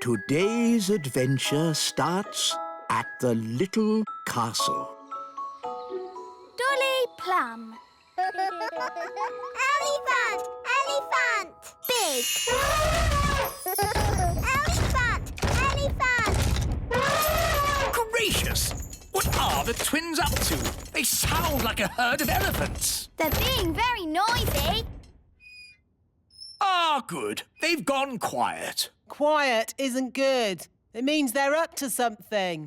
Today's adventure starts at the little castle. Dolly Plum. Elephant! Elephant! Big! Elephant! Elephant! Gracious! What are the twins up to? They sound like a herd of elephants. They're being very noisy. Ah, good. They've gone quiet. Quiet isn't good. It means they're up to something.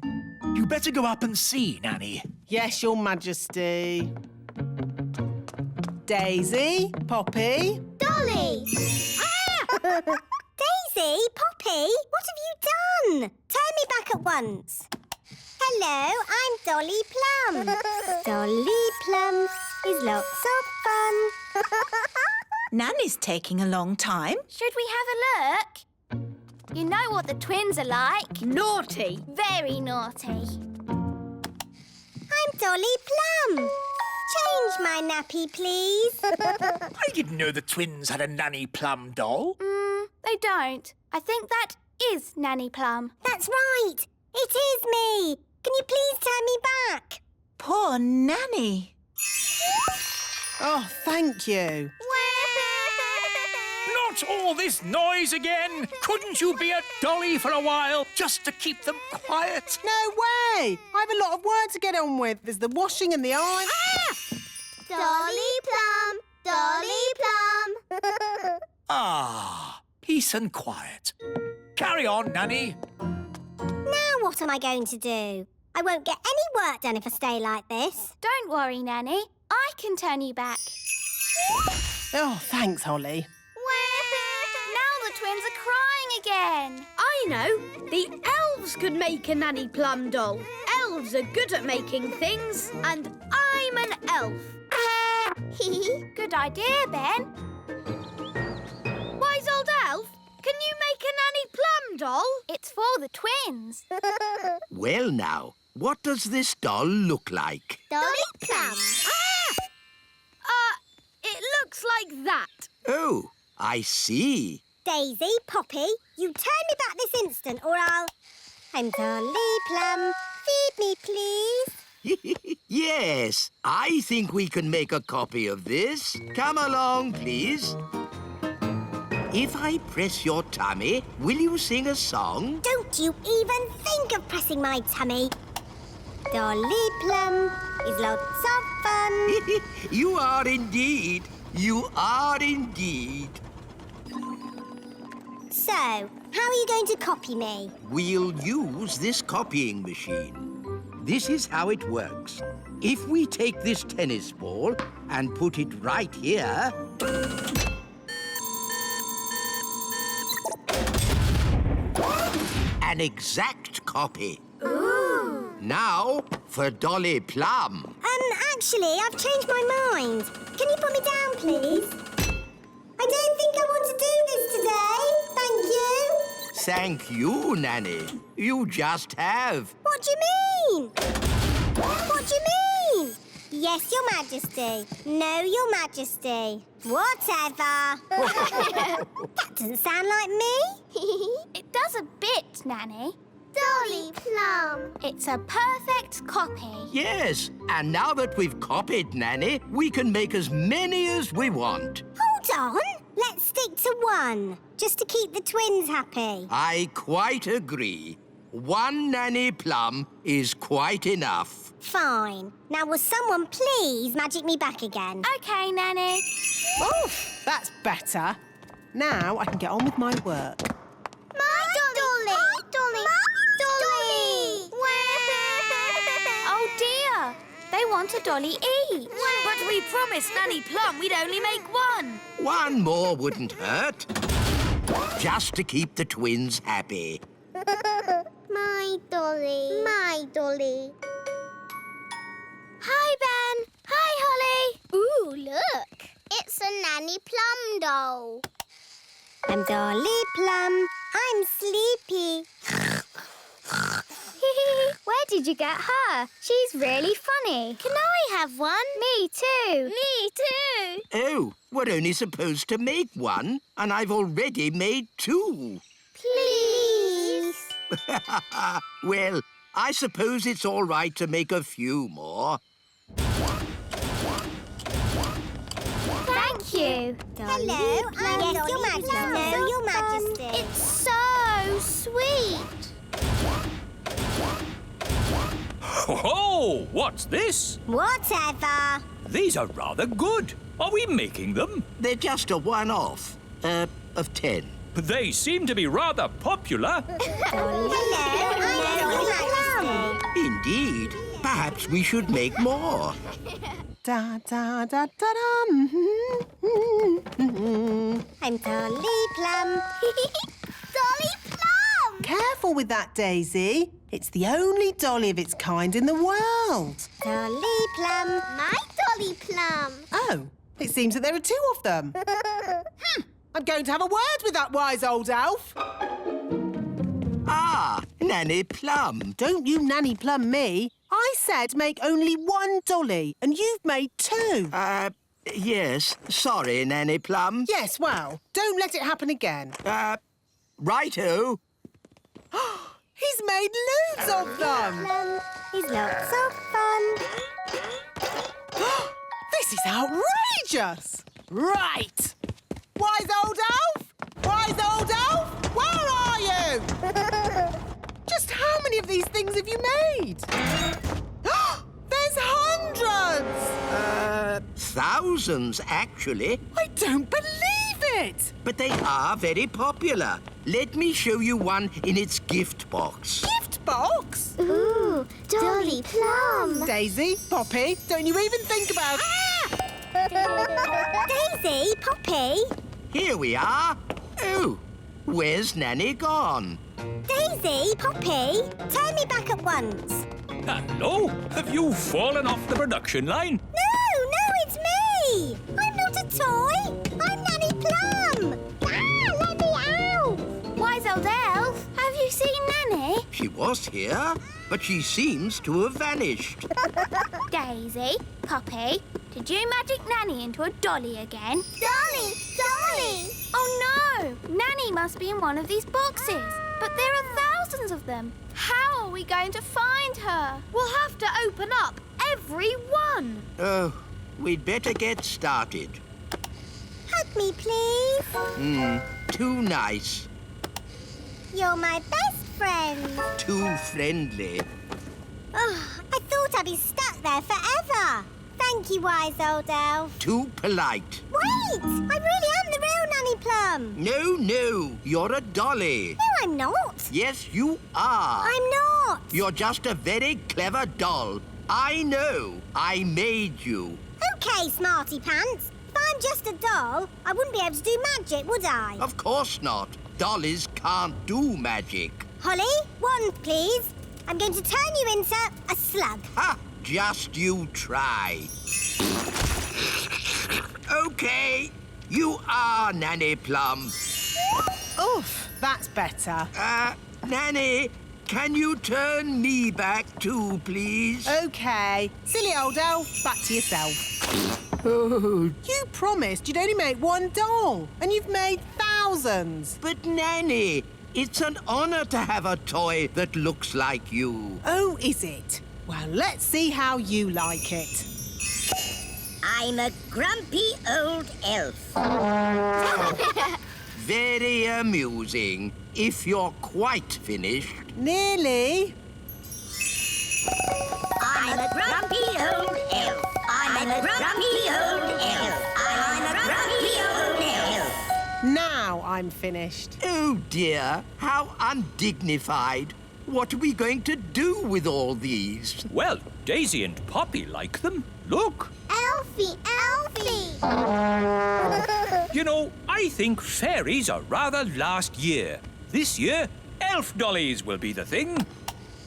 You better go up and see, Nanny. Yes, Your Majesty. Daisy, Poppy. Dolly! Daisy, Poppy, what have you done? Turn me back at once. Hello, I'm Dolly Plum. Dolly Plum is lots of fun. Nanny's taking a long time. Should we have a look? You know what the twins are like. Naughty. Very naughty. I'm Dolly Plum. Change my nappy, please. I didn't know the twins had a Nanny Plum doll. They don't. I think that is Nanny Plum. That's right. It is me. Can you please turn me back? Poor Nanny. Oh, thank you. Not all this noise again. Couldn't you be a dolly for a while, just to keep them quiet? No way! I have a lot of work to get on with. There's the washing and the iron. Dolly Plum, Dolly Plum. Ah, peace and quiet. Carry on, Nanny. Now what am I going to do? I won't get any work done if I stay like this. Don't worry, Nanny. I can turn you back. Oh, thanks, Holly. Now the twins are crying again. I know. The elves could make a Nanny Plum doll. Elves are good at making things, and I'm an elf. Good idea, Ben. Wise old elf, can you make a Nanny Plum doll? It's for the twins. Well now, what does this doll look like? Dolly Plum. It looks like that. Oh, I see. Daisy, Poppy, you turn me back this instant or I'll... I'm Dolly Plum. Feed me, please. Yes, I think we can make a copy of this. Come along, please. If I press your tummy, will you sing a song? Don't you even think of pressing my tummy. Dolly Plum is lots of fun. You are indeed. You are indeed. So, how are you going to copy me? We'll use this copying machine. This is how it works. If we take this tennis ball and put it right here... An exact copy. Ooh. Now for Dolly Plum. Actually, I've changed my mind. Can you put me down, please? I don't think I want to do this today. Thank you. Thank you, Nanny. You just have. What do you mean? What do you mean? Yes, Your Majesty. No, Your Majesty. Whatever. That doesn't sound like me. It does a bit, Nanny. Dolly Plum. It's a perfect copy. Yes, and now that we've copied Nanny, we can make as many as we want. Hold on. Let's stick to one, just to keep the twins happy. I quite agree. One Nanny Plum is quite enough. Fine. Now will someone please magic me back again? OK, Nanny. Oof, that's better. Now I can get on with my work. My Dolly! My Dolly! My Dolly! Oh, dear. They want a dolly each. But we promised Nanny Plum we'd only make one. One more wouldn't hurt. Just to keep the twins happy. My Dolly. My Dolly. Hi, Ben. Hi, Holly. Ooh, look. It's a Nanny Plum doll. I'm Dolly Plum. I'm sleepy. Where did you get her? She's really funny. Can I have one? Me too. Me too. Oh, we're only supposed to make one, and I've already made two. Please. Well, I suppose it's all right to make a few more. Thank you. Hello, yes, Your Majesty. No, Your Majesty. It's so sweet. Oh, what's this? Whatever. These are rather good. Are we making them? They're just a one-off. Of 10. They seem to be rather popular. Hello, Your Majesty. Indeed. Perhaps we should make more. Da da da da da. I'm Dolly Plum. Dolly Plum! Careful with that, Daisy. It's the only dolly of its kind in the world. Dolly Plum. My Dolly Plum. Oh, it seems that there are two of them. I'm going to have a word with that wise old elf. Ah, Nanny Plum. Don't you Nanny Plum me. I said make only one dolly, and you've made two. Yes. Sorry, Nanny Plum. Yes, well, don't let it happen again. Righto. He's made loads of them. He's lots of fun. This is outrageous. Right. Wise old elf? Wise old elf? Where are you? Just how many of these things have you made? There's hundreds! Thousands, actually. I don't believe it! But they are very popular. Let me show you one in its gift box. Gift box? Ooh, Dolly Plum. Daisy, Poppy, don't you even think about... Daisy, Poppy. Here we are. Oh, where's Nanny gone? Daisy, Poppy. Turn me back at once. Hello? Have you fallen off the production line? No, it's me. I'm not a toy. I'm Nanny Plum. Let me out. Wise old elf, have you seen Nanny? She was here, but she seems to have vanished. Daisy, Poppy, did you magic Nanny into a dolly again? Dolly. Oh no! Nanny must be in one of these boxes. But there are thousands of them. How are we going to find her? We'll have to open up every one. Oh, we'd better get started. Hug me, please. Too nice. You're my best friend. Too friendly. Oh, I thought I'd be stuck there forever. Thank you, wise old elf. Too polite. Wait! I really am the real Nanny Plum. No, you're a dolly. No, I'm not. Yes, you are. I'm not. You're just a very clever doll. I know. I made you. OK, Smarty Pants. If I'm just a doll, I wouldn't be able to do magic, would I? Of course not. Dollies can't do magic. Holly, wand, please. I'm going to turn you into a slug. Ha! Just you try. OK, you are Nanny Plum. Oof, that's better. Nanny, can you turn me back too, please? OK. Silly old elf, back to yourself. You promised you'd only make one doll, and you've made thousands. But, Nanny, it's an honour to have a toy that looks like you. Oh, is it? Well, let's see how you like it. I'm a grumpy old elf. Very amusing, if you're quite finished. Nearly. I'm a grumpy old elf. I'm a grumpy old elf. I'm a grumpy old elf. Now I'm finished. Oh, dear, how undignified. What are we going to do with all these? Well, Daisy and Poppy like them. Look. Elfie. You know, I think fairies are rather last year. This year, elf dollies will be the thing.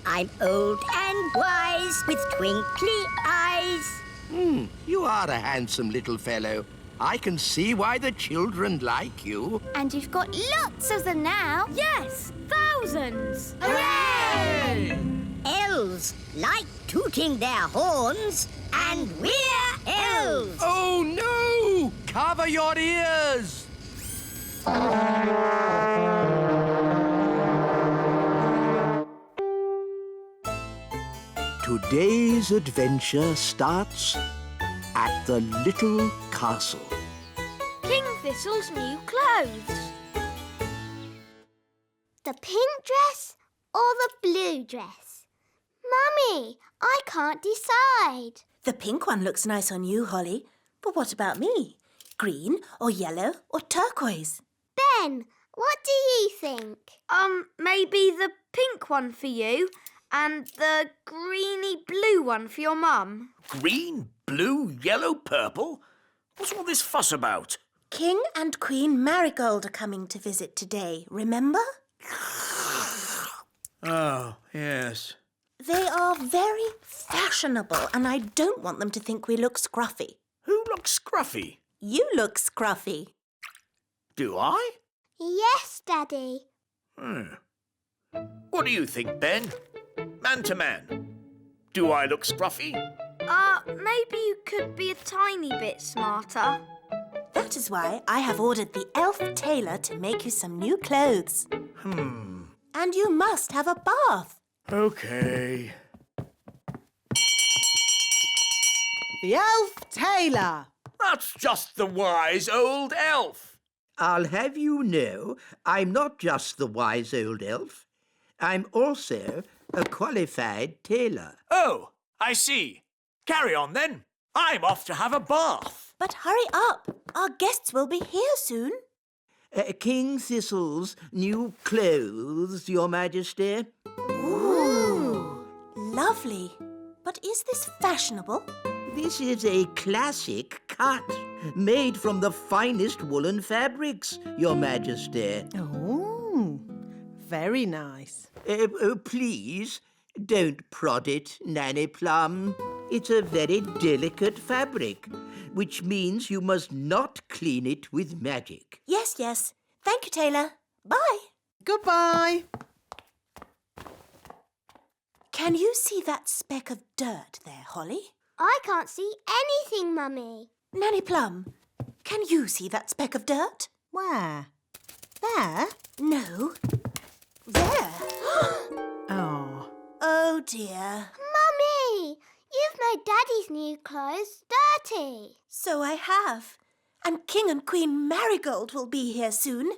I'm old and wise with twinkly eyes. You are a handsome little fellow. I can see why the children like you. And you've got lots of them now. Yes, thousands. Hooray! Elves like tooting their horns, and we're elves. Oh, no! Cover your ears! Today's adventure starts at the little castle. King Thistle's new clothes. The pink dress or the blue dress? Mummy, I can't decide. The pink one looks nice on you, Holly. But what about me? Green or yellow or turquoise? Ben, what do you think? Maybe the pink one for you and the greeny blue one for your mum. Green, blue, yellow, purple? What's all this fuss about? King and Queen Marigold are coming to visit today, remember? Oh, yes. They are very fashionable and I don't want them to think we look scruffy. Who looks scruffy? You look scruffy. Do I? Yes, Daddy. What do you think, Ben? Man to man. Do I look scruffy? Maybe you could be a tiny bit smarter. That is why I have ordered the elf tailor to make you some new clothes. And you must have a bath. OK. The elf tailor. That's just the wise old elf. I'll have you know, I'm not just the wise old elf. I'm also a qualified tailor. Oh, I see. Carry on, then. I'm off to have a bath. But hurry up. Our guests will be here soon. King Thistle's new clothes, Your Majesty. Ooh, lovely. But is this fashionable? This is a classic cut, made from the finest woolen fabrics, Your Majesty. Oh, very nice. Please, don't prod it, Nanny Plum. It's a very delicate fabric, which means you must not clean it with magic. Yes, yes. Thank you, tailor. Bye. Goodbye. Can you see that speck of dirt there, Holly? I can't see anything, Mummy. Nanny Plum, can you see that speck of dirt? Where? There? No. There. Oh. Oh, dear. Mummy, you've made Daddy's new clothes dirty. So I have. And King and Queen Marigold will be here soon.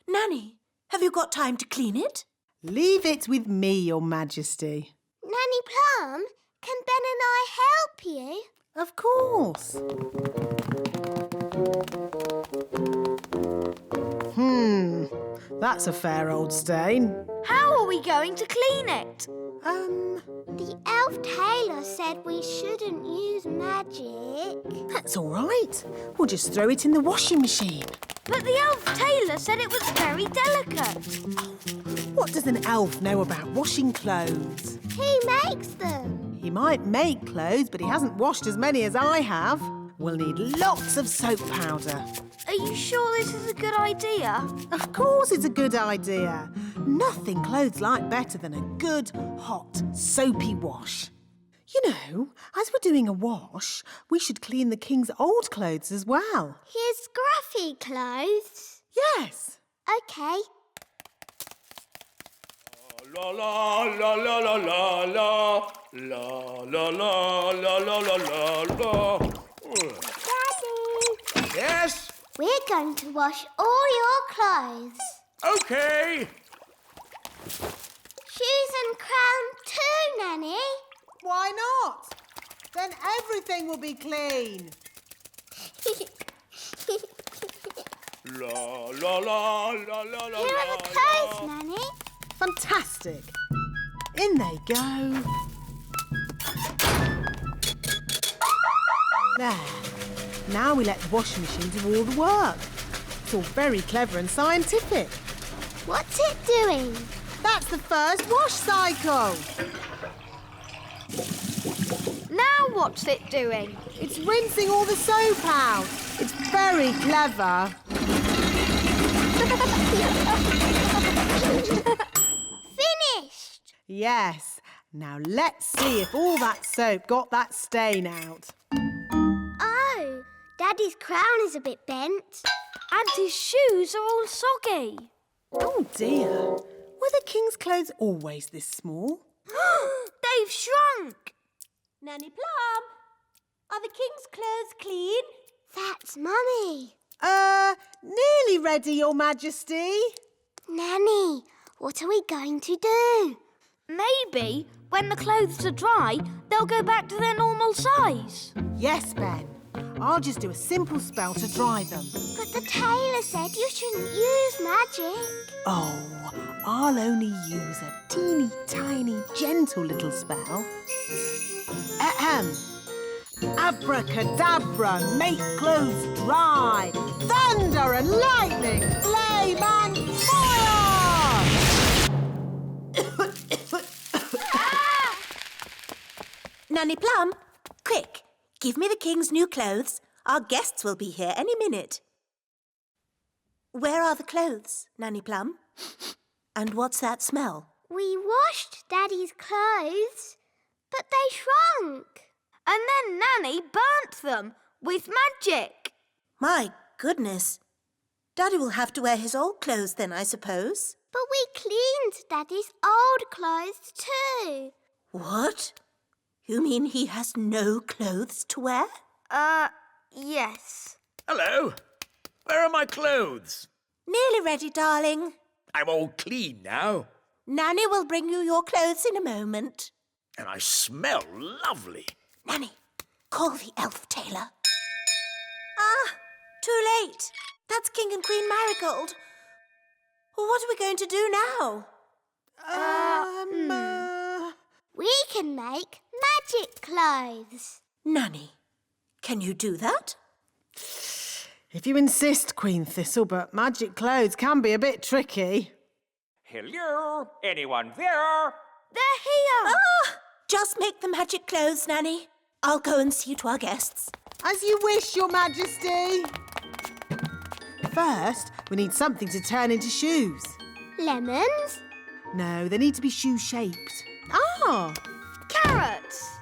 Nanny, have you got time to clean it? Leave it with me, Your Majesty. Nanny Plum, can Ben and I help you? Of course. That's a fair old stain. How are we going to clean it? The elf tailor said we shouldn't use magic. That's all right. We'll just throw it in the washing machine. But the elf tailor said it was very delicate. What does an elf know about washing clothes? He makes them. He might make clothes, but he hasn't washed as many as I have. We'll need lots of soap powder. Are you sure this is a good idea? Of course it's a good idea. Nothing clothes like better than a good, hot, soapy wash. You know, as we're doing a wash, we should clean the king's old clothes as well. His scruffy clothes. Yes. OK. La la la la la la la la la la la la la la. Daddy, Yes? we're going to wash all your clothes. OK. Shoes and crown too, Nanny. Why not? Then everything will be clean. La la la la la la. Here are the clothes, Nanny. Fantastic. In they go. There. Now we let the washing machine do all the work. It's all very clever and scientific. What's it doing? That's the first wash cycle. Now what's it doing? It's rinsing all the soap out. It's very clever. Finished. Yes. Now let's see if all that soap got that stain out. Oh, Daddy's crown is a bit bent. And his shoes are all soggy. Oh dear. Were the king's clothes always this small? They they've shrunk. Nanny Plum, are the king's clothes clean? That's Mummy. Nearly ready, Your Majesty. Nanny, what are we going to do? Maybe when the clothes are dry, they'll go back to their normal size. Yes, Ben. I'll just do a simple spell to dry them. But the tailor said you shouldn't use magic. Oh, I'll only use a teeny tiny gentle little spell. Ahem. Abracadabra, make clothes dry. Thunder and lightning, flame and fire! Nanny Plum, quick, give me the king's new clothes. Our guests will be here any minute. Where are the clothes, Nanny Plum? And what's that smell? We washed Daddy's clothes, but they shrunk. And then Nanny burnt them with magic. My goodness. Daddy will have to wear his old clothes then, I suppose. But we cleaned Daddy's old clothes too. What? You mean he has no clothes to wear? Yes. Hello. Where are my clothes? Nearly ready, darling. I'm all clean now. Nanny will bring you your clothes in a moment. And I smell lovely. Nanny, call the elf tailor. Ah, too late. That's King and Queen Marigold. What are we going to do now? We can make magic clothes. Nanny, can you do that? If you insist, Queen Thistle, but magic clothes can be a bit tricky. Hello? Anyone there? They're here. Ah, just make the magic clothes, Nanny. I'll go and see to our guests. As you wish, Your Majesty. First, we need something to turn into shoes. Lemons? No, they need to be shoe-shaped. Ah! Carrots.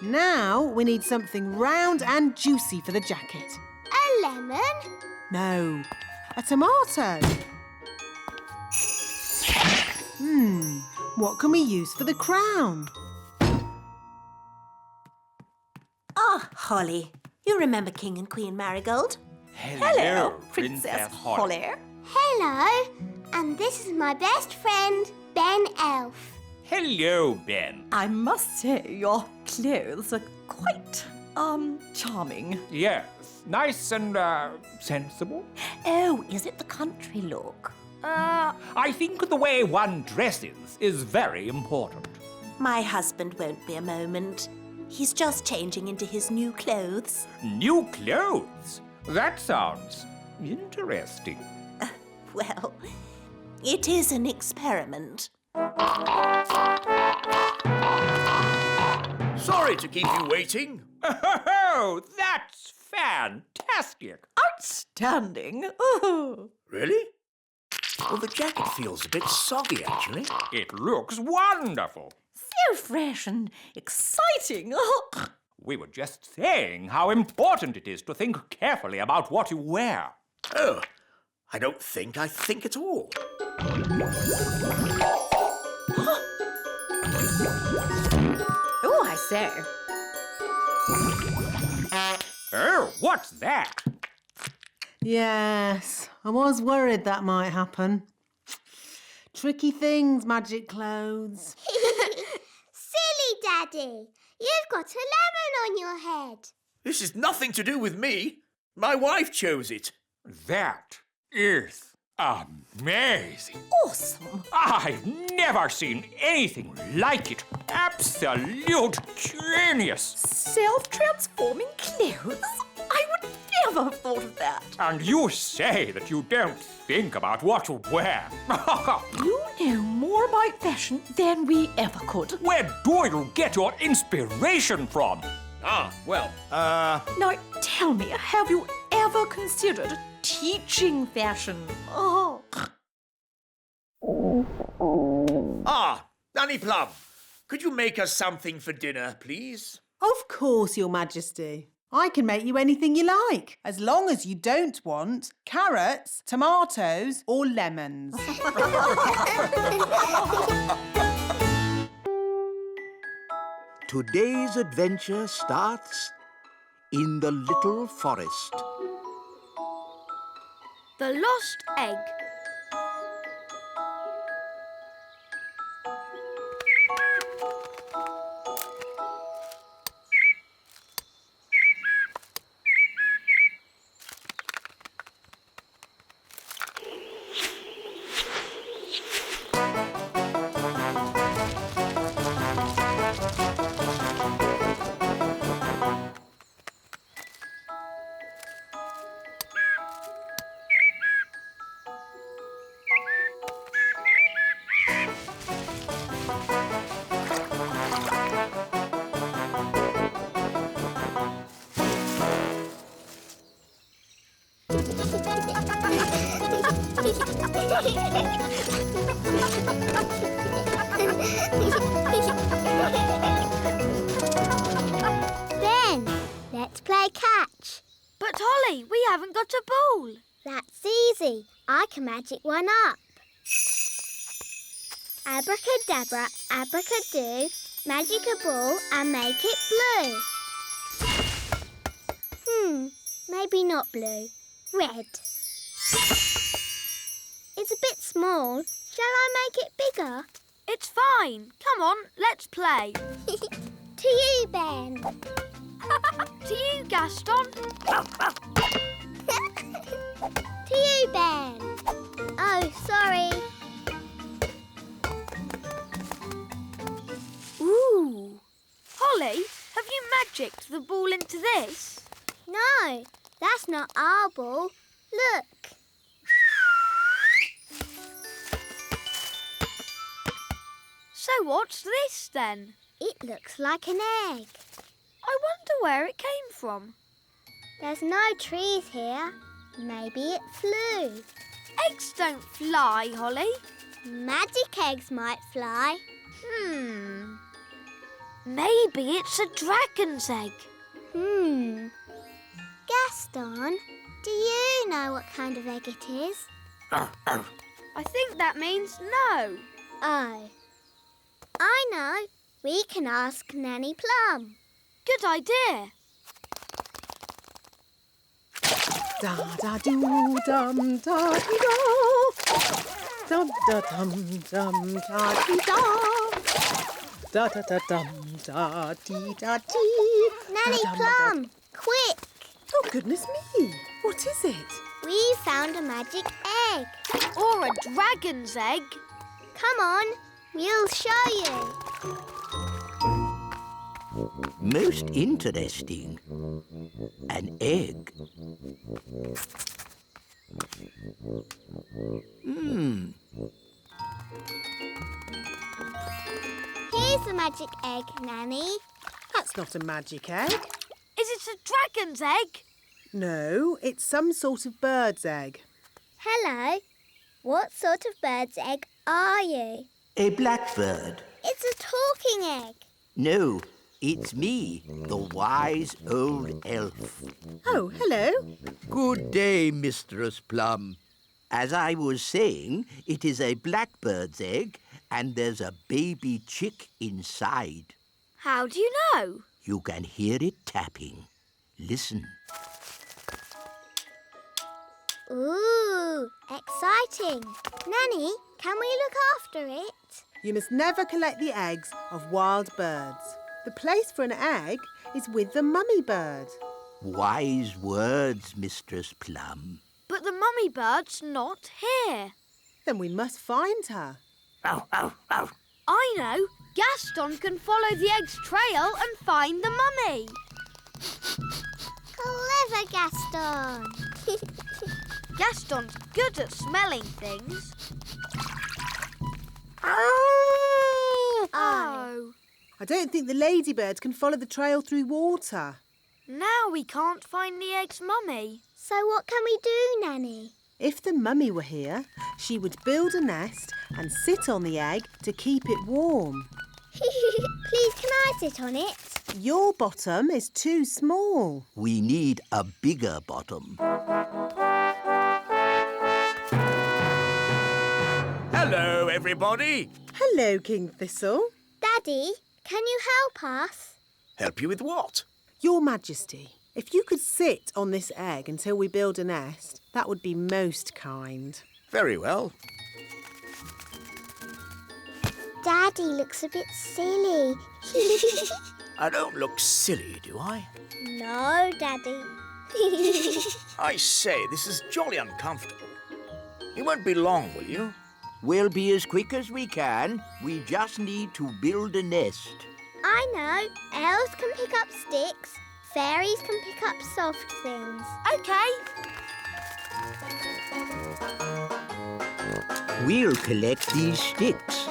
Now we need something round and juicy for the jacket. A lemon? No, a tomato. What can we use for the crown? Ah, Holly. You remember King and Queen Marigold? Hello, Princess Holly. Hello. And this is my best friend, Ben Elf. Hello, Ben. I must say, your clothes are quite, charming. Yes, nice and, sensible. Oh, is it the country look? I think the way one dresses is very important. My husband won't be a moment. He's just changing into his new clothes. New clothes? That sounds interesting. Well, it is an experiment. Sorry to keep you waiting. Oh, that's fantastic. Outstanding. Oh. Really? Well, the jacket feels a bit soggy, actually. It looks wonderful. So fresh and exciting. Oh. We were just saying how important it is to think carefully about what you wear. Oh, I don't think I think at all. Oh, I say. Oh, what's that? Yes, I was worried that might happen. Tricky things, magic clothes. Silly Daddy. You've got a lemon on your head. This is nothing to do with me. My wife chose it. That is amazing. Awesome. I've never seen anything like it. Absolute genius. Self-transforming clothes? I would never have thought of that. And you say that you don't think about what you wear. You know more about fashion than we ever could. Where do you get your inspiration from? Now, tell me, have you ever considered teaching fashion? Oh. Nanny Plum, could you make us something for dinner, please? Of course, Your Majesty. I can make you anything you like, as long as you don't want carrots, tomatoes or lemons. Today's adventure starts in the little forest. The lost egg. Ben, let's play catch. But Holly, we haven't got a ball. That's easy. I can magic one up. Abracadabra, abracadoo, magic a ball and make it blue. Maybe not blue. Red. It's a bit small. Shall I make it bigger? It's fine. Come on, let's play. To you, Ben. To you, Gaston. To you, Ben. Oh, sorry. Ooh. Holly, have you magicked the ball into this? No, that's not our ball. Look. So what's this then? It looks like an egg. I wonder where it came from. There's no trees here. Maybe it flew. Eggs don't fly, Holly. Magic eggs might fly. Maybe it's a dragon's egg. Gaston, do you know what kind of egg it is? I think that means no. Oh. I know. We can ask Nanny Plum. Good idea. Da da doo dum da dee da. Dum da dum dum da dee da. Da da da dum da dee da dee. Nanny Plum, quick! Oh, goodness me. What is it? We found a magic egg. Or a dragon's egg. Come on, we'll show you. Most interesting. An egg. Here's the magic egg, Nanny. That's not a magic egg. Is it a dragon's egg? No, it's some sort of bird's egg. Hello. What sort of bird's egg are you? A blackbird. It's a talking egg. No, it's me, the wise old elf. Oh, hello. Good day, Mistress Plum. As I was saying, it is a blackbird's egg, and there's a baby chick inside. How do you know? You can hear it tapping. Listen. Ooh, exciting. Nanny, can we look after it? You must never collect the eggs of wild birds. The place for an egg is with the mummy bird. Wise words, Mistress Plum. But the mummy bird's not here. Then we must find her. I know. Gaston can follow the egg's trail and find the mummy. Clever, Gaston. Gaston's good at smelling things. Oh. I don't think the ladybird can follow the trail through water. Now we can't find the egg's mummy. So what can we do, Nanny? If the mummy were here, she would build a nest and sit on the egg to keep it warm. Please, can I sit on it? Your bottom is too small. We need a bigger bottom. Hello, everybody. Hello, King Thistle. Daddy, Can you help us? Help you with what? Your Majesty, if you could sit on this egg until we build a nest, that would be most kind. Very well. Daddy looks a bit silly. I don't look silly, do I? No, Daddy. I say, this is jolly uncomfortable. You won't be long, will you? We'll be as quick as we can. We just need to build a nest. I know. Elves can pick up sticks. Fairies can pick up soft things. Okay. We'll collect these sticks.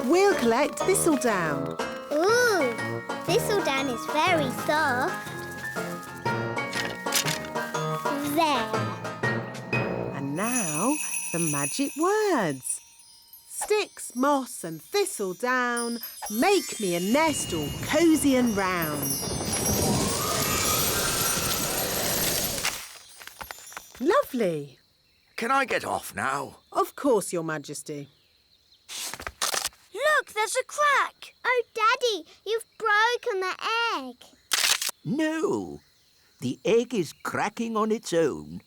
We'll collect thistledown. Ooh, thistledown is very soft. There. And now, the magic words. Sticks, moss and thistledown, make me a nest all cosy and round. Lovely. Can I get off now? Of course, Your Majesty. Look, there's a crack. Oh, Daddy, you've broken the egg. No, the egg is cracking on its own.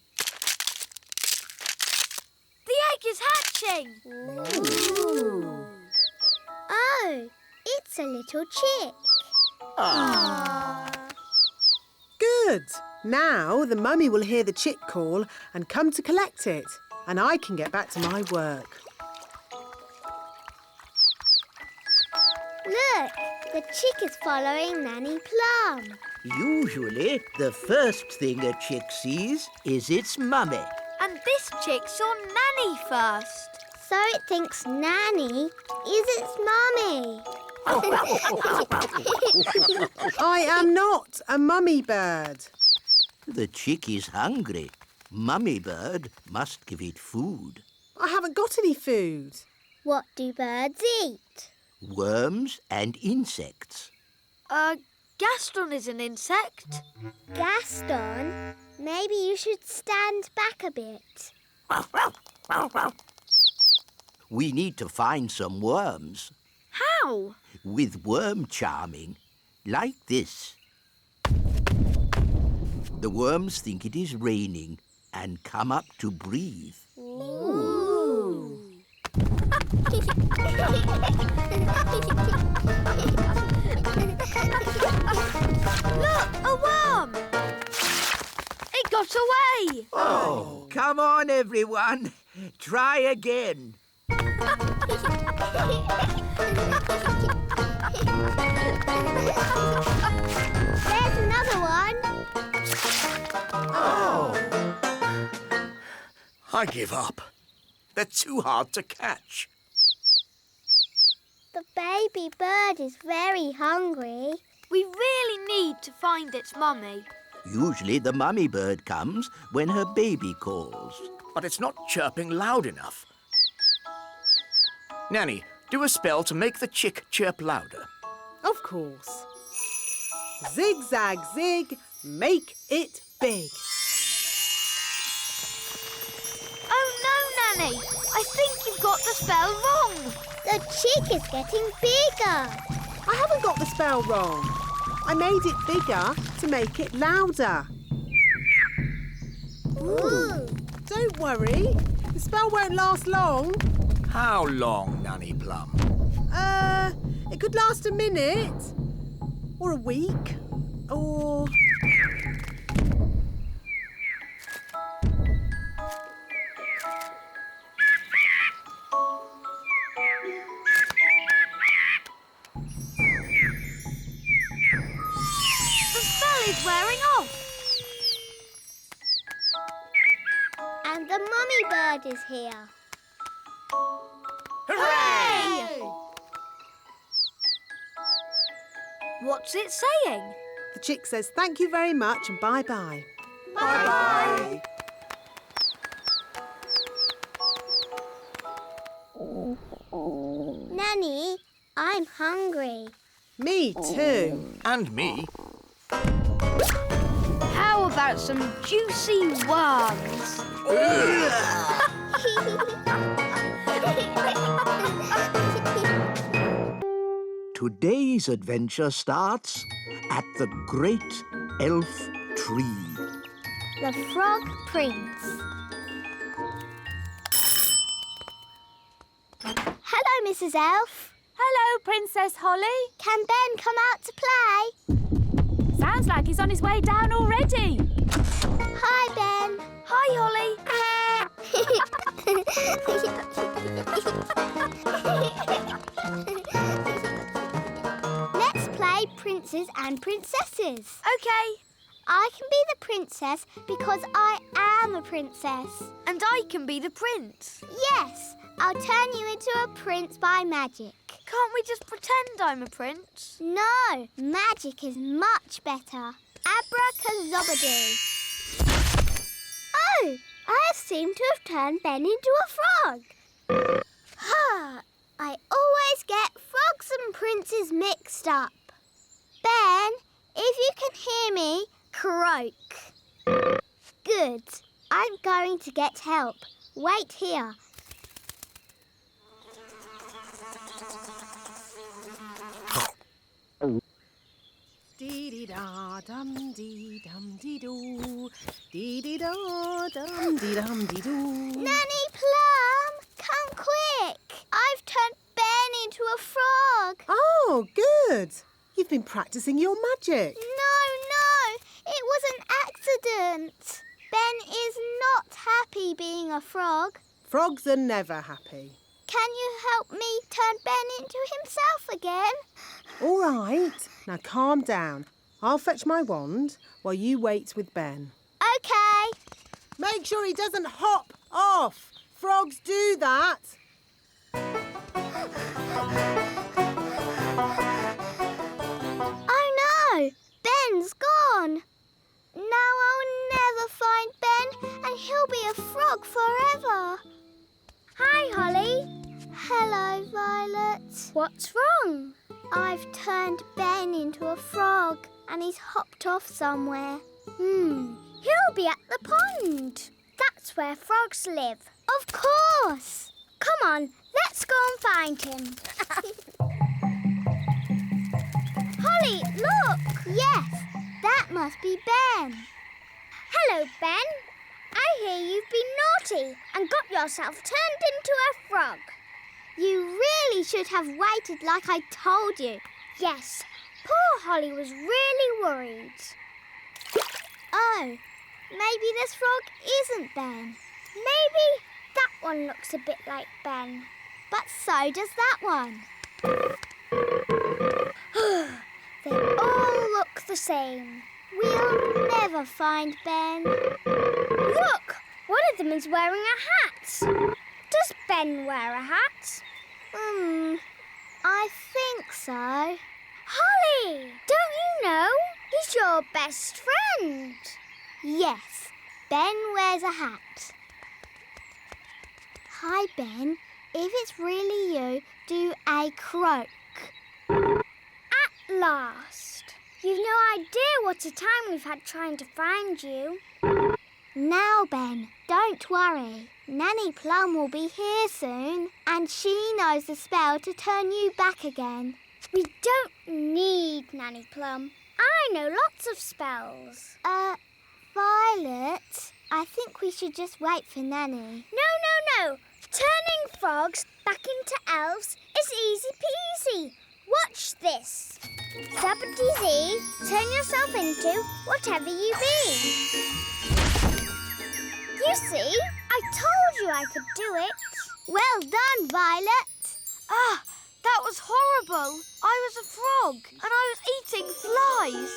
The egg is hatching. Ooh. Oh, it's a little chick. Good. Now the mummy will hear the chick call and come to collect it, and I can get back to my work. Look, the chick is following Nanny Plum. Usually, the first thing a chick sees is its mummy. And this chick saw Nanny first. So it thinks Nanny is its mummy. I am not a mummy bird. The chick is hungry. Mummy bird must give it food. I haven't got any food. What do birds eat? Worms and insects. Gaston is an insect. Gaston, maybe you should stand back a bit. We need to find some worms. How? With worm charming, like this. The worms think it is raining and come up to breathe. Ooh. Look, a worm. It got away. Oh, come on, everyone. Try again. There's another one. Oh. I give up. They're too hard to catch. The baby bird is very hungry. We really need to find its mummy. Usually the mummy bird comes when her baby calls. But it's not chirping loud enough. Nanny, do a spell to make the chick chirp louder. Of course. Zig-zag zig, make it big. Oh no, Nanny. I think you've got the spell wrong. The chick is getting bigger. I haven't got the spell wrong. I made it bigger to make it louder. Ooh. Don't worry. The spell won't last long. How long, Nanny Plum? It could last a minute. Or a week. Or... The spell is wearing off. And the mummy bird is here. Hooray! What's it saying? The chick says thank you very much and bye-bye. Bye-bye. Nanny, I'm hungry. Me too. And me. How about some juicy worms? Today's adventure starts at the Great Elf Tree. The Frog Prince. Hello, Mrs. Elf. Hello, Princess Holly. Can Ben come out to play? Sounds like he's on his way down already. Hi, Ben. Hi, Holly. Let's play Princes and Princesses. OK. I can be the princess because I am a princess. And I can be the prince. Yes, I'll turn you into a prince by magic. Can't we just pretend I'm a prince? No, magic is much better. Abracazobadoo. Oh, I seem to have turned Ben into a frog. I always get frogs and princes mixed up. Ben, if you can hear me, croak. Good. I'm going to get help. Wait here. Dee-dee-da-dum-dee-dum-dee-doo. Dee-dee-da-dum-dee-dum-dee-doo. Nanny Plum, come quick. I've turned Ben into a frog. Oh, good. You've been practising your magic. No, it was an accident. Ben is not happy being a frog. Frogs are never happy. Can you help me turn Ben into himself again? All right. Now calm down. I'll fetch my wand while you wait with Ben. OK. Make sure he doesn't hop off. Frogs do that. Oh no! Ben's gone. Now I'll never find Ben and he'll be a frog forever. Hi, Holly. Hello, Violet. What's wrong? I've turned Ben into a frog and he's hopped off somewhere. He'll be at the pond. That's where frogs live. Of course. Come on, let's go and find him. Holly, look. Yes, that must be Ben. Hello, Ben. I hear you've been naughty and got yourself turned into a frog. You really should have waited like I told you. Yes, poor Holly was really worried. Oh, maybe this frog isn't Ben. Maybe that one looks a bit like Ben. But so does that one. They all look the same. We'll never find Ben. Look! One of them is wearing a hat. Does Ben wear a hat? I think so. Holly! Don't you know? He's your best friend. Yes, Ben wears a hat. Hi, Ben. If it's really you, do a croak. At last. You've no idea what a time we've had trying to find you. Now, Ben, don't worry. Nanny Plum will be here soon, and she knows the spell to turn you back again. We don't need Nanny Plum. I know lots of spells. Violet, I think we should just wait for Nanny. No. Turning frogs back into elves is easy peasy. Watch this. Zappity-zee, turn yourself into whatever you be. You see, I told you I could do it. Well done, Violet. That was horrible. I was a frog and I was eating flies.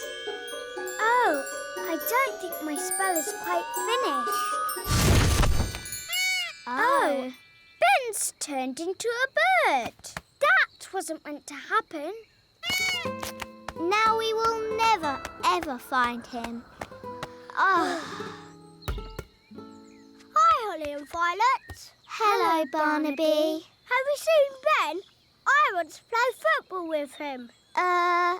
Oh, I don't think my spell is quite finished. Oh, Ben's turned into a bird. That wasn't meant to happen. Now we will never, ever find him. Hi, Holly and Violet. Hello, Barnaby. Have you seen Ben? I want to play football with him. I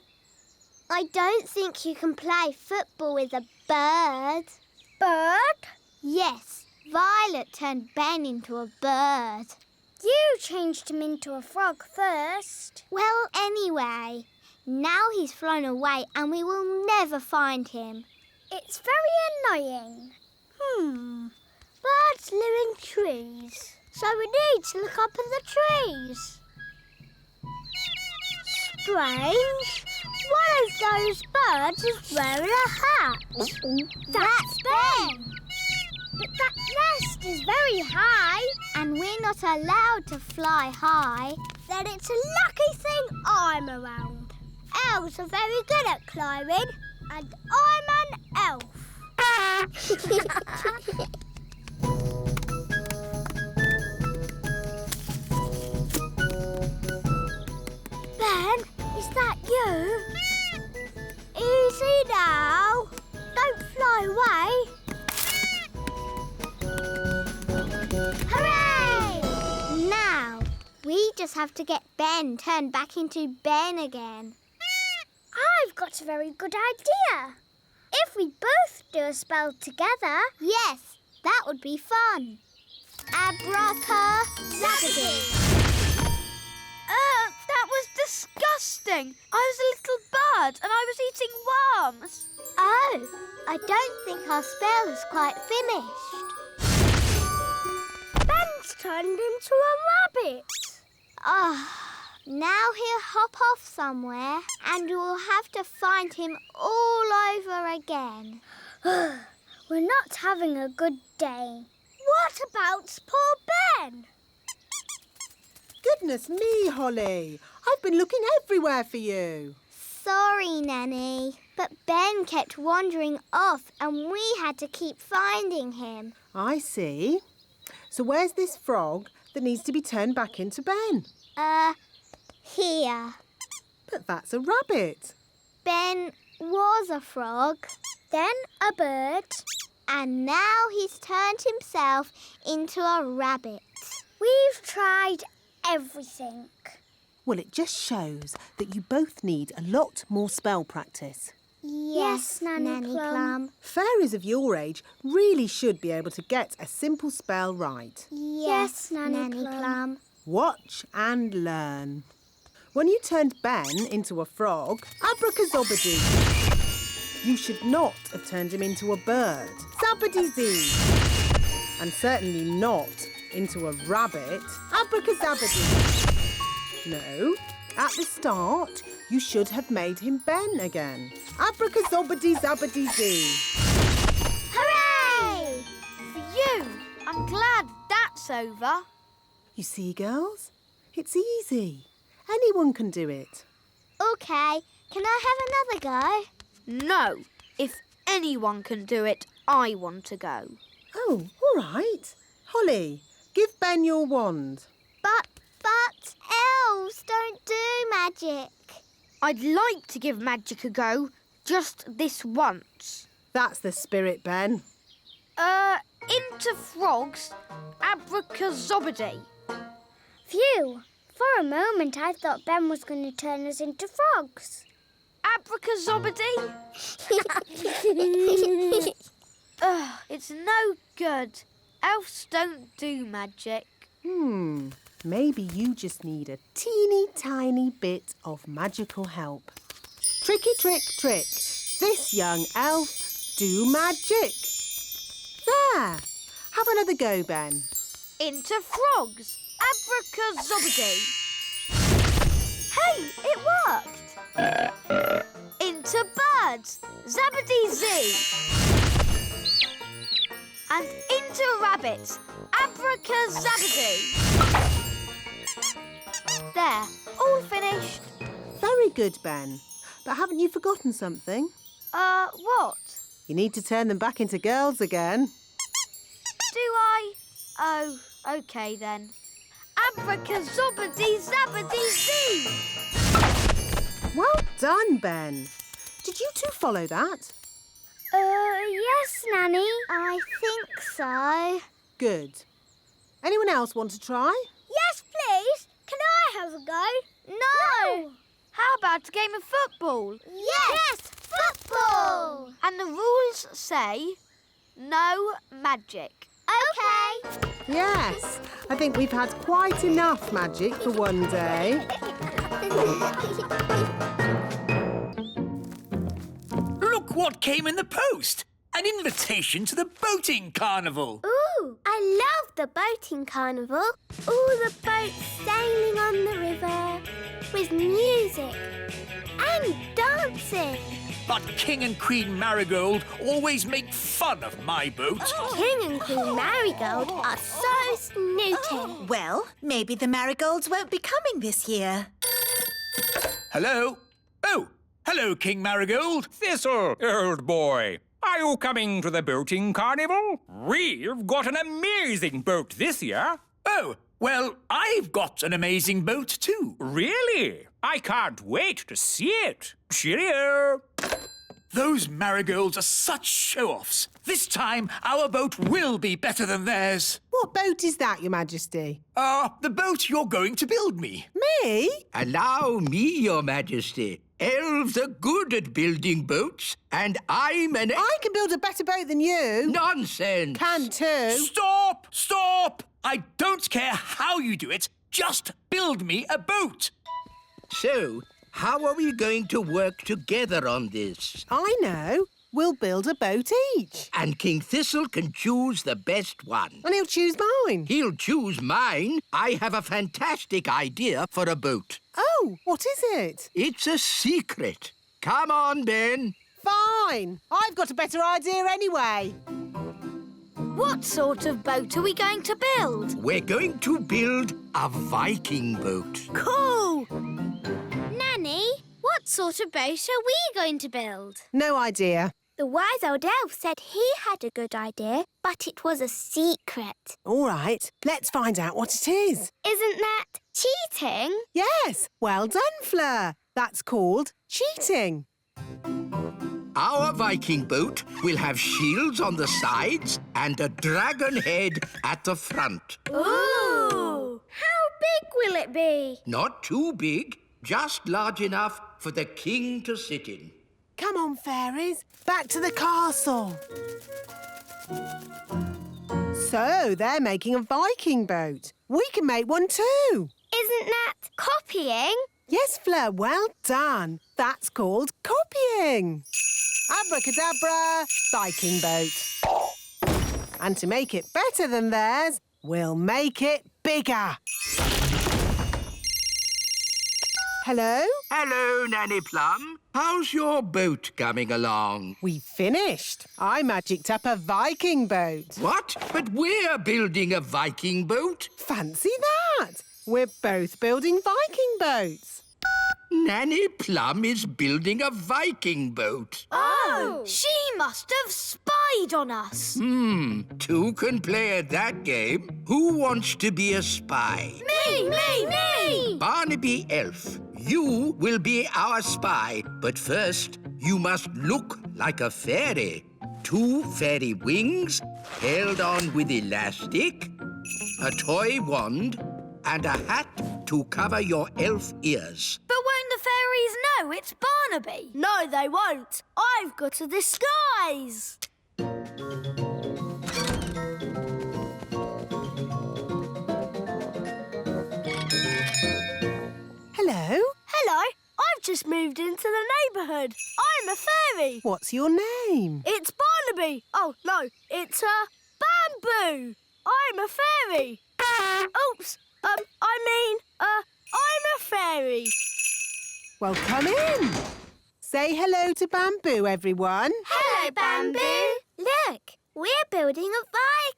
don't think you can play football with a bird. Bird? Yes, Violet turned Ben into a bird. You changed him into a frog first. Well, anyway, now he's flown away and we will never find him. It's very annoying. Birds live in trees, so we need to look up in the trees. Strange. One of those birds is wearing a hat. That's Ben. But that nest is very high. And we're not allowed to fly high. Then it's a lucky thing I'm around. Elves are very good at climbing, and I'm an elf. Ben, is that you? Easy now. Don't fly away. Hooray! Now, we just have to get Ben turned back into Ben again. I've got a very good idea. If we both do a spell together... Yes, that would be fun. Abracadabra. That was disgusting. I was a little bird and I was eating worms. Oh, I don't think our spell is quite finished. Ben's turned into a rabbit. Now he'll hop off somewhere and we'll have to find him all over again. We're not having a good day. What about poor Ben? Goodness me, Holly. I've been looking everywhere for you. Sorry, Nanny, but Ben kept wandering off and we had to keep finding him. I see. So where's this frog that needs to be turned back into Ben? Here. But that's a rabbit. Ben was a frog, Then a bird. and now he's turned himself into a rabbit. We've tried everything. Well, it just shows that you both need a lot more spell practice. Yes, Nanny Plum. Fairies of your age really should be able to get a simple spell right. Yes, Nanny Plum. Watch and learn. When you turned Ben into a frog, abracadabra. You should not have turned him into a bird. Zabbity-zee. And certainly not into a rabbit. Abracadabra. No. At the start, you should have made him Ben again. Abracadabra-zabbity-zee. Hooray! Phew! I'm glad that's over. You see, girls? It's easy. Anyone can do it. OK, can I have another go? No. If anyone can do it, I want to go. Oh, all right. Holly, give Ben your wand. But elves don't do magic. I'd like to give magic a go, just this once. That's the spirit, Ben. Into frogs, abracadabra. Phew! For a moment I thought Ben was going to turn us into frogs. Abracadabra. Ugh, it's no good. Elves don't do magic. Maybe you just need a teeny tiny bit of magical help. Tricky trick trick. This young elf do magic. There. Have another go, Ben. Into frogs, abracadabra. Hey, it worked. Into birds, zabbity-zee. And into rabbits, abracadabra. There, all finished. Very good, Ben. But haven't you forgotten something? What? You need to turn them back into girls again. Do I? Oh, OK then. Abracadabra-zabbity-zee. Well done, Ben. Did you two follow that? Yes, Nanny. I think so. Good. Anyone else want to try? Yes, please. Can I have a go? No! How about a game of football? Yes, football! And the rules say no magic. OK. Yes, I think we've had quite enough magic for one day. Look what came in the post! An invitation to the boating carnival. Ooh, I love the boating carnival. All the boats sailing on the river with music and dancing. But King and Queen Marigold always make fun of my boat. King and Queen Marigold are so snooty. Well, maybe the marigolds won't be coming this year. Hello? Oh, hello, King Marigold. Thistle, old boy. Are you coming to the boating carnival? We've got an amazing boat this year. Oh, well, I've got an amazing boat too. Really? I can't wait to see it. Cheerio. Those marigolds are such show-offs. This time, our boat will be better than theirs. What boat is that, Your Majesty? The boat you're going to build me. Me? Allow me, Your Majesty. Elves are good at building boats, and I'm an... I can build a better boat than you. Nonsense! Can too. Stop! Stop! I don't care how you do it. Just build me a boat. So, how are we going to work together on this? I know. We'll build a boat each. And King Thistle can choose the best one. And he'll choose mine. He'll choose mine. I have a fantastic idea for a boat. Oh, what is it? It's a secret. Come on, Ben. Fine. I've got a better idea anyway. What sort of boat are we going to build? We're going to build a Viking boat. Cool! Nanny, what sort of boat are we going to build? No idea. The wise old elf said he had a good idea, but it was a secret. All right, let's find out what it is. Isn't that cheating? Yes, well done, Fleur. That's called cheating. Our Viking boat will have shields on the sides and a dragon head at the front. Ooh! How big will it be? Not too big, just large enough for the king to sit in. Come on, fairies, back to the castle. So, they're making a Viking boat. We can make one too. Isn't that copying? Yes, Fleur, well done. That's called copying. Abracadabra, Viking boat. And to make it better than theirs, we'll make it bigger. Hello? Hello, Nanny Plum. How's your boat coming along? We finished. I magicked up a Viking boat. What? But we're building a Viking boat. Fancy that. We're both building Viking boats. Nanny Plum is building a Viking boat. Oh! She must have spied on us. Two can play at that game. Who wants to be a spy? Me! Barnaby Elf, you will be our spy. But first, you must look like a fairy. 2 fairy wings, held on with elastic, a toy wand, and a hat to cover your elf ears. But won't the fairies know it's Barnaby? No, they won't. I've got a disguise. Hello? Hello. I've just moved into the neighbourhood. I'm a fairy. What's your name? It's Barnaby. Oh, no, it's Bamboo. I'm a fairy. Oops. I'm a fairy. Well, come in. Say hello to Bamboo, everyone. Hello, Bamboo. Look, we're building a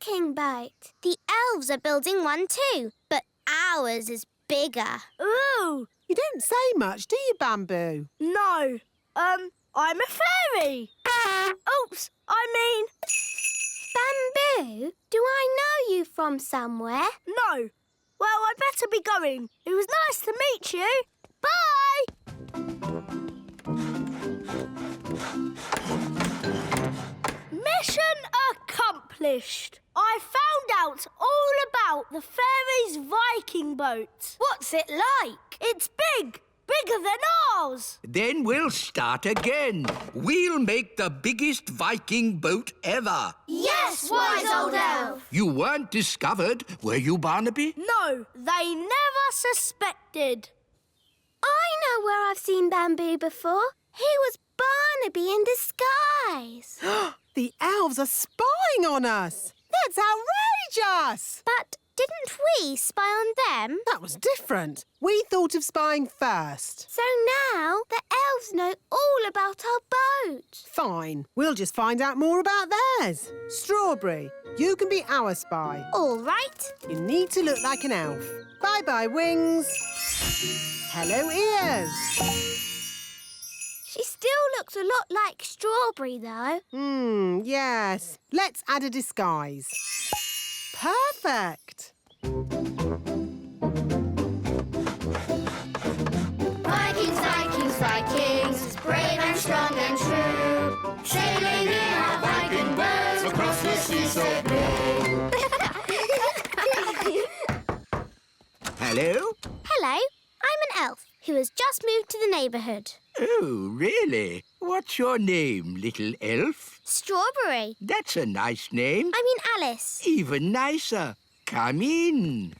Viking boat. The elves are building one too, but ours is bigger. Ooh. You don't say much, do you, Bamboo? No. I'm a fairy. Oops. Bamboo, do I know you from somewhere? No. Well, I better be going. It was nice to meet you. Bye! Mission accomplished. I found out all about the fairies' Viking boat. What's it like? It's big. bigger than ours. Then we'll start again. We'll make the biggest Viking boat ever. Yes, wise old elf. You weren't discovered, were you, Barnaby? No, they never suspected. I know where I've seen Bamboo before. He was Barnaby in disguise. The elves are spying on us. That's outrageous! But didn't we spy on them? That was different. We thought of spying first. So now the elves know all about our boat. Fine. We'll just find out more about theirs. Strawberry, you can be our spy. All right. You need to look like an elf. Bye-bye, wings. Hello, ears. She still looks a lot like Strawberry, though. Yes. Let's add a disguise. Perfect. Vikings, Vikings, Vikings, brave and strong and true, sailing in our Viking boats across the sea so blue. Hello? Hello, I'm an elf who has just moved to the neighbourhood. Oh, really? What's your name, little elf? Strawberry. That's a nice name. I mean Alice. Even nicer. Come in.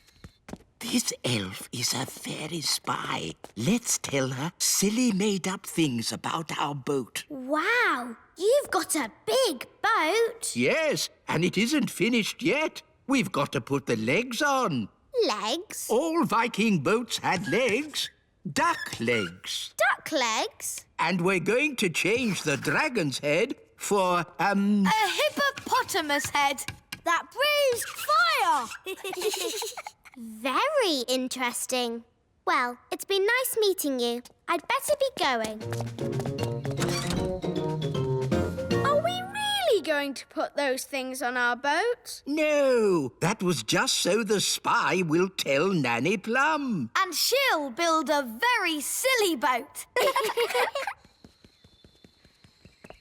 This elf is a fairy spy. Let's tell her silly made-up things about our boat. Wow, you've got a big boat. Yes, and it isn't finished yet. We've got to put the legs on. Legs? All Viking boats had legs. Duck legs. Duck legs? And we're going to change the dragon's head for, A hippopotamus head that breathes fire. Very interesting. Well, it's been nice meeting you. I'd better be going. Are we really going to put those things on our boat? No, that was just so the spy will tell Nanny Plum. And she'll build a very silly boat.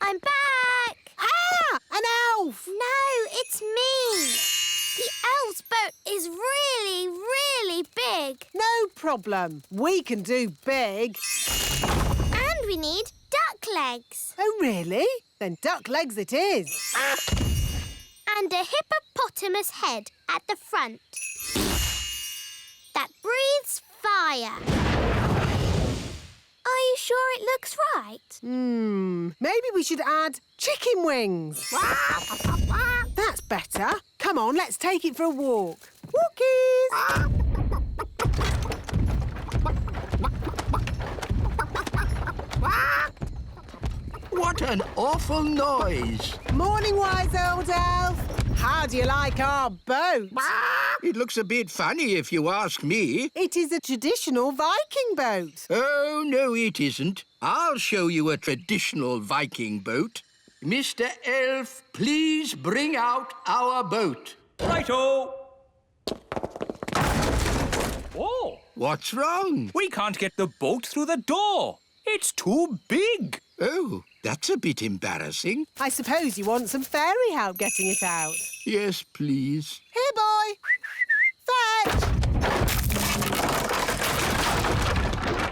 I'm back. Ah! An elf! No, it's me. The elf's boat is really, really big. No problem. We can do big. And we need duck legs. Oh, really? Then duck legs it is. And a hippopotamus head at the front. That breathes fire. Are you sure it looks right? Maybe we should add chicken wings. That's better. Come on, let's take it for a walk. Walkies! What an awful noise. Morning, wise old elf. How do you like our boat? It looks a bit funny if you ask me. It is a traditional Viking boat. Oh, no, it isn't. I'll show you a traditional Viking boat. Mr. Elf, please bring out our boat. Righto! Oh, What's wrong? we can't get the boat through the door. It's too big. Oh, that's a bit embarrassing. I suppose you want some fairy help getting it out. Yes, please. Here, boy. Fetch!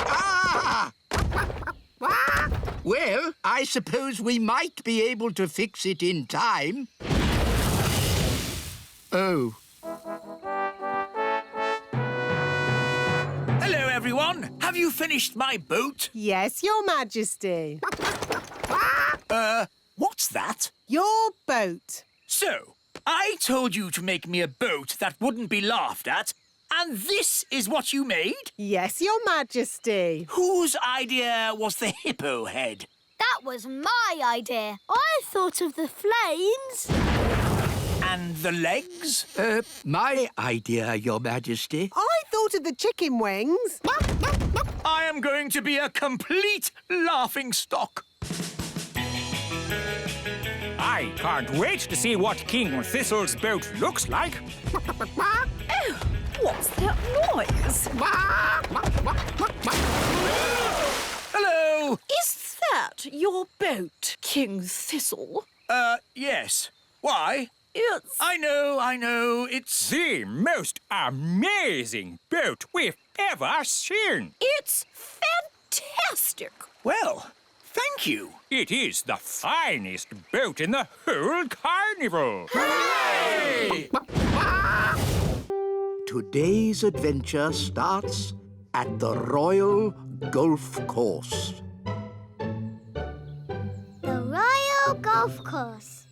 Ah! Well, I suppose we might be able to fix it in time. Oh. Hello, everyone. Have you finished my boat? Yes, Your Majesty. What's that? Your boat. So, I told you to make me a boat that wouldn't be laughed at, and this is what you made? Yes, Your Majesty. Whose idea was the hippo head? That was my idea. I thought of the flames. And the legs? My idea, Your Majesty. I thought of the chicken wings. I am going to be a complete laughingstock. I can't wait to see what King Thistle's boat looks like. Oh, what's that noise? Hello! Is that your boat, King Thistle? Yes. Why? It's... I know, it's... The most amazing boat we've ever seen. It's fantastic. Well, thank you. It is the finest boat in the whole carnival. Today's adventure starts at the Royal Golf Course. The Royal Golf Course.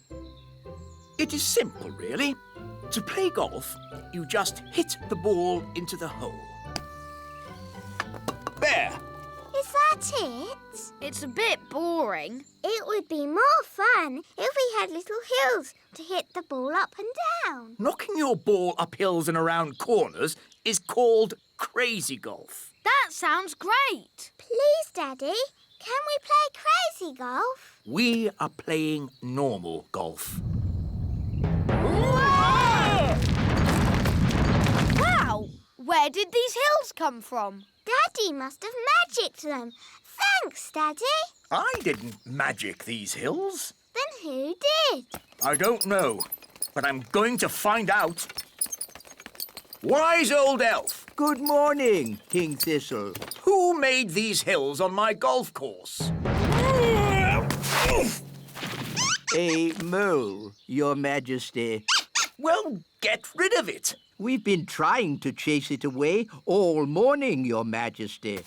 It is simple, really. To play golf, you just hit the ball into the hole. There. Is that it? It's a bit boring. It would be more fun if we had little hills to hit the ball up and down. Knocking your ball up hills and around corners is called crazy golf. That sounds great. Please, Daddy, can we play crazy golf? We are playing normal golf. Wow! Where did these hills come from? Daddy must have magicked them. Thanks, Daddy. I didn't magic these hills. Then who did? I don't know, but I'm going to find out. Wise old elf, Good morning, King Thistle. who made these hills on my golf course? A mole, Your Majesty. Well, get rid of it. We've been trying to chase it away all morning, Your Majesty.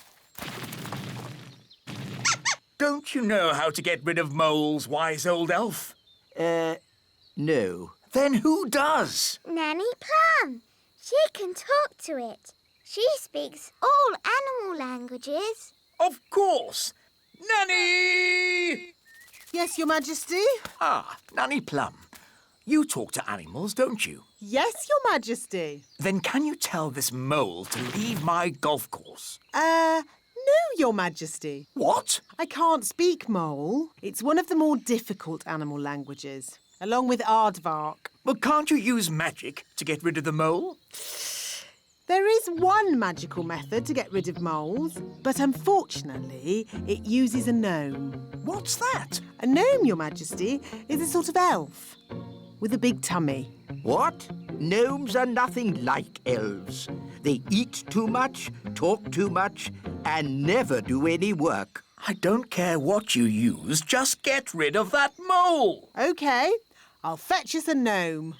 Don't you know how to get rid of moles, wise old elf? No. Then who does? Nanny Plum. She can talk to it. She speaks all animal languages. Of course. Nanny! Yes, Your Majesty? Ah, Nanny Plum. You talk to animals, don't you? Yes, Your Majesty. Then can you tell this mole to leave my golf course? No, Your Majesty. What? I can't speak mole. It's one of the more difficult animal languages, along with aardvark. Well, can't you use magic to get rid of the mole? There is one magical method to get rid of moles, but unfortunately, it uses a gnome. What's that? A gnome, Your Majesty, is a sort of elf with a big tummy. What? Gnomes are nothing like elves. They eat too much, talk too much, and never do any work. I don't care what you use, just get rid of that mole. OK, I'll fetch us a gnome.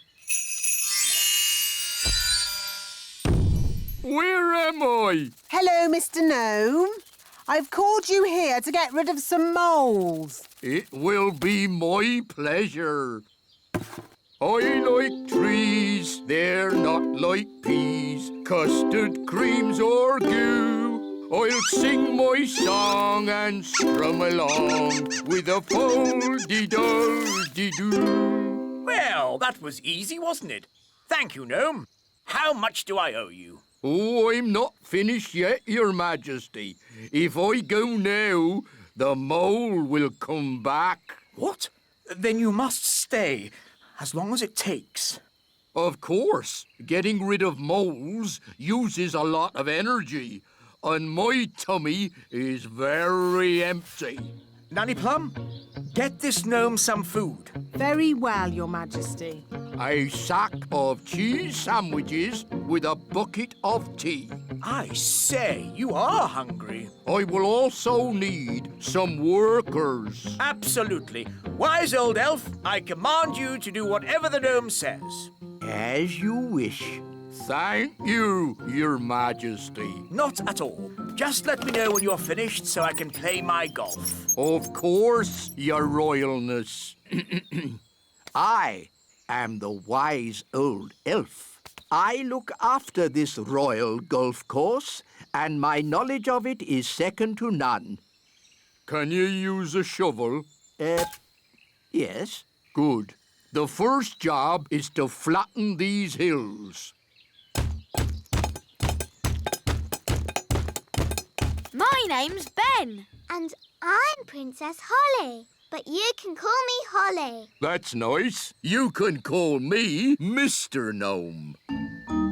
Where am I? Hello, Mr. Gnome. I've called you here to get rid of some moles. It will be my pleasure. I like trees, they're not like peas, custard creams or goo. I'll sing my song and strum along with a fol-de-dol-de-doo. Well, that was easy, wasn't it? Thank you, gnome. How much do I owe you? Oh, I'm not finished yet, Your Majesty. If I go now, the mole will come back. What? Then you must stay, as long as it takes. Of course, getting rid of moles uses a lot of energy, and my tummy is very empty. Nanny Plum, get this gnome some food. Very well, Your Majesty. A sack of cheese sandwiches with a bucket of tea. I say, you are hungry. I will also need some workers. Absolutely. Wise old elf, I command you to do whatever the gnome says. As you wish. Thank you, Your Majesty. Not at all. Just let me know when you're finished so I can play my golf. Of course, Your Royalness. I am the wise old elf. I look after this royal golf course, and my knowledge of it is second to none. Can you use a shovel? Yes. Good. The first job is to flatten these hills. My name's Ben. And I'm Princess Holly, but you can call me Holly. That's nice. You can call me Mr. Gnome.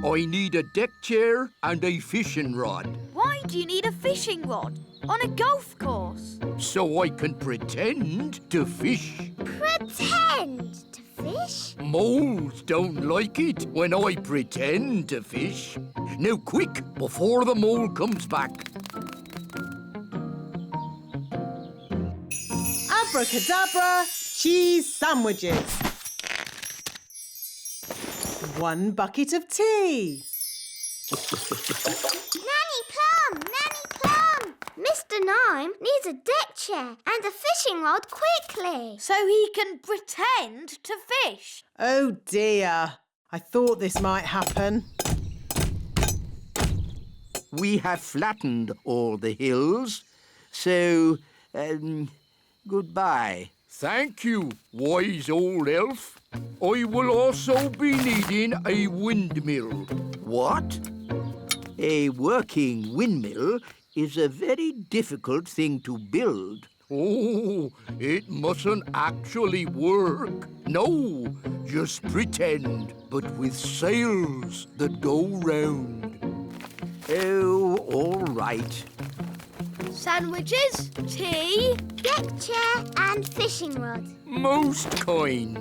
I need a deck chair and a fishing rod, Why do you need a fishing rod on a golf course? so I can pretend to fish. Pretend to fish? Moles don't like it when I pretend to fish. Now quick, before the mole comes back. Abracadabra, cheese sandwiches. 1 bucket of tea. Nanny Plum! Nanny Plum! Mr. Gnome needs a deck chair and a fishing rod quickly. So he can pretend to fish. Oh dear. I thought this might happen. We have flattened all the hills, so, goodbye. Thank you, wise old elf. I will also be needing a windmill. What? A working windmill is a very difficult thing to build. Oh, it mustn't actually work. No, just pretend, but with sails that go round. Oh, all right. Sandwiches, tea. Deck chair and fishing rod. Most kind.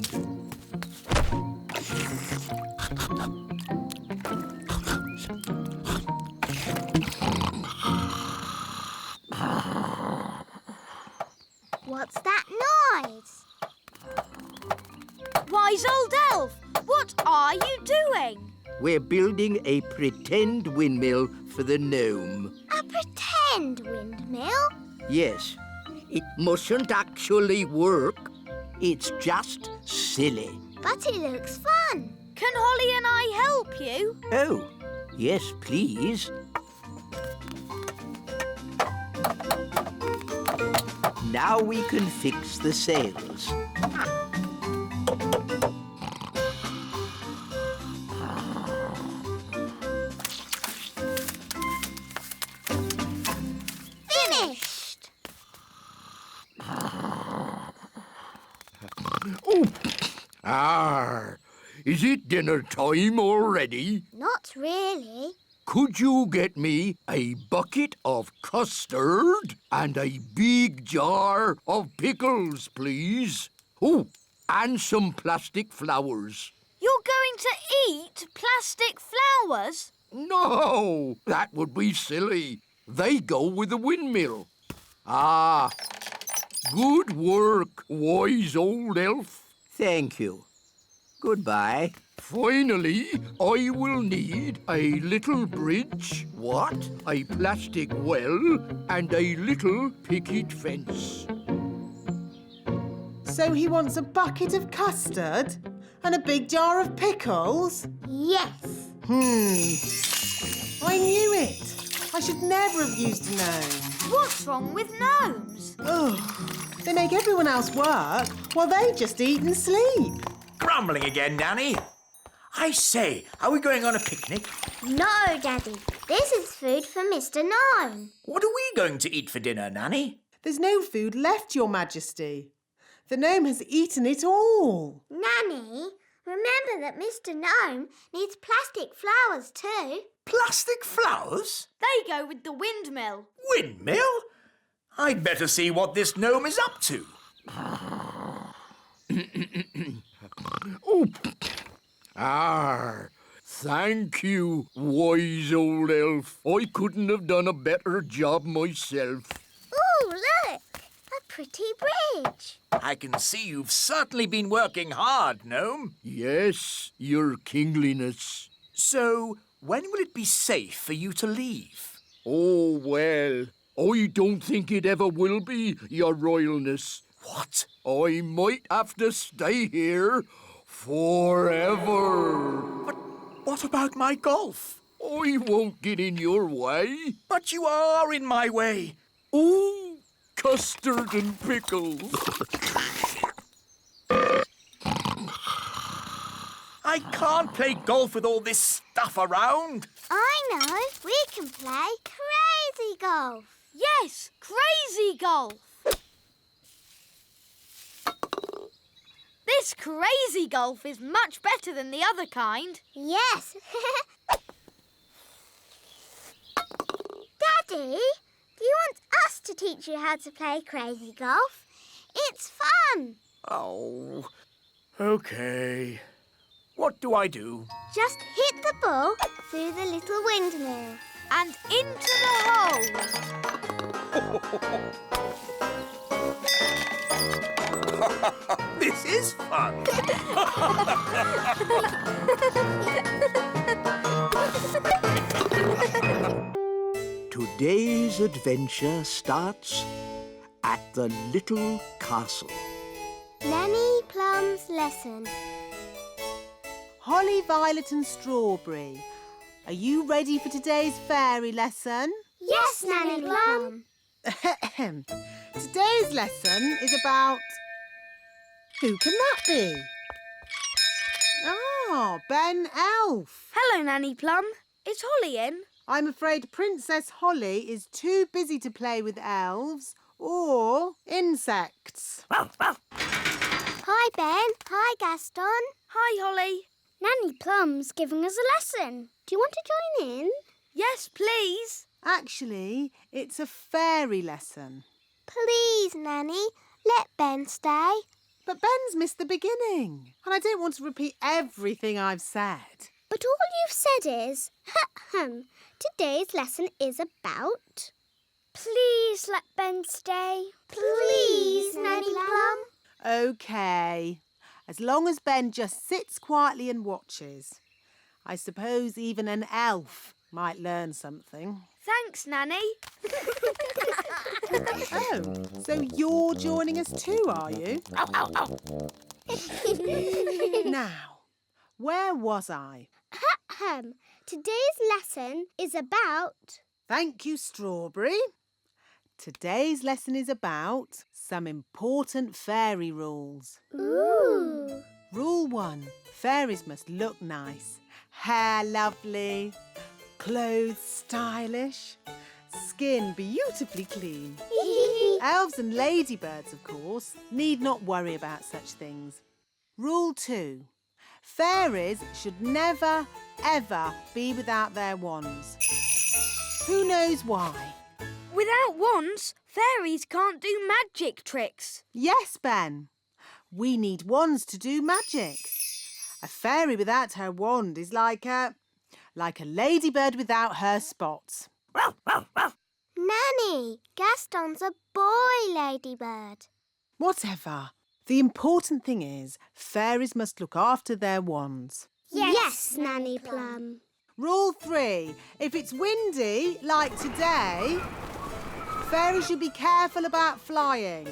What's that noise? Wise old elf, what are you doing? We're building a pretend windmill for the gnome. A pretend windmill? Yes, it mustn't actually work. It's just silly. But it looks fun. Can Holly and I help you? Oh, yes, please. Now we can fix the sails. Finished! Oh, is it dinner time already? Not really. Could you get me a bucket of custard and a big jar of pickles, please? Oh, and some plastic flowers. You're going to eat plastic flowers? No, that would be silly. They go with the windmill. Ah, good work, wise old elf. Thank you. Goodbye. Finally, I will need a little bridge, What? a plastic well, and a little picket fence. So he wants a bucket of custard and a big jar of pickles? Yes. I knew it. I should never have used a gnome. What's wrong with gnomes? Ugh. They make everyone else work while they just eat and sleep. Grumbling again, Nanny. I say, are we going on a picnic? No, Daddy. This is food for Mr. Gnome. What are we going to eat for dinner, Nanny? There's no food left, Your Majesty. The gnome has eaten it all. Nanny, remember that Mr. Gnome needs plastic flowers too. Plastic flowers? They go with the windmill. Windmill? I'd better see what this gnome is up to. Oh, thank you, wise old elf. I couldn't have done a better job myself. Ooh, look! A pretty bridge. I can see you've certainly been working hard, gnome. Yes, your kingliness. So, when will it be safe for you to leave? Oh, well, I don't think it ever will be, your royalness. What? I might have to stay here forever. But what about my golf? I won't get in your way. But you are in my way. Ooh, custard and pickles. I can't play golf with all this stuff around. I know. We can play crazy golf. Yes, crazy golf. This crazy golf is much better than the other kind. Yes. Daddy, do you want us to teach you how to play crazy golf? It's fun. Oh, OK. What do I do? Just hit the ball through the little windmill. And into the hole. This is fun. Today's adventure starts at the little castle. Nanny Plum's lesson. Holly, Violet and Strawberry, are you ready for today's fairy lesson? Yes, Nanny Plum. Today's lesson is about... Who can that be? Ah, Ben Elf. Hello, Nanny Plum. Is Holly in? I'm afraid Princess Holly is too busy to play with elves or insects. Hi, Ben. Hi, Gaston. Hi, Holly. Nanny Plum's giving us a lesson. Do you want to join in? Yes, please. Actually, it's a fairy lesson. Please, Nanny, let Ben stay. But Ben's missed the beginning, and I don't want to repeat everything I've said. But all you've said is, today's lesson is about... Please let Ben stay. Please, Nanny Plum. OK. As long as Ben just sits quietly and watches. I suppose even an elf might learn something. Thanks, Nanny. Oh, so you're joining us too, are you? Now, where was I? Today's lesson is about... Thank you, Strawberry. Today's lesson is about some important fairy rules. Ooh. Rule 1. Fairies must look nice. Hair lovely. Clothes stylish. Skin beautifully clean. Elves and ladybirds, of course, need not worry about such things. Rule 2. Fairies should never, ever be without their wands. Who knows why? Without wands, fairies can't do magic tricks. Yes, Ben. We need wands to do magic. A fairy without her wand is like a ladybird without her spots. Nanny, Gaston's a boy ladybird. Whatever. The important thing is fairies must look after their wands. Yes, Nanny Plum. Rule 3. If it's windy, like today, fairies should be careful about flying.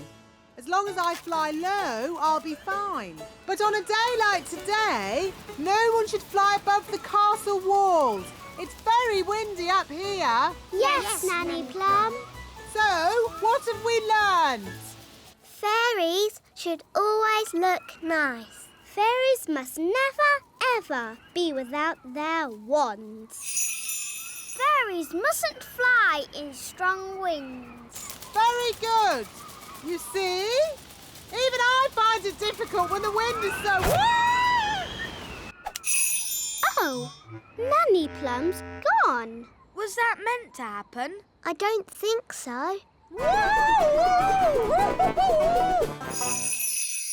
As long as I fly low, I'll be fine. But on a day like today, no one should fly above the castle walls. It's very windy up here. Yes, Nanny Plum. So, what have we learned? Fairies should always look nice. Fairies must never, ever be without their wands. Fairies mustn't fly in strong winds. Very good. You see? Even I find it difficult when the wind is so... Oh, Nanny Plum's gone. Was that meant to happen? I don't think so.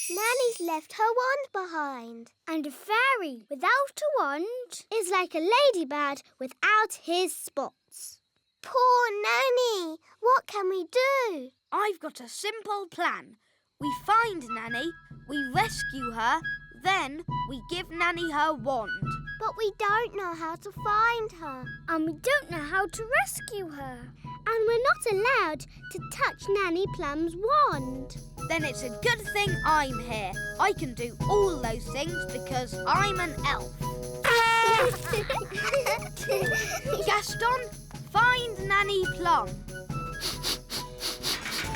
Nanny's left her wand behind. And a fairy without a wand is like a ladybird without his spots. Poor Nanny. What can we do? I've got a simple plan. We find Nanny, we rescue her, then we give Nanny her wand. But we don't know how to find her. And we don't know how to rescue her. And we're not allowed to touch Nanny Plum's wand. Then it's a good thing I'm here. I can do all those things because I'm an elf. Gaston, find Nanny Plum.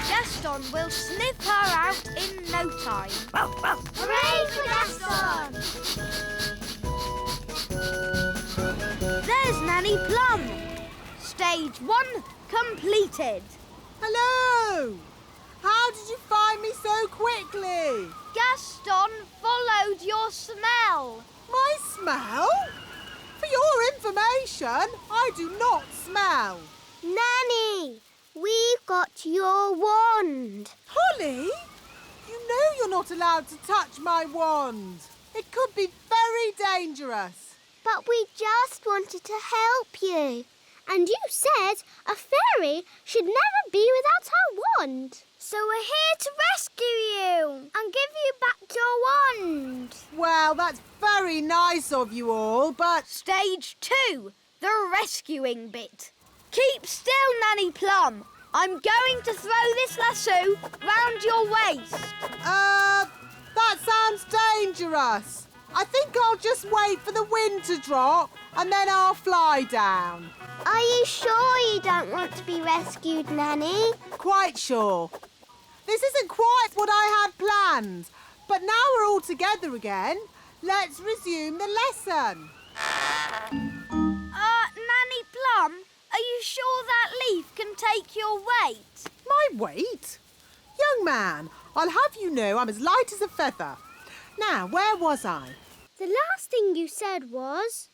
Gaston will sniff her out in no time. Hooray for Gaston! There's Nanny Plum. Stage 1 completed. Hello! How did you find me so quickly? Gaston followed your smell. My smell? For your information, I do not smell. Nanny, we've got your wand. Holly, you know you're not allowed to touch my wand. It could be very dangerous. But we just wanted to help you. And you said a fairy should never be without her wand. So we're here to rescue you and give you back your wand. Well, that's very nice of you all, but... Stage 2, the rescuing bit. Keep still, Nanny Plum. I'm going to throw this lasso round your waist. That sounds dangerous. I think I'll just wait for the wind to drop and then I'll fly down. Are you sure you don't want to be rescued, Nanny? Quite sure. This isn't quite what I had planned, but now we're all together again. Let's resume the lesson. Nanny Plum, are you sure that leaf can take your weight? My weight? Young man, I'll have you know I'm as light as a feather. Now, where was I? The last thing you said was,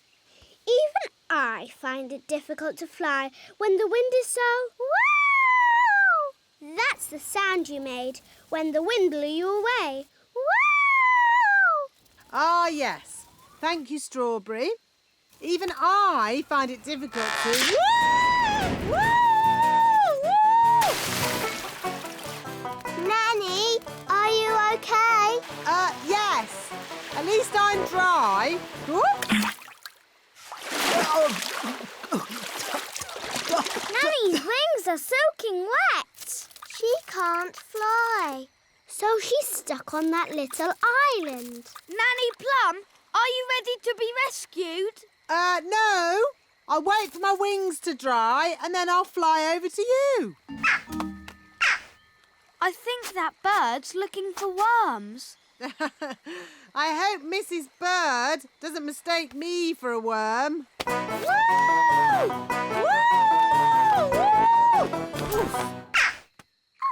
even I find it difficult to fly when the wind is so... Woo! That's the sound you made when the wind blew you away. Woo! Ah, yes. Thank you, Strawberry. Even I find it difficult to... Woo! Woo! Woo! Nanny, are you okay? Yes. At least I'm dry. Whoop. Nanny's wings are soaking wet. She can't fly. So she's stuck on that little island. Nanny Plum, are you ready to be rescued? No. I'll wait for my wings to dry and then I'll fly over to you. I think that bird's looking for worms. I hope Mrs. Bird doesn't mistake me for a worm. Woo! Woo! Woo!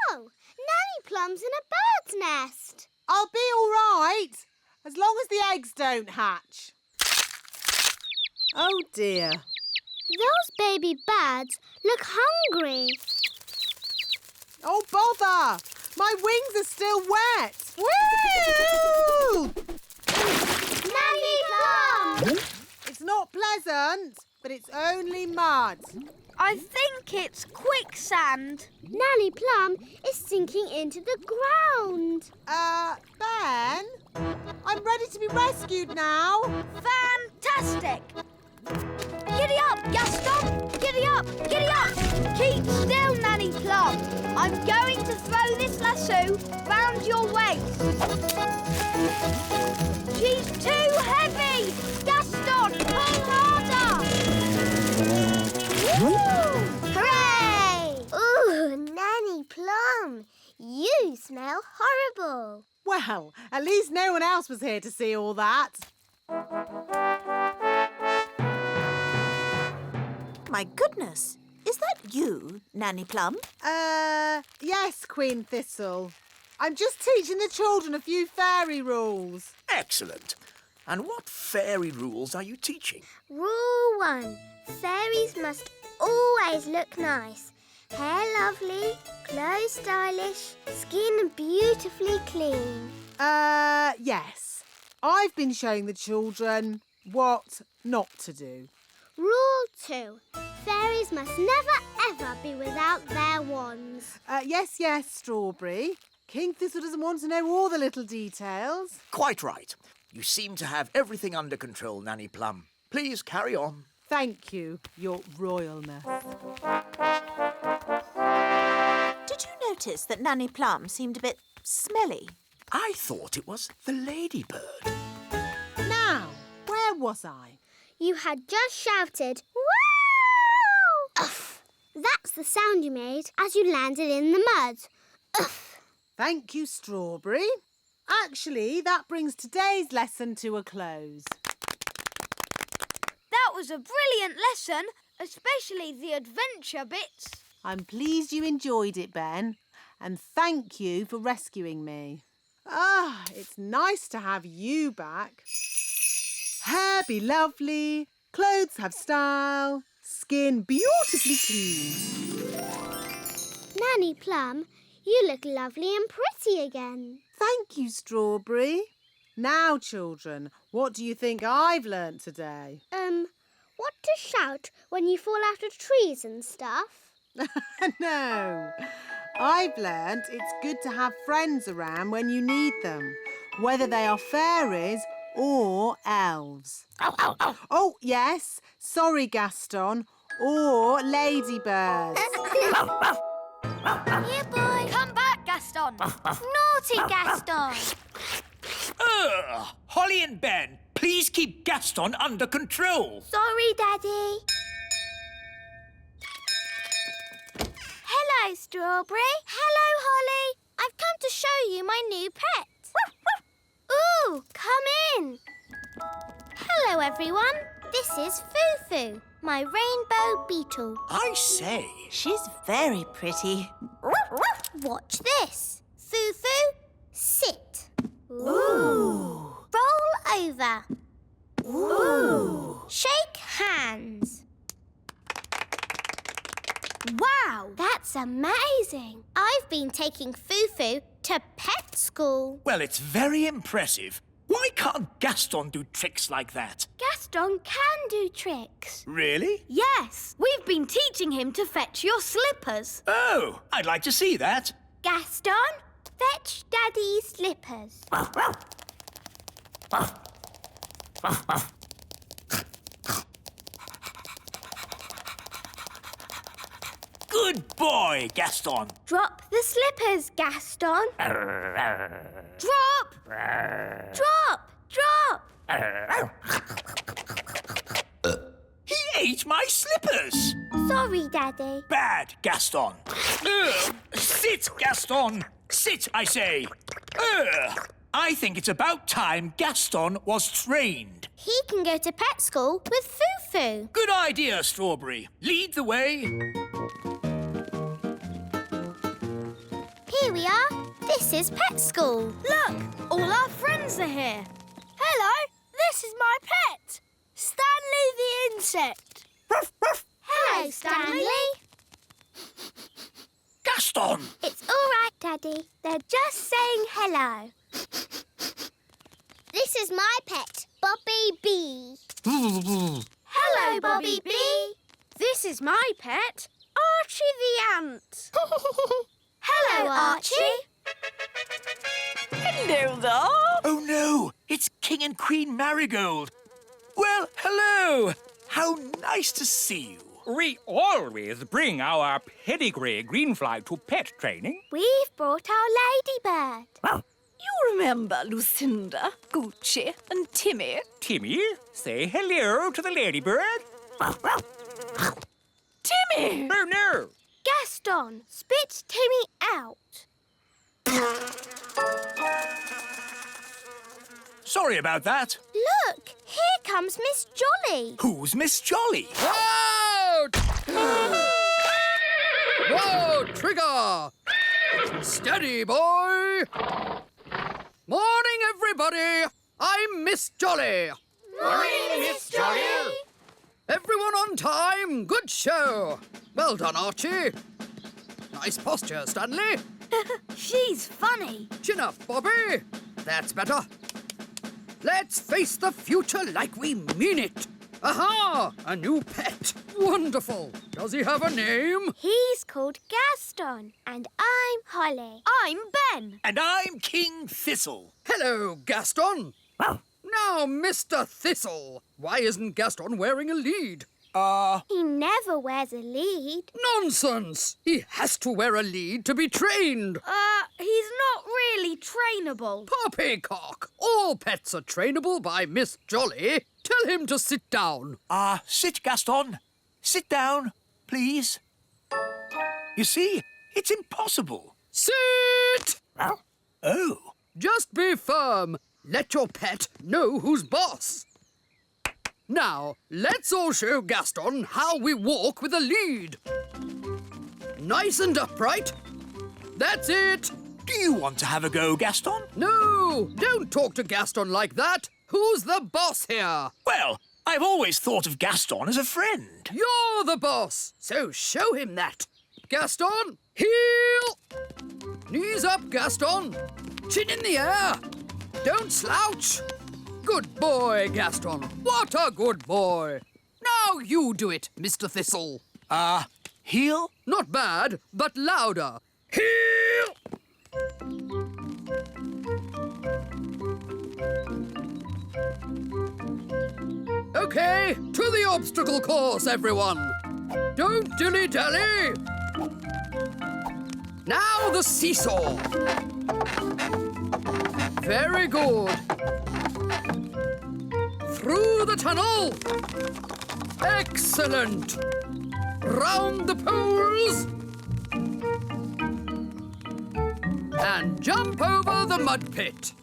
Oh, Nanny Plum's in a bird's nest. I'll be all right, as long as the eggs don't hatch. Oh, dear. Those baby birds look hungry. Oh, bother! My wings are still wet. Woo! Nanny Plum! It's not pleasant, but it's only mud. I think it's quicksand. Nanny Plum is sinking into the ground. Ben? I'm ready to be rescued now. Fantastic! Giddy up, Gaston! Giddy up! Giddy up! Keep still, Nanny Plum. I'm going to throw this lasso round your waist. She's too heavy! Gaston, pull harder! Woo! Hooray! Ooh, Nanny Plum, you smell horrible. Well, at least no one else was here to see all that. My goodness, is that you, Nanny Plum? Yes, Queen Thistle. I'm just teaching the children a few fairy rules. Excellent. And what fairy rules are you teaching? Rule 1. Fairies must always look nice. Hair lovely, clothes stylish, skin beautifully clean. Yes. I've been showing the children what not to do. Rule 2. Fairies must never ever be without their wands. Yes, Strawberry. King Thistle doesn't want to know all the little details. Quite right. You seem to have everything under control, Nanny Plum. Please carry on. Thank you, Your Royalness. Did you notice that Nanny Plum seemed a bit smelly? I thought it was the ladybird. Now, where was I? You had just shouted, "Woo!" Uff. That's the sound you made as you landed in the mud. Uff. Thank you, Strawberry. Actually, that brings today's lesson to a close. That was a brilliant lesson, especially the adventure bits. I'm pleased you enjoyed it, Ben, and thank you for rescuing me. It's nice to have you back. Hair be lovely, clothes have style, skin beautifully clean. Nanny Plum, you look lovely and pretty again. Thank you, Strawberry. Now, children, what do you think I've learnt today? what to shout when you fall out of trees and stuff? No. I've learnt it's good to have friends around when you need them, whether they are fairies or elves. Ow, ow, ow. Oh, yes. Sorry, Gaston. Or ladybirds. Here, boy. Come back, Gaston. Naughty Gaston. Holly and Ben, please keep Gaston under control. Sorry, Daddy. Hello, Strawberry. Hello, Holly. I've come to show you my new pet. Ooh, come in. Hello, everyone. This is Foo-Foo, my rainbow beetle. I say. She's very pretty. Watch this. Foo-Foo, sit. Ooh. Roll over. Ooh. Shake hands. Wow, that's amazing. I've been taking Foo-Foo to pet school. Well, it's very impressive. Why can't Gaston do tricks like that? Gaston can do tricks. Really? Yes, we've been teaching him to fetch your slippers. Oh, I'd like to see that. Gaston, fetch Daddy's slippers. Good boy, Gaston. Drop the slippers, Gaston. Drop! Drop! Drop! He ate my slippers. Sorry, Daddy. Bad, Gaston. Sit, Gaston. Sit, I say. I think it's about time Gaston was trained. He can go to pet school with Foo-Foo. Good idea, Strawberry. Lead the way. Here we are. This is pet school. Look, all our friends are here. Hello, this is my pet, Stanley the insect. Hello, Stanley. Gaston! It's all right, Daddy. They're just saying hello. This is my pet, Bobby Bee. Hello, Bobby Bee. This is my pet, Archie the ant. Hello, Archie. Hello there. Oh, no. It's King and Queen Marigold. Well, hello. How nice to see you. We always bring our pedigree greenfly to pet training. We've brought our ladybird. You remember Lucinda, Gucci and Timmy? Timmy, say hello to the ladybird. Timmy! Oh, no. Gaston, spit Timmy out. Sorry about that. Look, here comes Miss Jolly. Who's Miss Jolly? Out! Whoa, Trigger! Steady, boy! Morning, everybody! I'm Miss Jolly. Morning, Miss Jolly. Everyone on time. Good show. Well done, Archie. Nice posture, Stanley. She's funny. Chin up, Bobby. That's better. Let's face the future like we mean it. Aha! A new pet. Wonderful. Does he have a name? He's called Gaston, and I'm Holly. I'm Ben. And I'm King Thistle. Hello, Gaston. Now, Mr. Thistle, why isn't Gaston wearing a lead? He never wears a lead. Nonsense! He has to wear a lead to be trained. He's not really trainable. Poppycock! All pets are trainable by Miss Jolly. Tell him to sit down. Sit, Gaston. Sit down, please. You see, it's impossible. Sit! Oh. Just be firm. Let your pet know who's boss. Now, let's all show Gaston how we walk with a lead. Nice and upright. That's it. Do you want to have a go, Gaston? No, don't talk to Gaston like that. Who's the boss here? Well, I've always thought of Gaston as a friend. You're the boss, so show him that. Gaston, heel. Knees up, Gaston. Chin in the air. Don't slouch. Good boy, Gaston. What a good boy. Now you do it, Mr. Thistle. Heel? Not bad, but louder. Heel! OK, to the obstacle course, everyone. Don't dilly-dally. Now the seesaw. Very good. Through the tunnel. Excellent. Round the poles. And jump over the mud pit.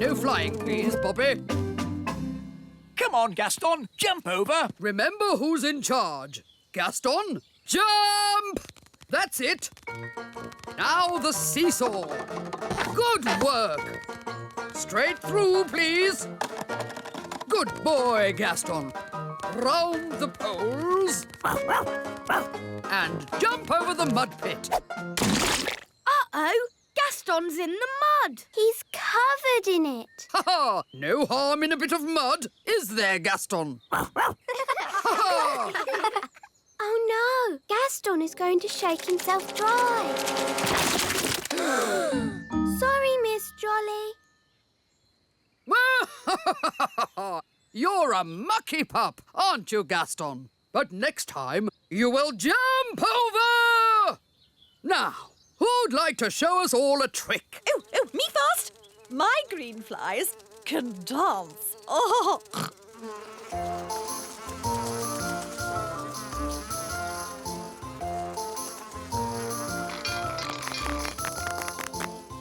No flying, please, Bobby. Come on, Gaston, jump over. Remember who's in charge. Gaston, jump! That's it. Now the seesaw. Good work. Straight through, please. Good boy, Gaston. Round the poles. And jump over the mud pit. Uh-oh, Gaston's in the mud. He's covered in it. Ha-ha! No harm in a bit of mud, is there, Gaston? Ha-ha! Oh no, Gaston is going to shake himself dry. Sorry, Miss Jolly. You're a mucky pup, aren't you, Gaston? But next time, you will jump over! Now, who'd like to show us all a trick? Oh, me first. My green flies can dance. Oh.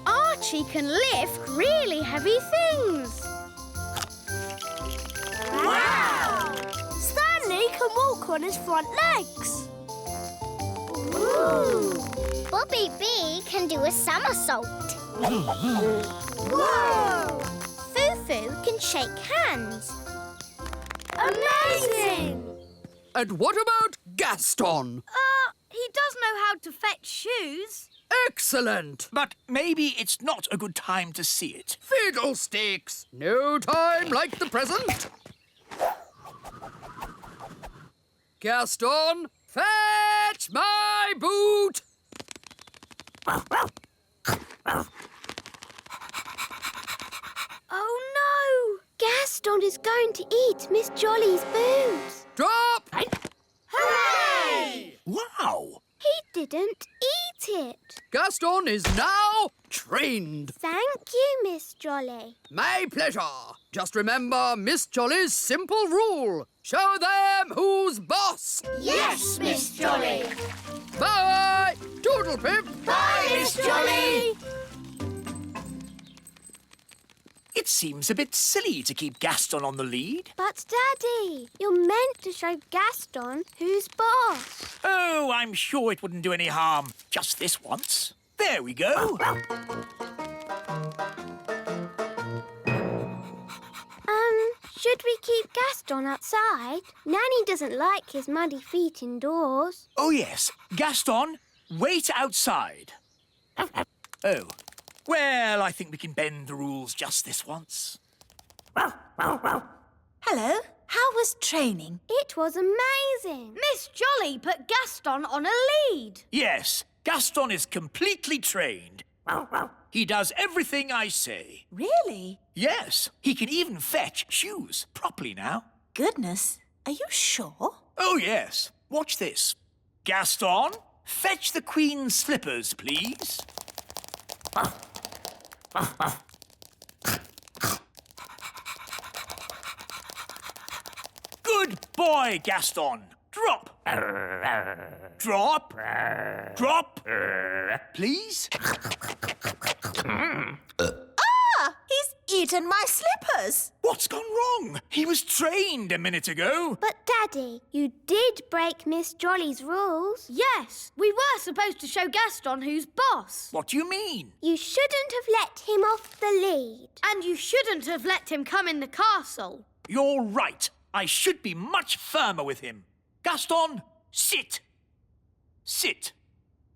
Archie can lift really heavy things. Wow! Stanley can walk on his front legs. Ooh! Bobby B can do a somersault. Whoa! Foo-Foo can shake hands. Amazing! And what about Gaston? He does know how to fetch shoes. Excellent! But maybe it's not a good time to see it. Fiddlesticks! No time like the present. Gaston, fetch my boot! Oh no! Gaston is going to eat Miss Jolly's boots. Drop! Hooray! Wow! He didn't eat it. Gaston is now trained. Thank you, Miss Jolly. My pleasure. Just remember Miss Jolly's simple rule. Show them who's boss. Yes, Miss Jolly. Bye! Toodle pip! Bye, Miss Jolly. It seems a bit silly to keep Gaston on the lead. But, Daddy, you're meant to show Gaston who's boss. Oh, I'm sure it wouldn't do any harm. Just this once. There we go. Should we keep Gaston outside? Nanny doesn't like his muddy feet indoors. Oh, yes. Gaston, wait outside. Oh. Well, I think we can bend the rules just this once. Hello. How was training? It was amazing. Miss Jolly put Gaston on a lead. Yes, Gaston is completely trained. He does everything I say. Really? Yes, he can even fetch shoes properly now. Goodness. Are you sure? Oh, yes. Watch this. Gaston, fetch the Queen's slippers, please. Good boy, Gaston. Drop. Drop. Drop. Please. He's eaten my slippers. What's gone wrong? He was trained a minute ago. But, Daddy, you did break Miss Jolly's rules. Yes, we were supposed to show Gaston who's boss. What do you mean? You shouldn't have let him off the lead. And you shouldn't have let him come in the castle. You're right. I should be much firmer with him. Gaston, sit. Sit.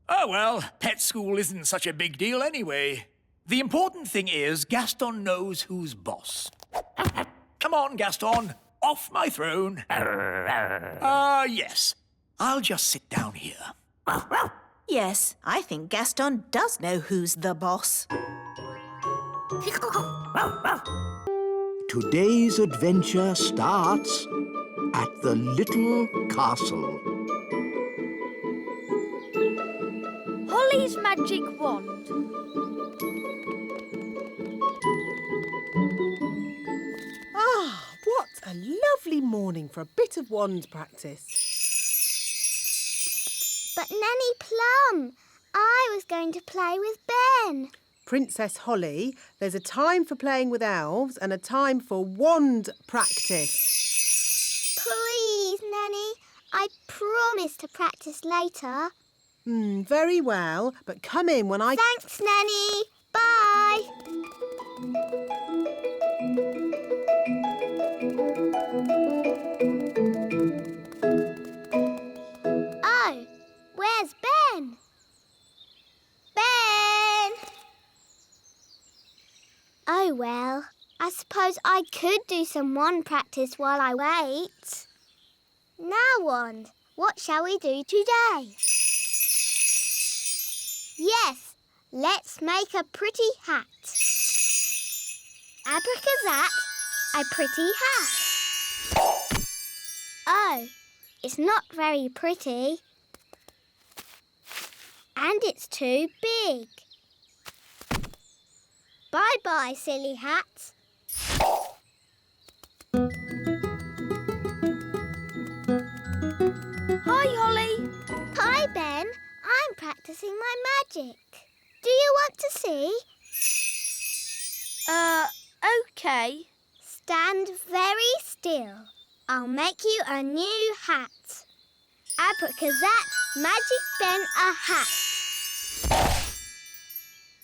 Oh, well, pet school isn't such a big deal anyway. The important thing is Gaston knows who's boss. Come on, Gaston. off my throne. Yes. I'll just sit down here. Yes, I think Gaston does know who's the boss. Today's adventure starts at the little castle. Holly's magic wand. Ah, what a lovely morning for a bit of wand practice. But Nanny Plum, I was going to play with Ben. Princess Holly, there's a time for playing with elves and a time for wand practice. Please, Nanny, I promise to practice later. Very well, but come in when I... Thanks, Nanny. Bye. Oh, where's Ben? Ben! Oh, well, I suppose I could do some wand practice while I wait. Now, Wand, what shall we do today? Yes, let's make a pretty hat. Abracazat, a pretty hat. Oh, it's not very pretty. And it's too big. Bye-bye, silly hat. Hi, Holly. Hi, Ben. I'm practicing my magic. Do you want to see? Okay. Stand very still. I'll make you a new hat. Abracazat, magic Ben a hat.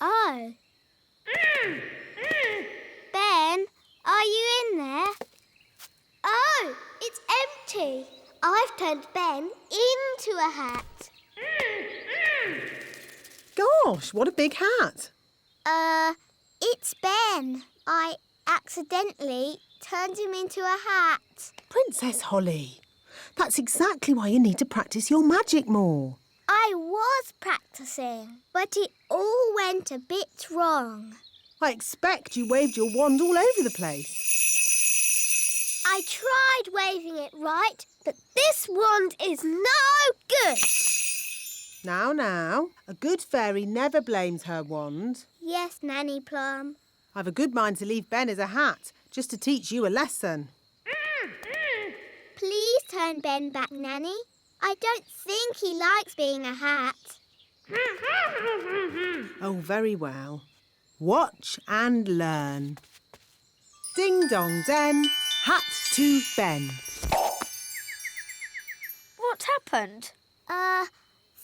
Oh. Ben, are you in there? Oh, it's empty. I've turned Ben into a hat. Gosh, what a big hat. It's Ben. I accidentally turned him into a hat. Princess Holly, that's exactly why you need to practice your magic more. I was practicing, but it all went a bit wrong. I expect you waved your wand all over the place. I tried waving it right, but this wand is no good. Now, a good fairy never blames her wand. Yes, Nanny Plum. I've a good mind to leave Ben as a hat, just to teach you a lesson. Please turn Ben back, Nanny. I don't think he likes being a hat. Oh, very well. Watch and learn. Ding dong den, hat to Ben. What happened?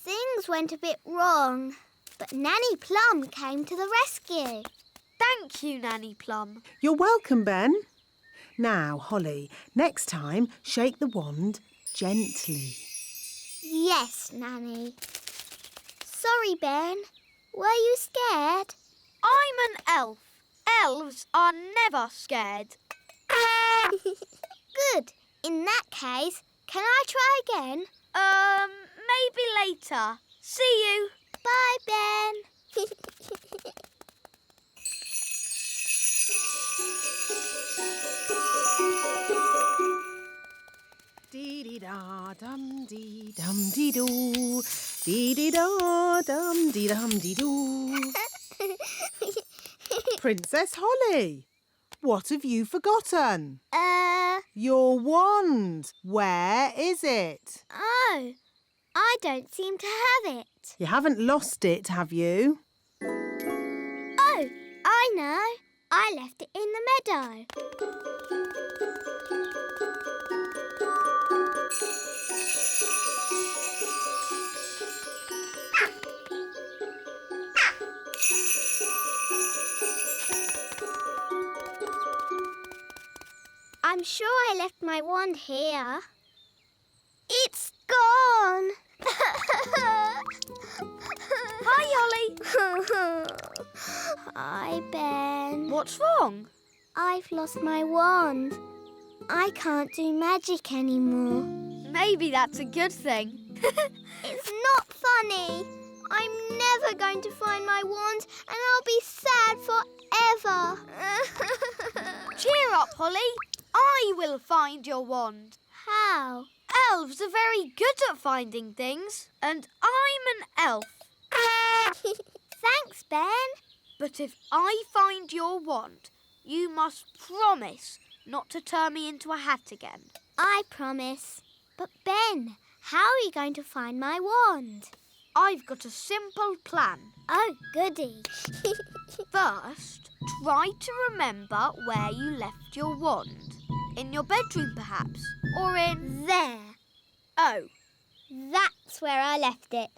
Things went a bit wrong, but Nanny Plum came to the rescue. Thank you, Nanny Plum. You're welcome, Ben. Now, Holly, next time, shake the wand gently. Yes, Nanny. Sorry, Ben. Were you scared? I'm an elf. Elves are never scared. Good. In that case, can I try again? Maybe later. See you. Bye, Ben. Dee-dee-da-dum-dee-dum-dee-doo. Dee-dee-da-dum-dee-dum-dee-doo. Princess Holly, what have you forgotten? Your wand. Where is it? Oh, I don't seem to have it. You haven't lost it, have you? Oh, I know. I left it in the meadow. I'm sure I left my wand here. It's gone! Hi, Holly. Hi, Ben. What's wrong? I've lost my wand. I can't do magic anymore. Maybe that's a good thing. It's not funny. I'm never going to find my wand and I'll be sad forever. Cheer up, Holly. I will find your wand. How? Elves are very good at finding things, and I'm an elf. Thanks, Ben. But if I find your wand, you must promise not to turn me into a hat again. I promise. But Ben, how are you going to find my wand? I've got a simple plan. Oh, goody. First, try to remember where you left your wand. In your bedroom, perhaps? Or in... There. Oh. That's where I left it.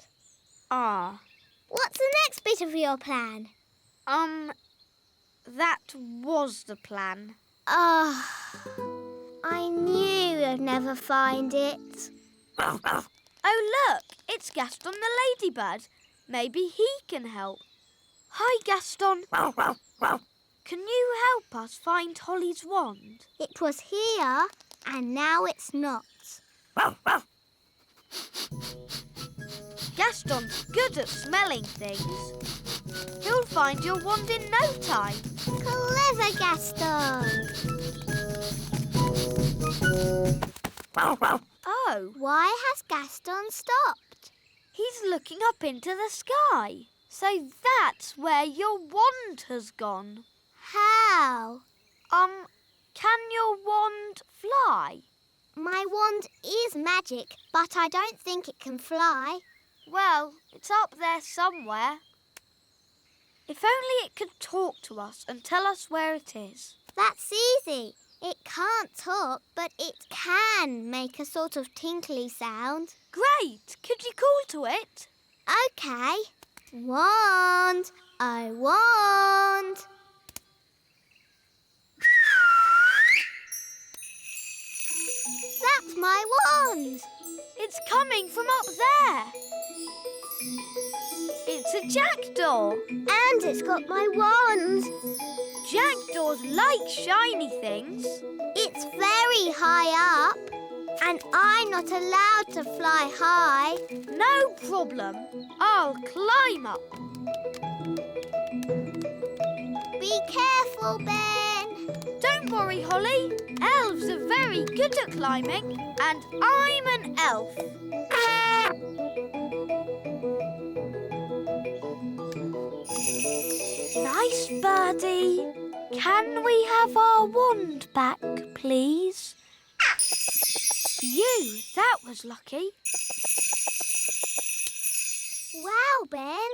Ah. What's the next bit of your plan? That was the plan. Ah, I knew I'd never find it. Oh, look! It's Gaston the ladybird. Maybe he can help. Hi, Gaston. Can you help us find Holly's wand? It was here, and now it's not. Gaston's good at smelling things. He'll find your wand in no time. Clever, Gaston. Oh. Why has Gaston stopped? He's looking up into the sky. So that's where your wand has gone. How? Can your wand fly? My wand is magic, but I don't think it can fly. Well, it's up there somewhere. If only it could talk to us and tell us where it is. That's easy. It can't talk, but it can make a sort of tinkly sound. Great! Could you call to it? OK. Wand, oh wand. That's my wand. It's coming from up there. It's a jackdaw. And it's got my wand. Jackdaws like shiny things. It's very high up. And I'm not allowed to fly high. No problem. I'll climb up. Be careful, Ben. Don't worry, Holly. Elves are very good at climbing, and I'm an elf. Nice birdie. Can we have our wand back, please? Phew, that was lucky. Wow, Ben.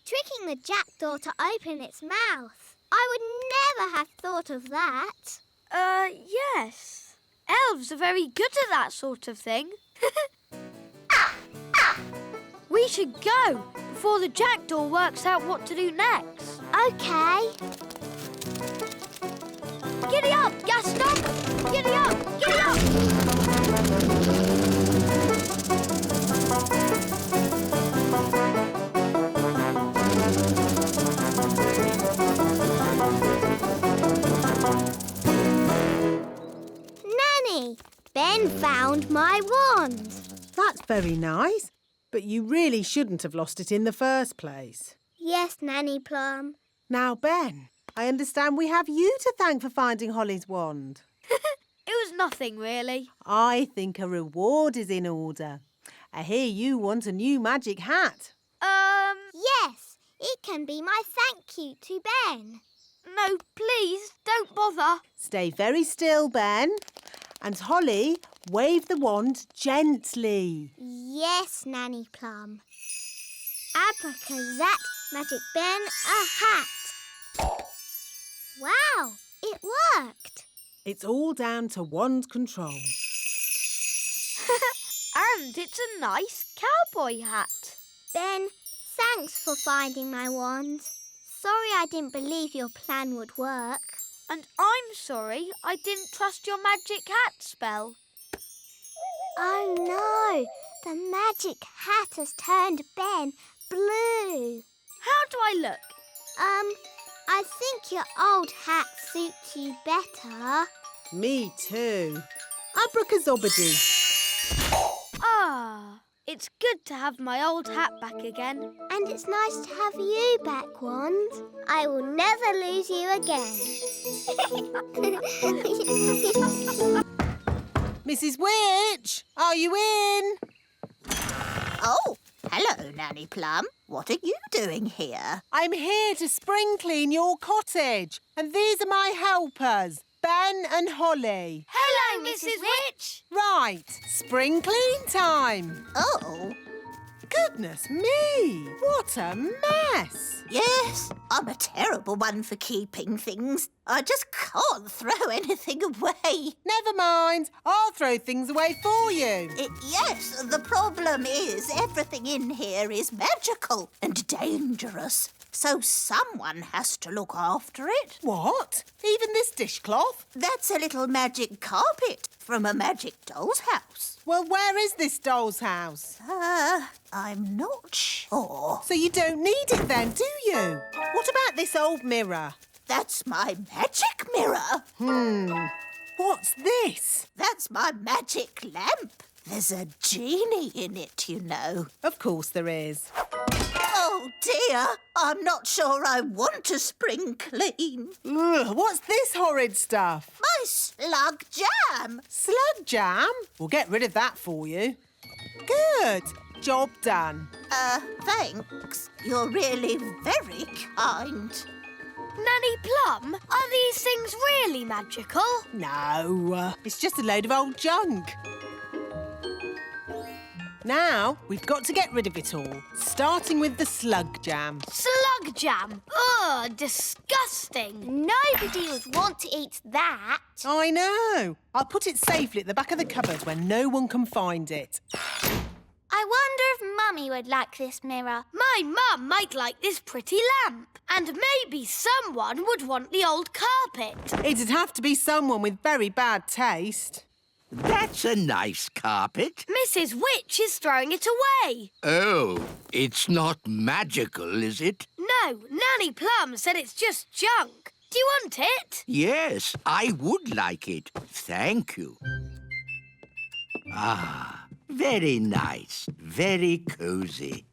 Tricking the jackdaw to open its mouth. I would never have thought of that. Yes. Elves are very good at that sort of thing. We should go before the jackdaw works out what to do next. OK. Giddy up, Gaston! Giddy up! Giddy up! Nanny, Ben found my wand. That's very nice. But you really shouldn't have lost it in the first place. Yes, Nanny Plum. Now, Ben, I understand we have you to thank for finding Holly's wand. It was nothing, really. I think a reward is in order. I hear you want a new magic hat. Yes, it can be my thank you to Ben. No, please, don't bother. Stay very still, Ben. And Holly, wave the wand gently. Yes, Nanny Plum. Abracazat, Magic Ben, a hat. Wow, it worked. It's all down to wand control. And it's a nice cowboy hat. Ben, thanks for finding my wand. Sorry I didn't believe your plan would work. And I'm sorry I didn't trust your magic hat spell. Oh no, the magic hat has turned Ben blue. How do I look? I think your old hat suits you better. Me too. Abracazobody. Ah, it's good to have my old hat back again. And it's nice to have you back, Wand. I will never lose you again. Mrs. Witch, are you in? Oh, hello, Nanny Plum. What are you doing here? I'm here to spring clean your cottage. And these are my helpers, Ben and Holly. Hello, Mrs. Witch. Right, spring clean time. Oh, Goodness me, what a mess. yes. I'm a terrible one for keeping things. I just can't throw anything away. Never mind, I'll throw things away for you. Yes, the problem is everything in here is magical and dangerous. So someone has to look after it. What? Even this dishcloth? That's a little magic carpet from a magic doll's house. Well, where is this doll's house? I'm not sure. So you don't need it then, do you? What about this old mirror? That's my magic mirror. What's this? That's my magic lamp. There's a genie in it, you know. Of course there is. Oh, dear. I'm not sure I want to spring clean. Ugh, what's this horrid stuff? My slug jam. Slug jam? We'll get rid of that for you. Good. Job done. Thanks. You're really very kind. Nanny Plum, are these things really magical? No, it's just a load of old junk. Now, we've got to get rid of it all, starting with the slug jam. Slug jam? Ugh, disgusting. Nobody would want to eat that. I know. I'll put it safely at the back of the cupboard where no one can find it. I wonder if Mummy would like this mirror. My mum might like this pretty lamp. And maybe someone would want the old carpet. It'd have to be someone with very bad taste. That's a nice carpet. Mrs. Witch is throwing it away. Oh, it's not magical, is it? No, Nanny Plum said it's just junk. Do you want it? Yes, I would like it. Thank you. Ah, very nice. Very cosy.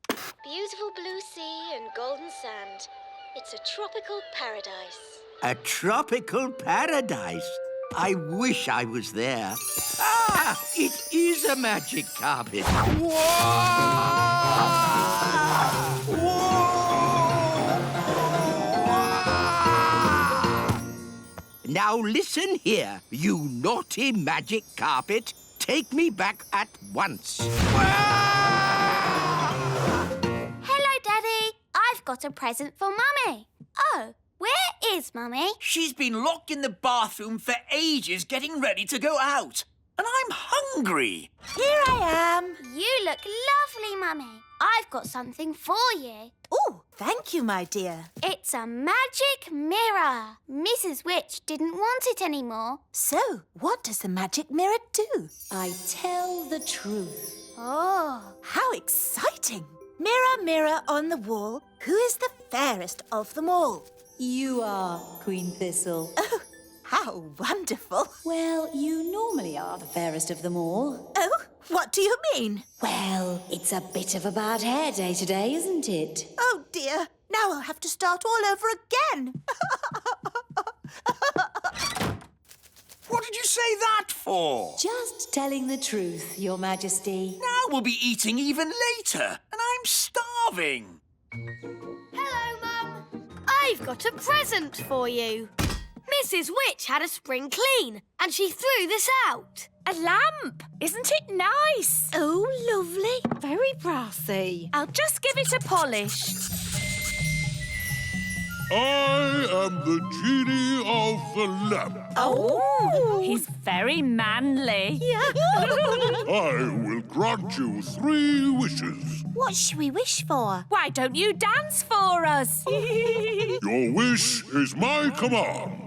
Beautiful blue sea and golden sand. It's a tropical paradise. A tropical paradise. I wish I was there. Ah, it is a magic carpet. Whoa! Now listen here, you naughty magic carpet. Take me back at once. Hello, Daddy. I've got a present for Mummy. Oh, where is Mummy? She's been locked in the bathroom for ages getting ready to go out. And I'm hungry. Here I am. You look lovely, Mummy. I've got something for you. Oh, thank you, my dear. It's a magic mirror. Mrs. Witch didn't want it anymore. So, what does the magic mirror do? I tell the truth. Oh. How exciting! Mirror, mirror on the wall, who is the fairest of them all? You are, Queen Thistle. Oh, how wonderful. Well, you normally are the fairest of them all. Oh, what do you mean? Well, it's a bit of a bad hair day today, isn't it? Oh, dear. Now I'll have to start all over again. What did you say that for? Just telling the truth, Your Majesty. Now we'll be eating even later, and I'm starving. Hello, Mum. I've got a present for you. Mrs. Witch had a spring clean, and she threw this out. A lamp! Isn't it nice? Oh, lovely. Very brassy. I'll just give it a polish. I am the genie of the lamp. Oh, he's very manly. I will grant you 3 wishes. What should we wish for? Why don't you dance for us? Your wish is my command.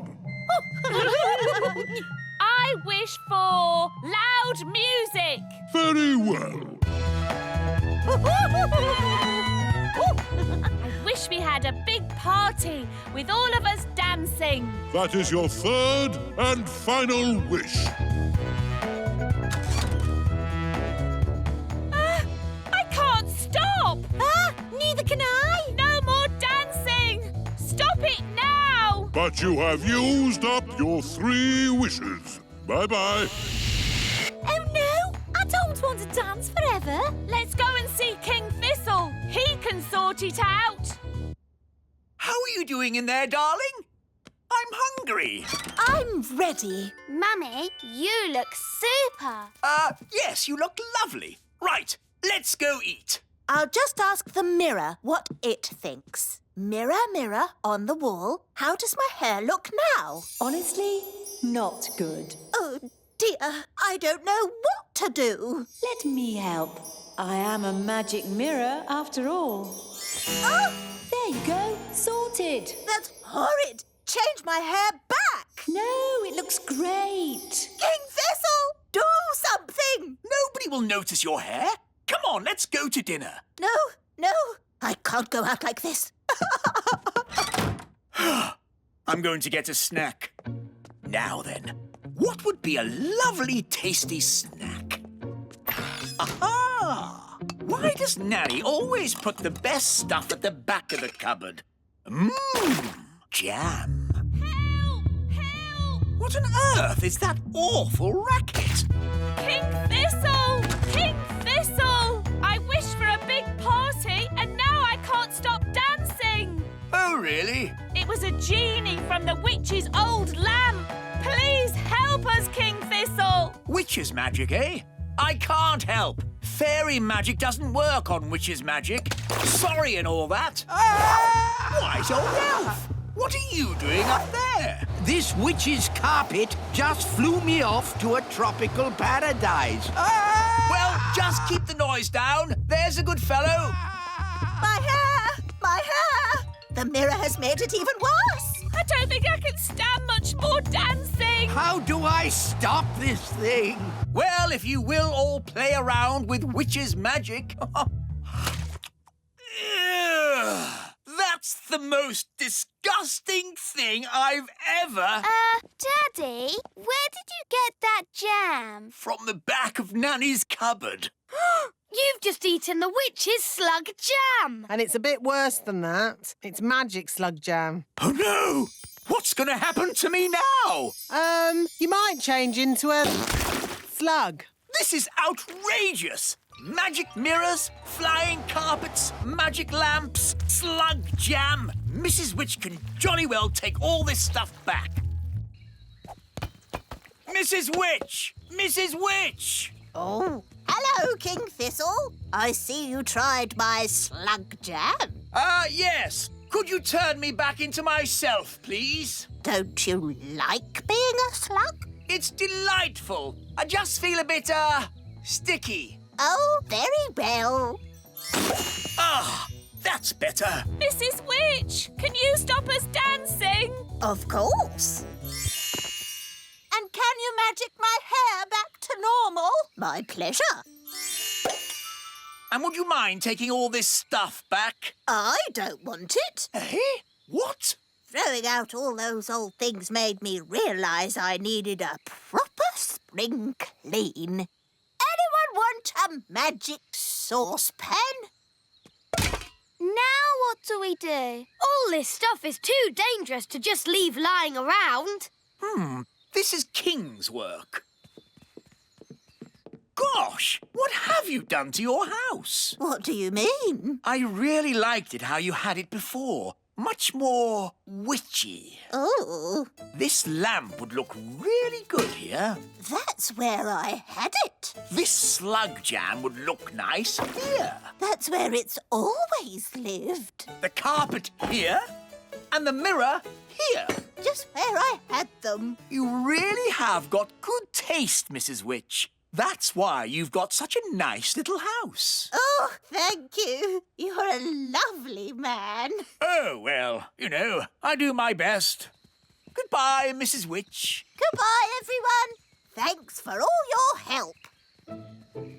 I wish for loud music. Very well. I wish we had a big party with all of us dancing. That is your third and final wish. I can't stop! Neither can I! No more dancing! Stop it now! But you have used up your 3 wishes. Bye-bye. Oh no! I don't want to dance forever. Let's go and see King Thistle. He can sort it out. How are you doing in there, darling? I'm hungry. I'm ready. Mummy, you look super. Yes, you look lovely. Right, let's go eat. I'll just ask the mirror what it thinks. Mirror, mirror on the wall, how does my hair look now? Honestly, not good. Oh, dear, I don't know what to do. Let me help. I am a magic mirror after all. Oh! There you go, sorted. That's horrid. Change my hair back. No, it looks great. King Thistle, do something. Nobody will notice your hair. Come on, let's go to dinner. No, I can't go out like this. I'm going to get a snack. Now then, what would be a lovely, tasty snack? Aha! Why does Nanny always put the best stuff at the back of the cupboard? Jam. Help! What on earth is that awful racket? King Thistle! King Thistle! I wished for a big party and now I can't stop dancing. Oh, really? It was a genie from the witch's old lamp. Please help us, King Thistle. Witch's magic, eh? I can't help. Fairy magic doesn't work on witch's magic. Sorry and all that. Wise old elf! What are you doing up there? This witch's carpet just flew me off to a tropical paradise. Well, just keep the noise down. There's a good fellow. My hair! My hair! The mirror has made it even worse. I don't think I can stand much more dancing. How do I stop this thing? Well, if you will all play around with witch's magic. That's the most disgusting thing I've ever... Daddy, where did you get that jam? From the back of Nanny's cupboard. You've just eaten the witch's slug jam. And it's a bit worse than that. It's magic slug jam. Oh, no! What's going to happen to me now? You might change into a slug. This is outrageous! Magic mirrors, flying carpets, magic lamps, slug jam. Mrs. Witch can jolly well take all this stuff back. Mrs. Witch! Mrs. Witch! Oh, hello, King Thistle. I see you tried my slug jam. Yes. Could you turn me back into myself, please? Don't you like being a slug? It's delightful. I just feel a bit, sticky. Oh, very well. That's better. Mrs. Witch, can you stop us dancing? Of course. And can you magic my hair back to normal? My pleasure. And would you mind taking all this stuff back? I don't want it. Eh? What? Throwing out all those old things made me realise I needed a proper spring clean. Anyone want a magic saucepan? Now what do we do? All this stuff is too dangerous to just leave lying around. This is King's work. Gosh, what have you done to your house? What do you mean? I really liked it how you had it before. Much more witchy. Oh. This lamp would look really good here. That's where I had it. This slug jam would look nice here. That's where it's always lived. The carpet here and the mirror here. Just where I had them. You really have got good taste, Mrs. Witch. That's why you've got such a nice little house. Oh, thank you. You're a lovely man. Oh, well, you know, I do my best. Goodbye, Mrs. Witch. Goodbye, everyone. Thanks for all your help.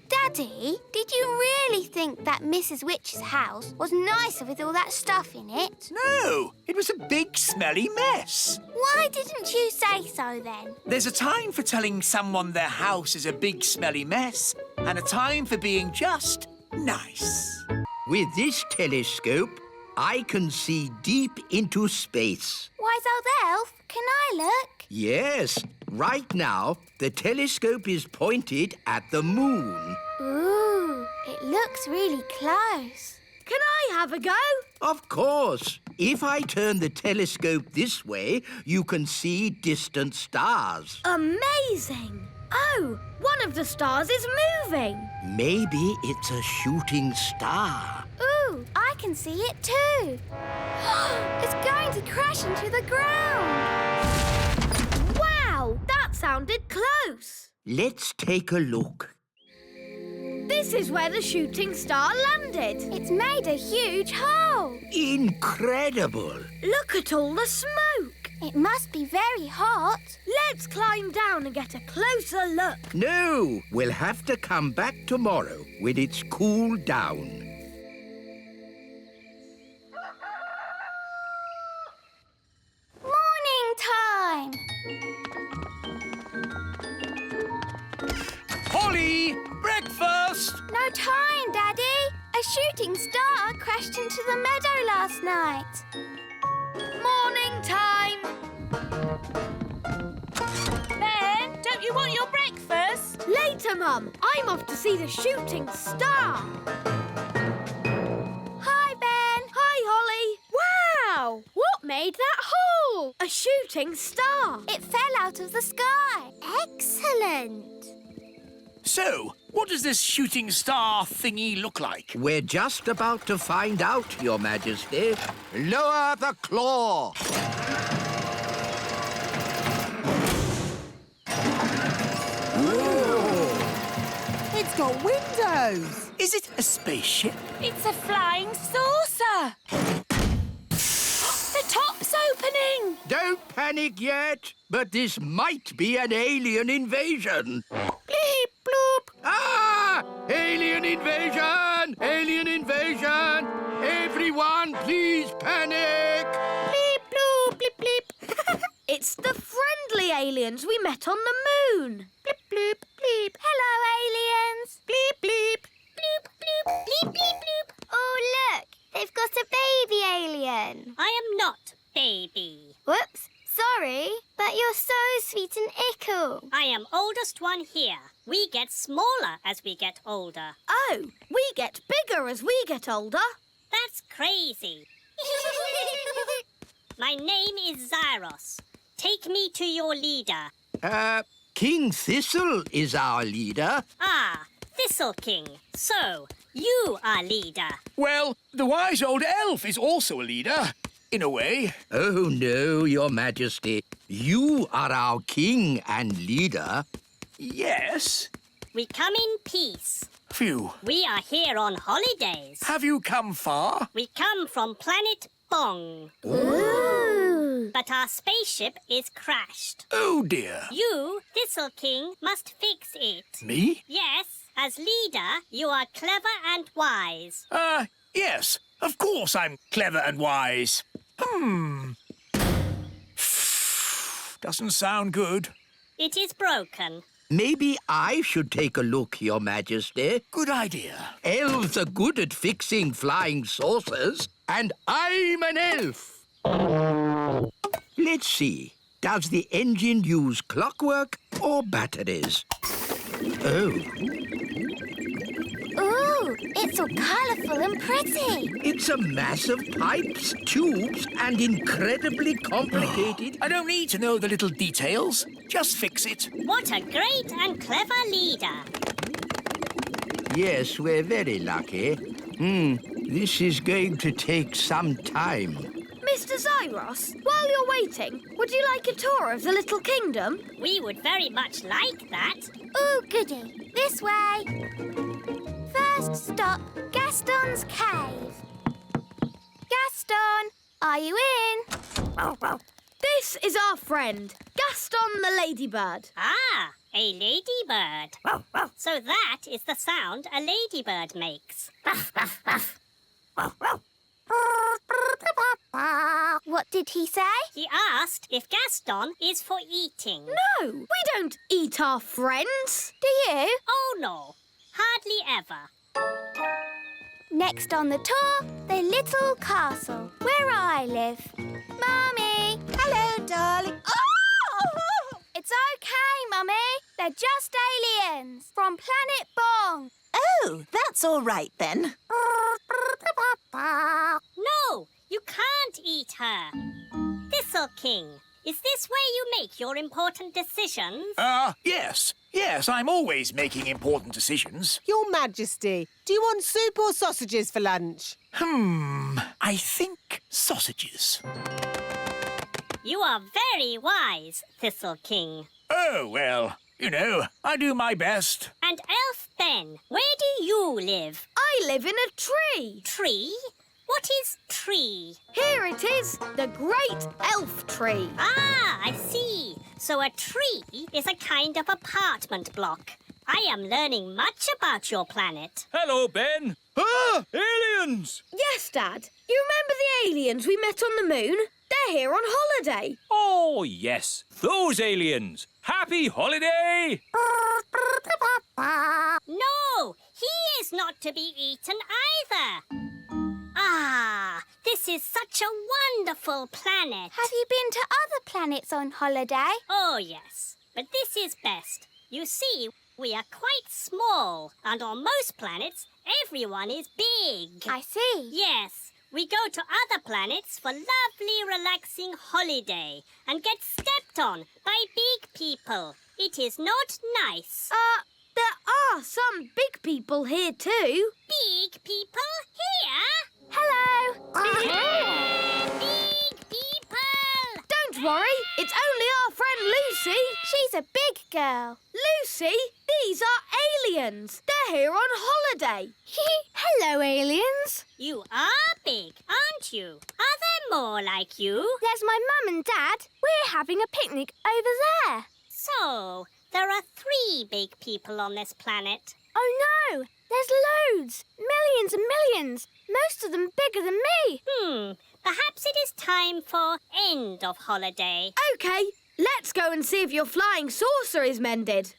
Daddy, did Did you really think that Mrs. Witch's house was nicer with all that stuff in it? No, it was a big, smelly mess. Why didn't you say so then? There's a time for telling someone their house is a big, smelly mess, and a time for being just nice. With this telescope, I can see deep into space. Wise old elf, can I look? Yes, right now, the telescope is pointed at the moon. Ooh, it looks really close. Can I have a go? Of course. If I turn the telescope this way, you can see distant stars. Amazing! Oh, one of the stars is moving. Maybe it's a shooting star. Ooh, I can see it too. It's going to crash into the ground. Wow, that sounded close. Let's take a look. This is where the shooting star landed. It's made a huge hole. Incredible! Look at all the smoke. It must be very hot. Let's climb down and get a closer look. No, we'll have to come back tomorrow when it's cooled down. Morning time. Holly, breakfast! No time, Daddy. A shooting star crashed into the meadow last night. Morning time. Ben, don't you want your breakfast? Later, Mum. I'm off to see the shooting star. Hi, Ben. Hi, Holly. Wow! What made that hole? A shooting star. It fell out of the sky. Excellent. So, what does this shooting star thingy look like? We're just about to find out, Your Majesty. Lower the claw. It's got windows. Is it a spaceship? It's a flying saucer. The top's opening. Don't panic yet, but this might be an alien invasion. Bleep, bloop. Ah! Alien invasion! Alien invasion! Everyone, please panic! Bleep, bloop, bleep, bleep. It's the friendly aliens we met on the moon. Bleep, bleep, bleep. Hello, aliens. Bleep, bleep. Bloop, bloop. Bleep, bleep, bloop. Oh, look. They've got a baby alien. I am not baby. Whoops. Sorry, but you're so sweet and ickle. I am oldest one here. We get smaller as we get older. Oh, we get bigger as we get older. That's crazy. My name is Zyros. Take me to your leader. King Thistle is our leader. Ah, Thistle King. So, you are leader. Well, the wise old elf is also a leader, in a way. Oh, no, Your Majesty. You are our king and leader. Yes. We come in peace. Phew. We are here on holidays. Have you come far? We come from planet Bong. Ooh. But our spaceship is crashed. Oh, dear. You, Thistle King, must fix it. Me? Yes. As leader, you are clever and wise. Yes. Of course I'm clever and wise. Doesn't sound good. It is broken. Maybe I should take a look, Your Majesty. Good idea. Elves are good at fixing flying saucers, and I'm an elf. Let's see. Does the engine use clockwork or batteries? Oh. Ooh, it's all colourful and pretty. It's a mass of pipes, tubes, and incredibly complicated. I don't need to know the little details. Just fix it. What a great and clever leader. Yes, we're very lucky. This is going to take some time. Mr. Zyros, while you're waiting, would you like a tour of the Little Kingdom? We would very much like that. Ooh, goody. This way. First stop, Gaston's cave. Gaston, are you in? This is our friend, Gaston the ladybird. Ah, A ladybird. So that is the sound a ladybird makes. What did he say? He asked if Gaston is for eating. No, we don't eat our friends. Do you? Oh, no. Hardly ever. Next on the tour, the little castle, where I live. Mummy! Hello, darling. Oh! It's okay, Mummy. They're just aliens from Planet Bong. Oh, that's all right then. No, you can't eat her. Thistle King, is this where you make your important decisions? Yes. Yes, I'm always making important decisions. Your Majesty, do you want soup or sausages for lunch? I think sausages. You are very wise, Thistle King. Oh, well, you know, I do my best. And Elf Ben, where do you live? I live in a tree. Tree? What is tree? Here it is, the Great Elf Tree. Ah, I see. So a tree is a kind of apartment block. I am learning much about your planet. Hello, Ben. Ah, aliens! Yes, Dad. You remember the aliens we met on the moon? They're here on holiday. Oh, yes. Those aliens. Happy holiday! No, he is not to be eaten either. Ah, this is such a wonderful planet. Have you been to other planets on holiday? Oh, yes. But this is best. You see, we are quite small, and on most planets, everyone is big. I see. Yes, we go to other planets for lovely, relaxing holiday and get stepped on by big people. It is not nice. There are some big people here too. Big people here? Hello. Big people! Don't worry, it's only our friend Lucy. She's a big girl. Lucy, these are aliens. They're here on holiday. Hello, aliens. You are big, aren't you? Are there more like you? There's my mum and dad. We're having a picnic over there. So, there are 3 big people on this planet. Oh, no. There's loads. Millions and millions. Most of them bigger than me. Perhaps it is time for end of holiday. OK, let's go and see if your flying saucer is mended.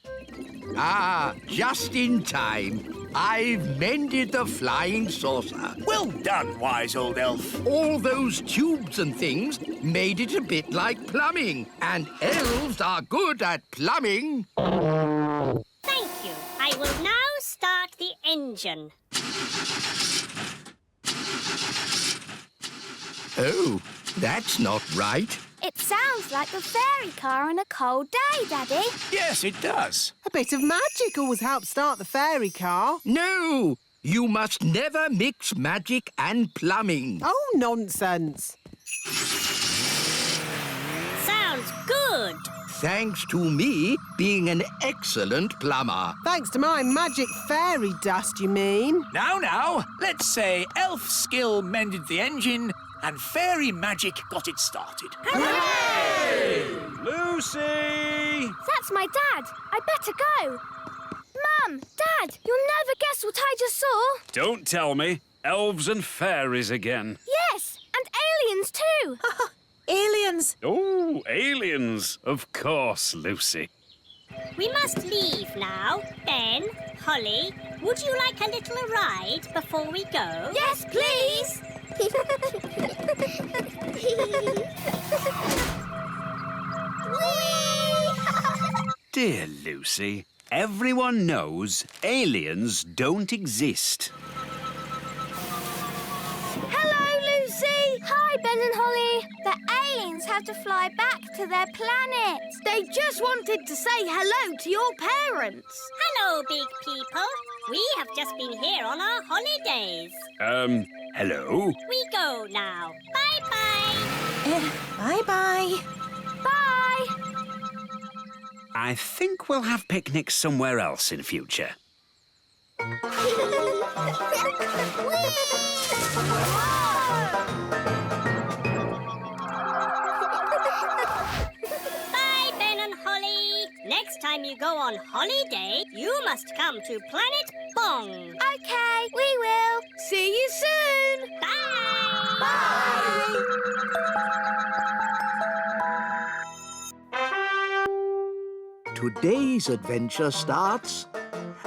Ah, just in time. I've mended the flying saucer. Well done, wise old elf. All those tubes and things made it a bit like plumbing. And elves are good at plumbing. Thank you. I will now start the engine. Oh, that's not right. It sounds like a fairy car on a cold day, Daddy. Yes, it does. A bit of magic always helps start the fairy car. No, you must never mix magic and plumbing. Oh, nonsense. Sounds good. Thanks to me being an excellent plumber. Thanks to my magic fairy dust, you mean? Now, let's say elf skill mended the engine and fairy magic got it started. Hooray! Lucy! That's my dad. I better go. Mum, Dad, you'll never guess what I just saw. Don't tell me. Elves and fairies again. Yes, and aliens too. Aliens. Oh, aliens. Of course, Lucy. We must leave now. Ben, Holly, would you like a little ride before we go? Yes, please. Dear Lucy, everyone knows aliens don't exist. Hello, Lucy. Hi, Ben and Holly. The aliens have to fly back to their planet. They just wanted to say hello to your parents. Hello, big people. We have just been here on our holidays. Hello? We go now. Bye-bye. Bye-bye. Bye. I think we'll have picnics somewhere else in future. Bye, Ben and Holly. next time you go on holiday, you must come to Planet Bong. OK, we will. See you soon. Bye. Bye. Today's adventure starts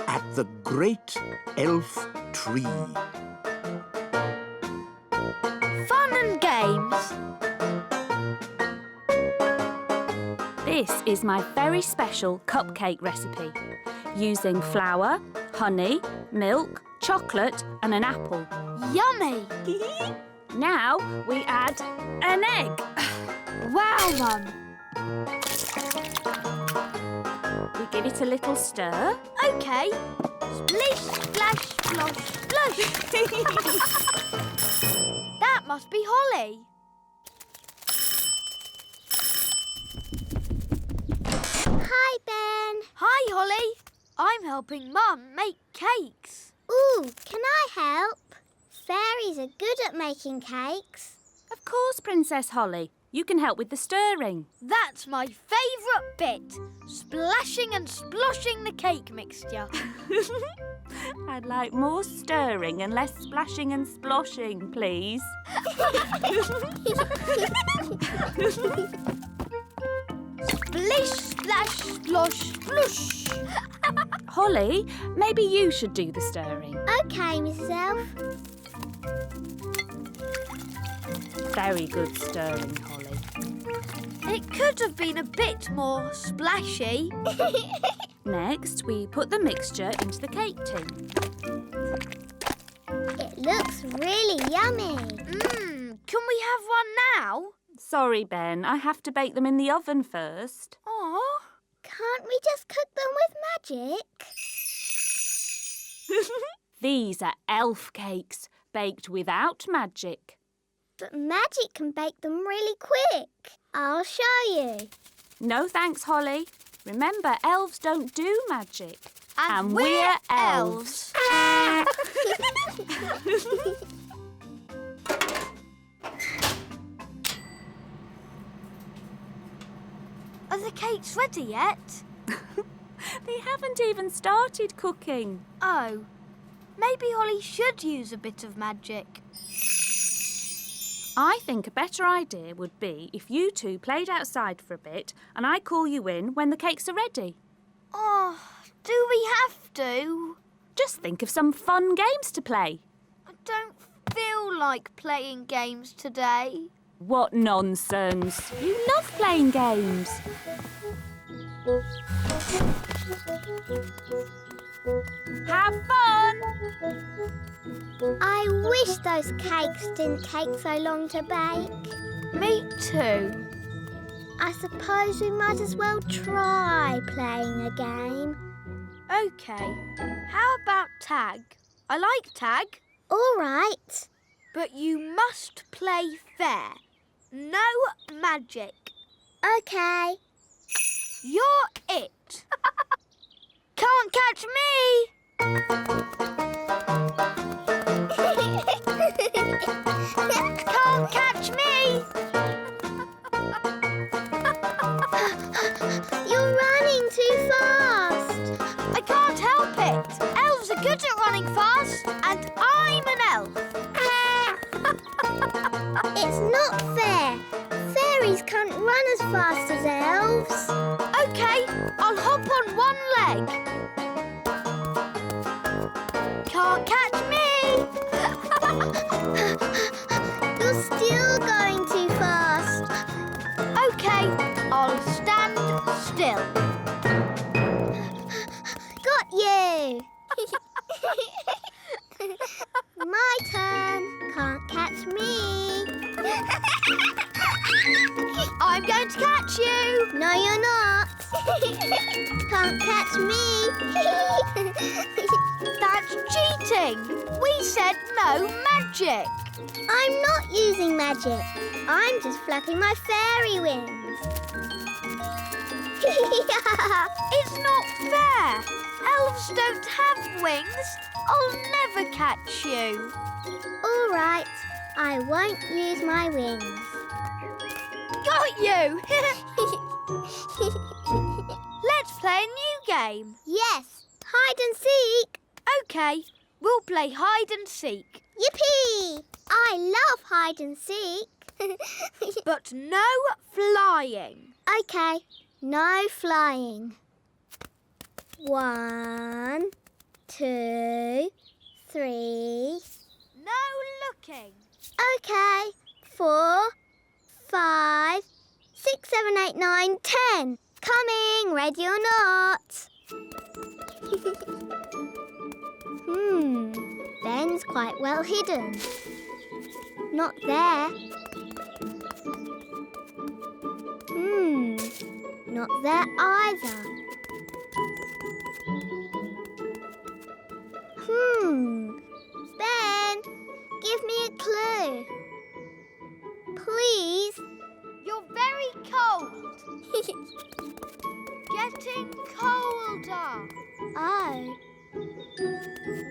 at the Great Elf Tree. Fun and games. This is my very special cupcake recipe, using flour, honey, milk, chocolate and an apple. Yummy! Now we add an egg. Wow, Mum. We give it a little stir. OK. Splish, splash, splosh, splosh. That must be Holly. Hi, Ben. Hi, Holly. I'm helping Mum make cakes. Ooh, can I help? Fairies are good at making cakes. Of course, Princess Holly. You can help with the stirring. That's my favourite bit. Splashing and sploshing the cake mixture. I'd like more stirring and less splashing and sploshing, please. Splish, splash, splosh, splush. Holly, maybe you should do the stirring. OK, Mrs Elf. Very good stirring, Holly. It could have been a bit more splashy. Next, we put the mixture into the cake tin. It looks really yummy. Can we have one now? Sorry, Ben, I have to bake them in the oven first. Aw, can't we just cook them with magic? These are elf cakes, baked without magic. But magic can bake them really quick. I'll show you. No thanks, Holly. Remember, elves don't do magic. And we're elves. Are the cakes ready yet? They haven't even started cooking. Oh, maybe Holly should use a bit of magic. I think a better idea would be if you two played outside for a bit and I call you in when the cakes are ready. Oh, do we have to? Just think of some fun games to play. I don't feel like playing games today. What nonsense. You love playing games. Have fun! I wish those cakes didn't take so long to bake. Me too. I suppose we might as well try playing a game. OK. How about tag? I like tag. All right. But you must play fair. No magic. OK. You're it. Can't catch me! Can't catch me! You're running too fast. I can't help it. Elves are good at running fast, and I'm an elf. It's not fair. Fairies can't run as fast as elves. OK, I'll hop on one leg. Can't catch me! You're still going too fast. OK, I'll stand still. Got you! My turn. Can't catch me. I'm going to catch you. No, you're not. Can't catch me. That's cheating. We said no magic. I'm not using magic. I'm just flapping my fairy wings. It's not fair. Elves don't have wings. I'll never catch you. All right. I won't use my wings. Got you! Let's play a new game? Yes, hide and seek. OK, we'll play hide and seek. Yippee! I love hide and seek. But no flying. OK, no flying. 1, 2, 3. No looking. OK, 4, 5, 6, 7, 8, 9, 10. Coming, ready or not. Ben's quite well hidden. Not there. Not there either. Ben, give me a clue. Please. You're very cold. Getting colder. Oh.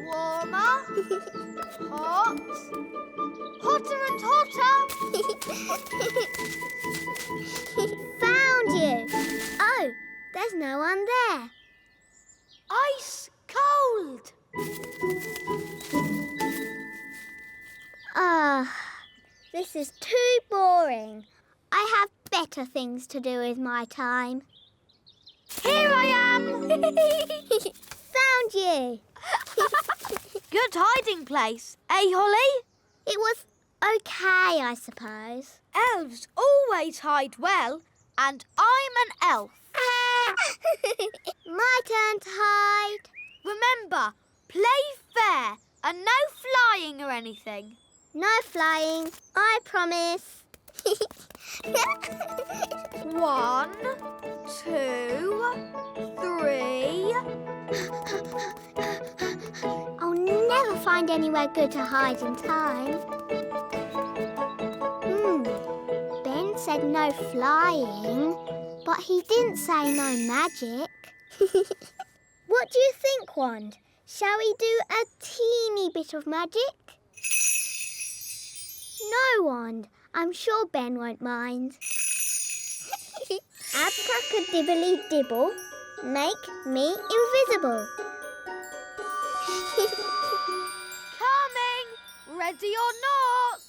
Warmer. Hot. Hotter and hotter. Found you. Oh, there's no one there. Ice cold. This is too boring. I have better things to do with my time. Here I am. Found you. Good hiding place, eh, Holly? It was okay, I suppose. Elves always hide well, and I'm an elf. My turn to hide. Remember, play fair and no flying or anything. No flying, I promise. 1, 2, 3. I'll never find anywhere good to hide in time. Ben said no flying, but he didn't say no magic. What do you think, Wand? Shall we do a teeny bit of magic? No, Wand. I'm sure Ben won't mind. Abracadibbly-dibble, make me invisible. Coming! Ready or not?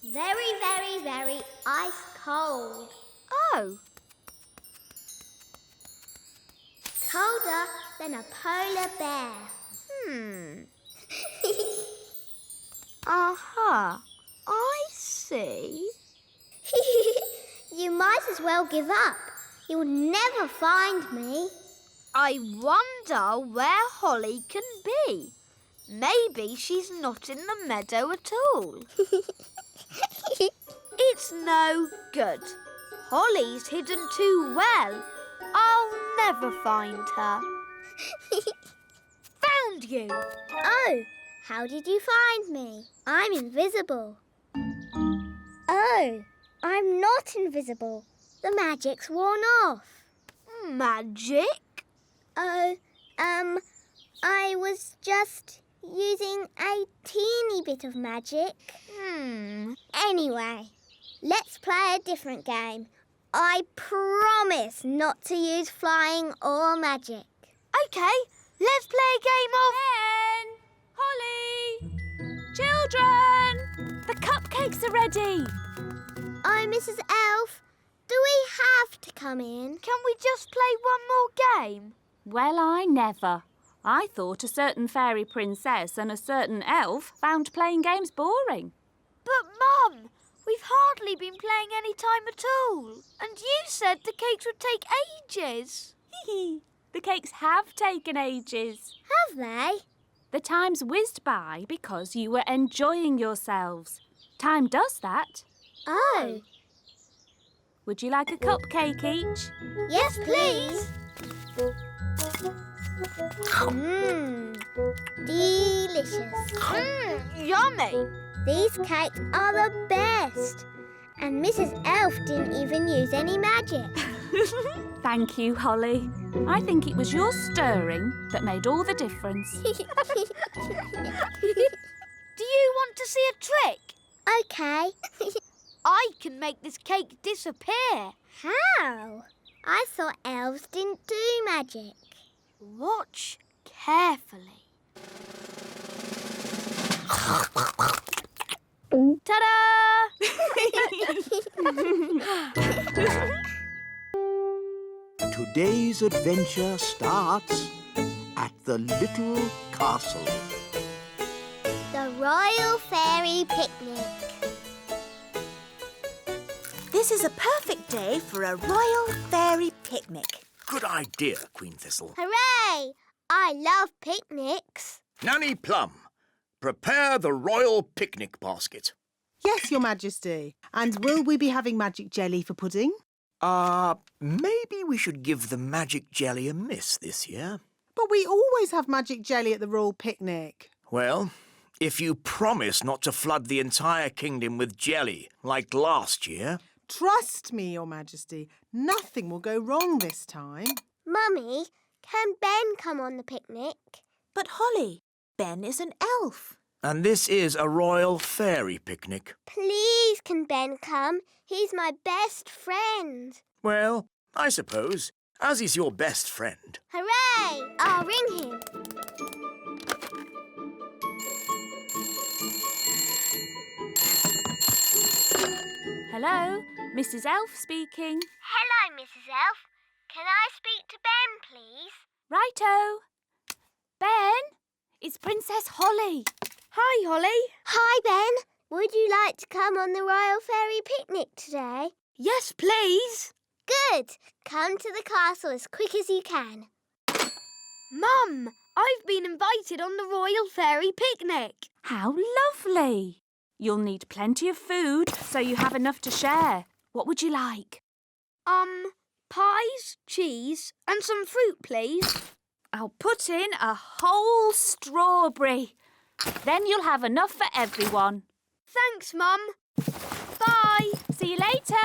Very, very, very ice cold. Oh. Colder than a polar bear. Aha. I see. You might as well give up. You'll never find me. I wonder where Holly can be. Maybe she's not in the meadow at all. It's no good. Holly's hidden too well. I'll never find her. Found you! Oh, how did you find me? I'm invisible. Oh, I'm not invisible. The magic's worn off. Magic? Oh, I was just using a teeny bit of magic. Anyway, let's play a different game. I promise not to use flying or magic. OK, let's play a game of... Ben! Holly! Children! The cupcakes are ready. Oh, Mrs. Elf, do we have to come in? Can we just play one more game? Well, I never. I thought a certain fairy princess and a certain elf found playing games boring. But, Mum, we've hardly been playing any time at all. And you said the cakes would take ages. The cakes have taken ages. Have they? The time's whizzed by because you were enjoying yourselves. Time does that. Oh. Would you like a cupcake each? Yes, please. Delicious. Yummy. These cakes are the best. And Mrs. Elf didn't even use any magic. Thank you, Holly. I think it was your stirring that made all the difference. Do you want to see a trick? OK. I can make this cake disappear How? I thought elves didn't do magic. Watch carefully. Ta-da! Today's adventure starts at the little castle. The Royal Fairy Picnic. This is a perfect day for a royal fairy picnic. Good idea, Queen Thistle. Hooray! I love picnics. Nanny Plum, prepare the royal picnic basket. Yes, Your Majesty. And will we be having magic jelly for pudding? Maybe we should give the magic jelly a miss this year. But we always have magic jelly at the royal picnic. Well, if you promise not to flood the entire kingdom with jelly like last year... Trust me, Your Majesty. Nothing will go wrong this time. Mummy, can Ben come on the picnic? But Holly, Ben is an elf. And this is a royal fairy picnic. Please, can Ben come? He's my best friend. Well, I suppose, as he's your best friend. Hooray! I'll ring him. Hello, Mrs. Elf speaking. Hello, Mrs. Elf. Can I speak to Ben, please? Righto. Ben, it's Princess Holly. Hi, Holly. Hi, Ben. Would you like to come on the Royal Fairy Picnic today? Yes, please. Good. Come to the castle as quick as you can. Mum, I've been invited on the Royal Fairy Picnic. How lovely. You'll need plenty of food so you have enough to share. What would you like? Pies, cheese and some fruit, please. I'll put in a whole strawberry. Then you'll have enough for everyone. Thanks, Mum. Bye. See you later.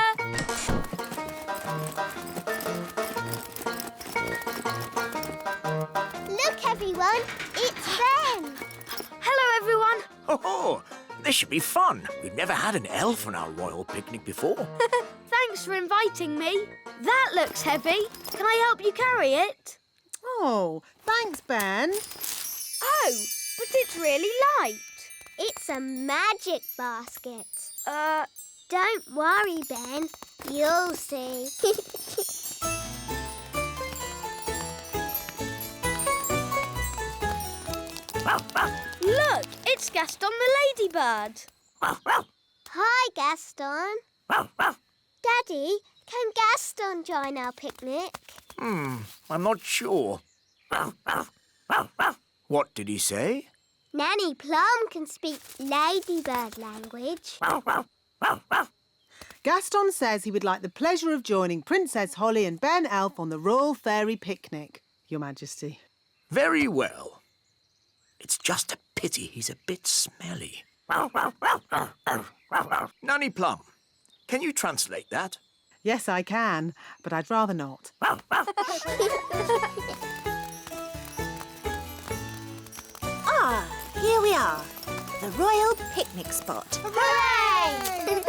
Look, everyone. It's Ben. Hello, everyone. Oh, this should be fun. We've never had an elf on our royal picnic before. Thanks for inviting me. That looks heavy. Can I help you carry it? Oh, thanks, Ben. Oh, but it's really light. It's a magic basket. Don't worry, Ben. You'll see. Look, it's Gaston the ladybird. Hi, Gaston. Daddy, can Gaston join our picnic? I'm not sure. What did he say? Nanny Plum can speak ladybird language. Gaston says he would like the pleasure of joining Princess Holly and Ben Elf on the Royal Fairy Picnic, Your Majesty. Very well. It's just a pity he's a bit smelly. Nanny Plum, can you translate that? Yes, I can, but I'd rather not. Ah, here we are. The royal picnic spot. Hooray!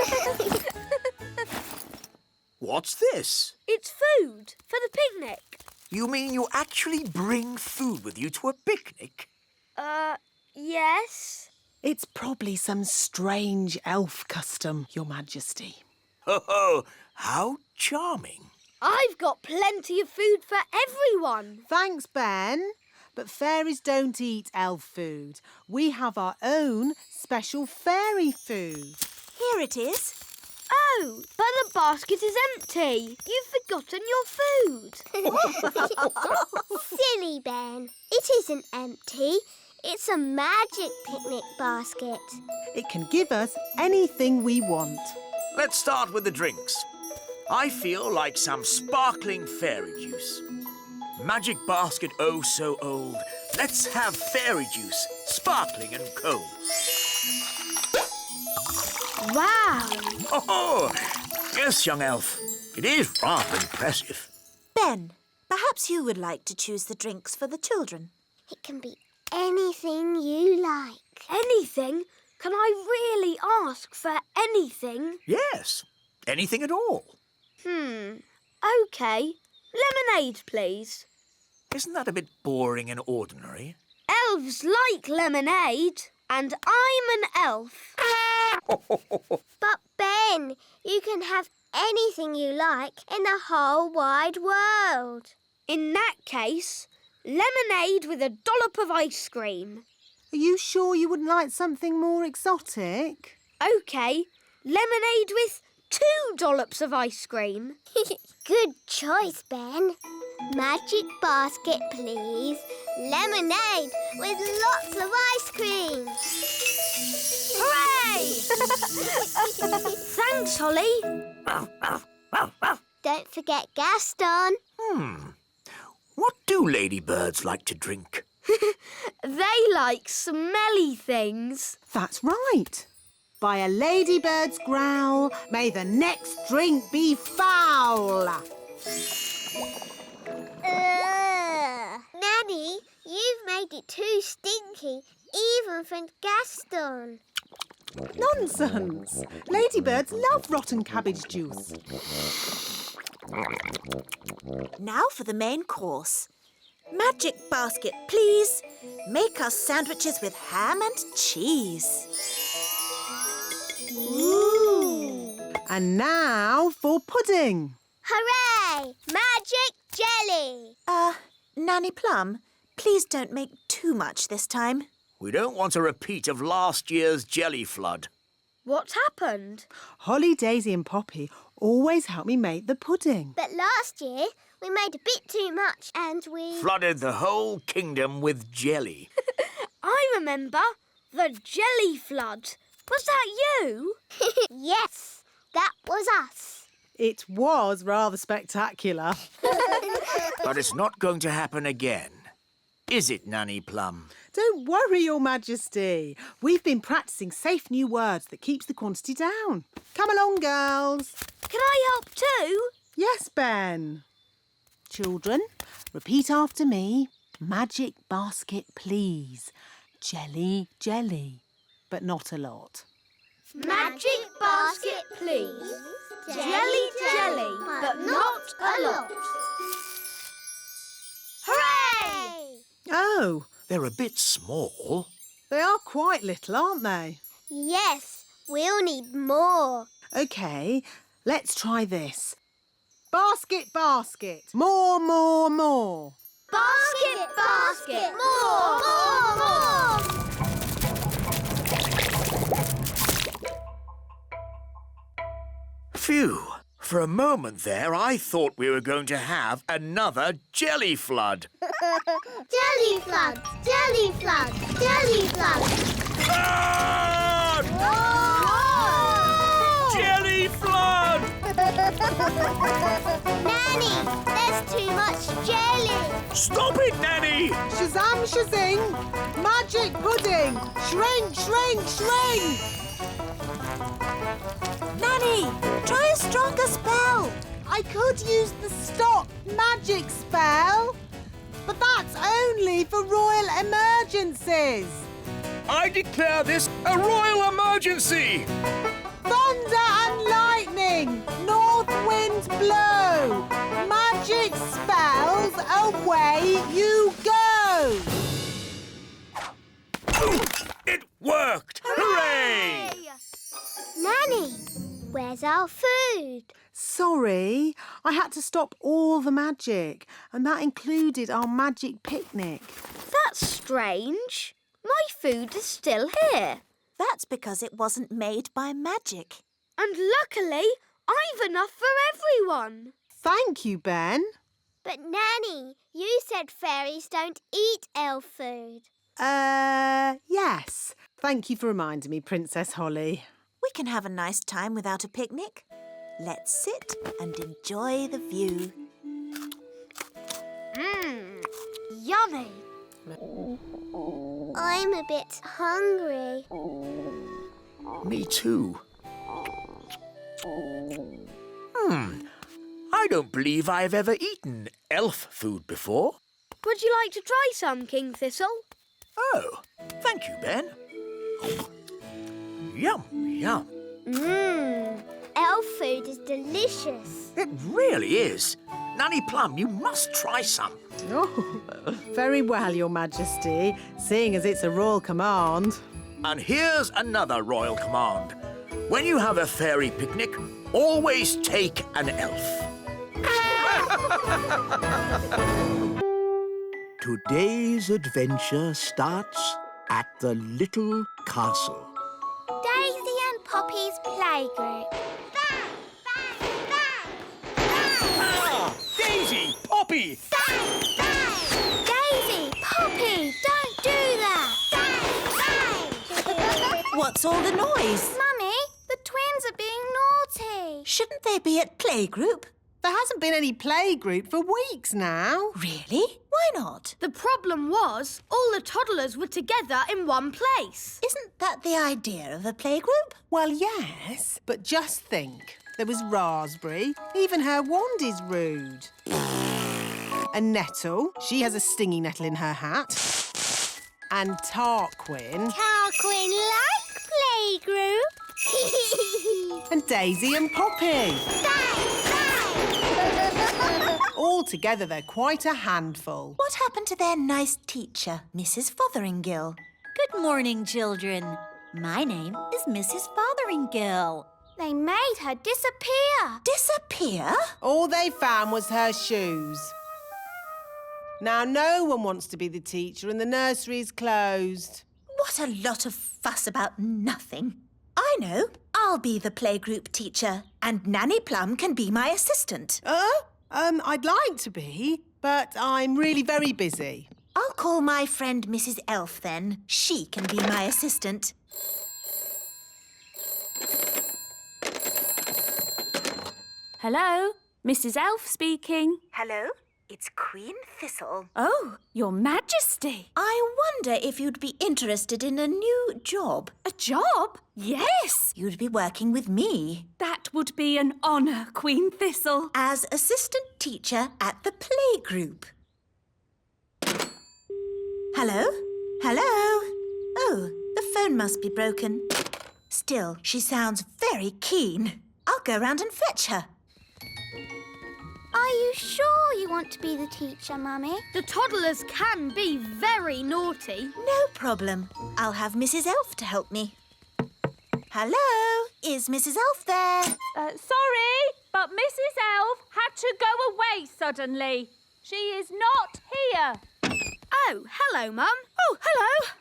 What's this? It's food for the picnic. You mean you actually bring food with you to a picnic? Yes. It's probably some strange elf custom, Your Majesty. Ho, how charming. I've got plenty of food for everyone. Thanks, Ben. But fairies don't eat elf food. We have our own special fairy food. Here it is. Oh, but the basket is empty. You've forgotten your food. Silly Ben. It isn't empty. It's a magic picnic basket. It can give us anything we want. Let's start with the drinks. I feel like some sparkling fairy juice. Magic basket oh so old. Let's have fairy juice, sparkling and cold. Wow. Oh, yes, young elf. It is rather impressive. Ben, perhaps you would like to choose the drinks for the children. It can be anything you like. Anything? Can I really ask for anything? Yes, anything at all. OK. Lemonade, please. Isn't that a bit boring and ordinary? Elves like lemonade, and I'm an elf. But, Ben, you can have anything you like in the whole wide world. In that case, lemonade with a dollop of ice cream. Are you sure you wouldn't like something more exotic? OK. Lemonade with 2 dollops of ice cream. Good choice, Ben. Magic basket, please. Lemonade with lots of ice cream. Hooray! Thanks, Holly. Don't forget Gaston. What do ladybirds like to drink? They like smelly things. That's right. By a ladybird's growl, may the next drink be foul. Nanny, you've made it too stinky, even for Gaston. Nonsense. Ladybirds love rotten cabbage juice. Now for the main course. Magic basket, please. Make us sandwiches with ham and cheese. Ooh. And now for pudding. Hooray! Magic jelly! Nanny Plum, please don't make too much this time. We don't want a repeat of last year's jelly flood. What happened? Holly, Daisy and Poppy always help me make the pudding. But last year, we made a bit too much and we... Flooded the whole kingdom with jelly. I remember. The jelly flood. Was that you? Yes, that was us. It was rather spectacular. But it's not going to happen again. Is it, Nanny Plum? Don't worry, Your Majesty. We've been practising safe new words that keeps the quantity down. Come along, girls. Can I help too? Yes, Ben. Children, repeat after me. Magic basket, please. Jelly, jelly. But not a lot. Magic basket, please. Jelly, jelly, but not a lot. Hooray! Oh, They're a bit small. they are quite little, aren't they? Yes, we'll need more. OK, let's try this. Basket, basket. More, more, more. Basket, basket, more, more, more. Phew. For a moment there, I thought we were going to have another jelly flood. Jelly flood, jelly flood, jelly flood. Flood! Jelly flood! Nanny, there's too much jelly. Stop it, Nanny! Shazam, shazing. Magic pudding. Shrink, shrink, shrink. Nanny, try a stronger spell. I could use the stop magic spell, but that's only for royal emergencies. I declare this a royal emergency! Thunder and lightning, north winds blow. Magic spells, away you go. It worked! Hooray! Nanny, where's our food? Sorry, I had to stop all the magic, and that included our magic picnic. That's strange. My food is still here. That's because it wasn't made by magic. And luckily, I've enough for everyone. Thank you, Ben. But Nanny, you said fairies don't eat elf food. Yes. Thank you for reminding me, Princess Holly. We can have a nice time without a picnic. Let's sit and enjoy the view. Yummy. I'm a bit hungry. Me too. I don't believe I've ever eaten elf food before. Would you like to try some, King Thistle? Oh, thank you, Ben. Yum, yum. Elf elf food is delicious. It really is. Nanny Plum, you must try some. Oh, very well, Your Majesty, seeing as it's a royal command. And here's another royal command. When you have a fairy picnic, always take an elf. Today's adventure starts at the little castle. Daisy and Poppy's playgroup. Ah! Daisy! Poppy! Daisy, Poppy, don't do that! What's all the noise? Mummy, the twins are being naughty. Shouldn't they be at playgroup? There hasn't been any playgroup for weeks now. Really? Why not? The problem was all the toddlers were together in one place. Isn't that the idea of a playgroup? Well, yes, but just think. There was Raspberry. Even her wand is rude. And Nettle. She has a stingy nettle in her hat. And Tarquin. Tarquin like playgroup. And Daisy and Poppy. All together, they're quite a handful. What happened to their nice teacher, Mrs. Fotheringill? Good morning, children. My name is Mrs. Fotheringill. They made her disappear. Disappear? All they found was her shoes. Now, no one wants to be the teacher and the nursery's closed. What a lot of fuss about nothing. I know. I'll be the playgroup teacher and Nanny Plum can be my assistant. I'd like to be, but I'm really very busy. I'll call my friend Mrs. Elf then. She can be my assistant. Hello, Mrs. Elf speaking. Hello, it's Queen Thistle. Oh, Your Majesty. I wonder if you'd be interested in a new job. A job? Yes. You'd be working with me. That would be an honour, Queen Thistle. As assistant teacher at the playgroup. Hello? Hello? Oh, the phone must be broken. Still, she sounds very keen. I'll go round and fetch her. Are you sure you want to be the teacher, Mummy? The toddlers can be very naughty. No problem. I'll have Mrs. Elf to help me. Hello? Is Mrs. Elf there? Sorry, but Mrs. Elf had to go away suddenly. She is not here. Oh, hello, Mum. Oh, hello.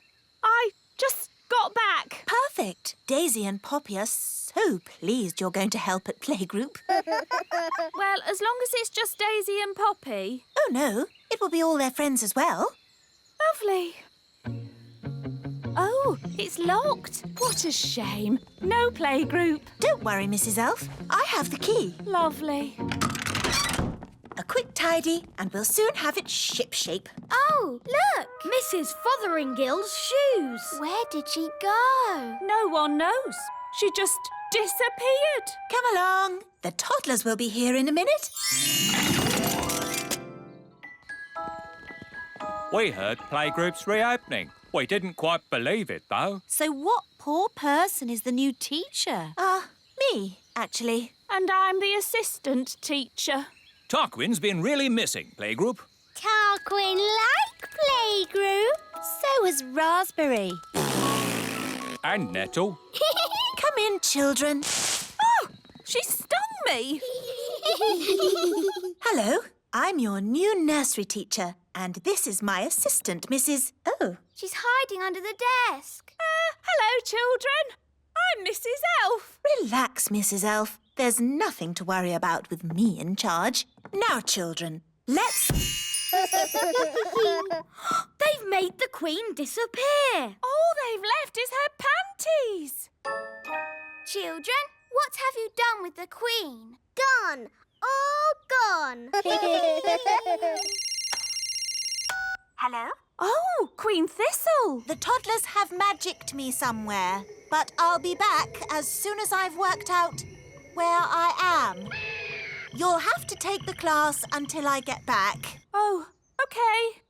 I just got back. Perfect. Daisy and Poppy are so pleased you're going to help at playgroup. Well, as long as it's just Daisy and Poppy. Oh, no. It will be all their friends as well. Lovely. Oh, it's locked. What a shame. No playgroup. Don't worry, Mrs. Elf. I have the key. Lovely. A quick tidy and we'll soon have it shipshape. Oh, look! Mrs. Fotheringill's shoes. Where did she go? No one knows. She just disappeared. Come along. The toddlers will be here in a minute. We heard playgroups reopening. We didn't quite believe it, though. So what poor person is the new teacher? Me, actually. And I'm the assistant teacher. Tarquin's been really missing, playgroup. Tarquin like playgroup. So is Raspberry. And Nettle. Come in, children. Oh, she stung me. Hello, I'm your new nursery teacher, and this is my assistant, Mrs. Oh. She's hiding under the desk. Hello, children. I'm Mrs. Elf. Relax, Mrs. Elf. There's nothing to worry about with me in charge. Now, children, let's... They've made the Queen disappear. All they've left is her panties. Children, what have you done with the Queen? Gone. All gone. Hello? Oh, Queen Thistle. The toddlers have magicked me somewhere, but I'll be back as soon as I've worked out where I am. You'll have to take the class until I get back. Oh, OK.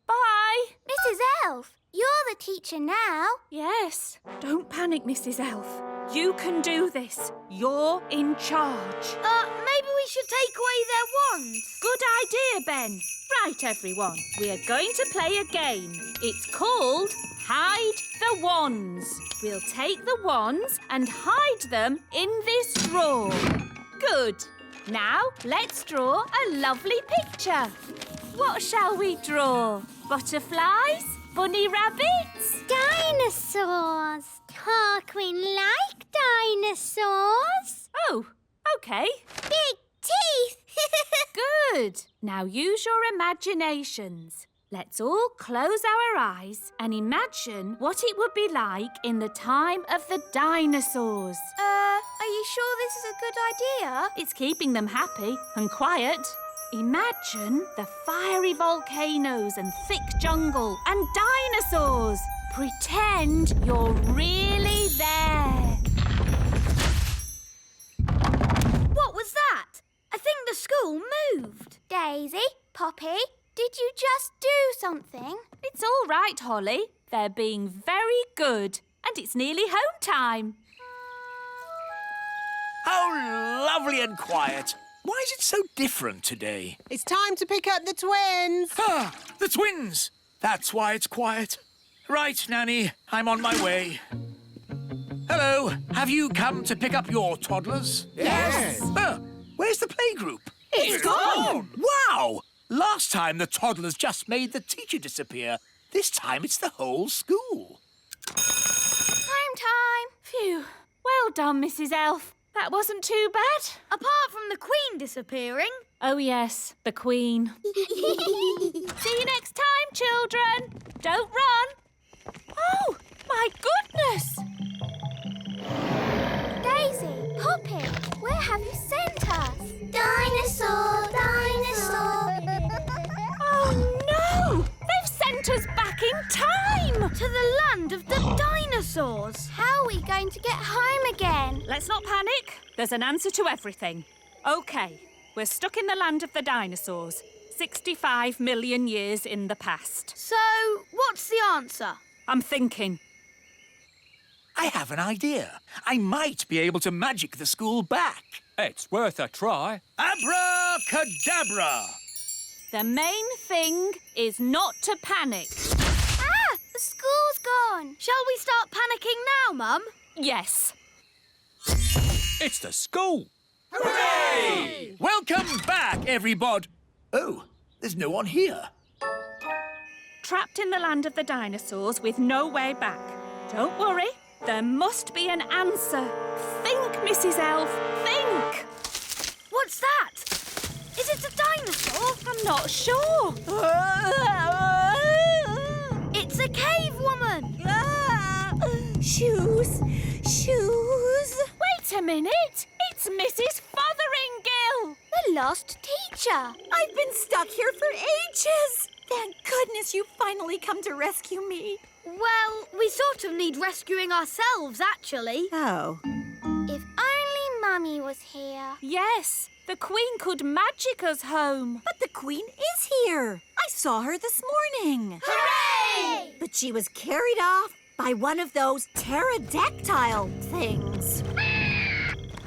Bye. Mrs. Elf, you're the teacher now. Yes. Don't panic, Mrs. Elf. You can do this. You're in charge. Maybe we should take away their wands. Good idea, Ben. Right, everyone. We are going to play a game. It's called Hide the Wands. We'll take the wands and hide them in this drawer. Good. Now, let's draw a lovely picture. What shall we draw? Butterflies? Bunny rabbits? Dinosaurs. Oh, Queen like dinosaurs. Oh, OK. Big teeth. Good. Now use your imaginations. Let's all close our eyes and imagine what it would be like in the time of the dinosaurs. Are you sure this is a good idea? It's keeping them happy and quiet. Imagine the fiery volcanoes and thick jungle and dinosaurs. Pretend you're really there. What was that? I think the school moved. Daisy, Poppy, did you just do something? It's all right, Holly. They're being very good. And it's nearly home time. How lovely and quiet. Why is it so different today? It's time to pick up the twins. Ah, the twins! That's why it's quiet. Right, Nanny, I'm on my way. Hello, have you come to pick up your toddlers? Yes. Where's the playgroup? It's gone. Wow! Last time the toddlers just made the teacher disappear. This time it's the whole school. Home time. Phew. Well done, Mrs. Elf. That wasn't too bad. Apart from the Queen disappearing. Oh, yes, the Queen. See you next time, children. Don't run. Oh, my goodness. Daisy, Poppy, where have you sent us? Dinosaur, dinosaur. Oh, no! They've sent us back in time! To the land of the dinosaurs. How are we going to get home again? Let's not panic. There's an answer to everything. OK, we're stuck in the land of the dinosaurs. 65 million years in the past. So, what's the answer? I'm thinking. I have an idea. I might be able to magic the school back. It's worth a try. Abracadabra! The main thing is not to panic. Ah! The school's gone. Shall we start panicking now, Mum? Yes. It's the school. Hooray! Welcome back, everybody. Oh, there's no one here. Trapped in the land of the dinosaurs with no way back. Don't worry, there must be an answer. Think, Mrs. Elf, think! What's that? Is it a dinosaur? I'm not sure. It's a cave woman. Shoes. Wait a minute. It's Mrs. Fotheringill. The lost teacher. I've been stuck here for ages. Thank goodness you finally come to rescue me. Well, we sort of need rescuing ourselves, actually. Oh. If only Mummy was here. Yes, the Queen could magic us home. But the Queen is here. I saw her this morning. Hooray! But she was carried off by one of those pterodactyl things,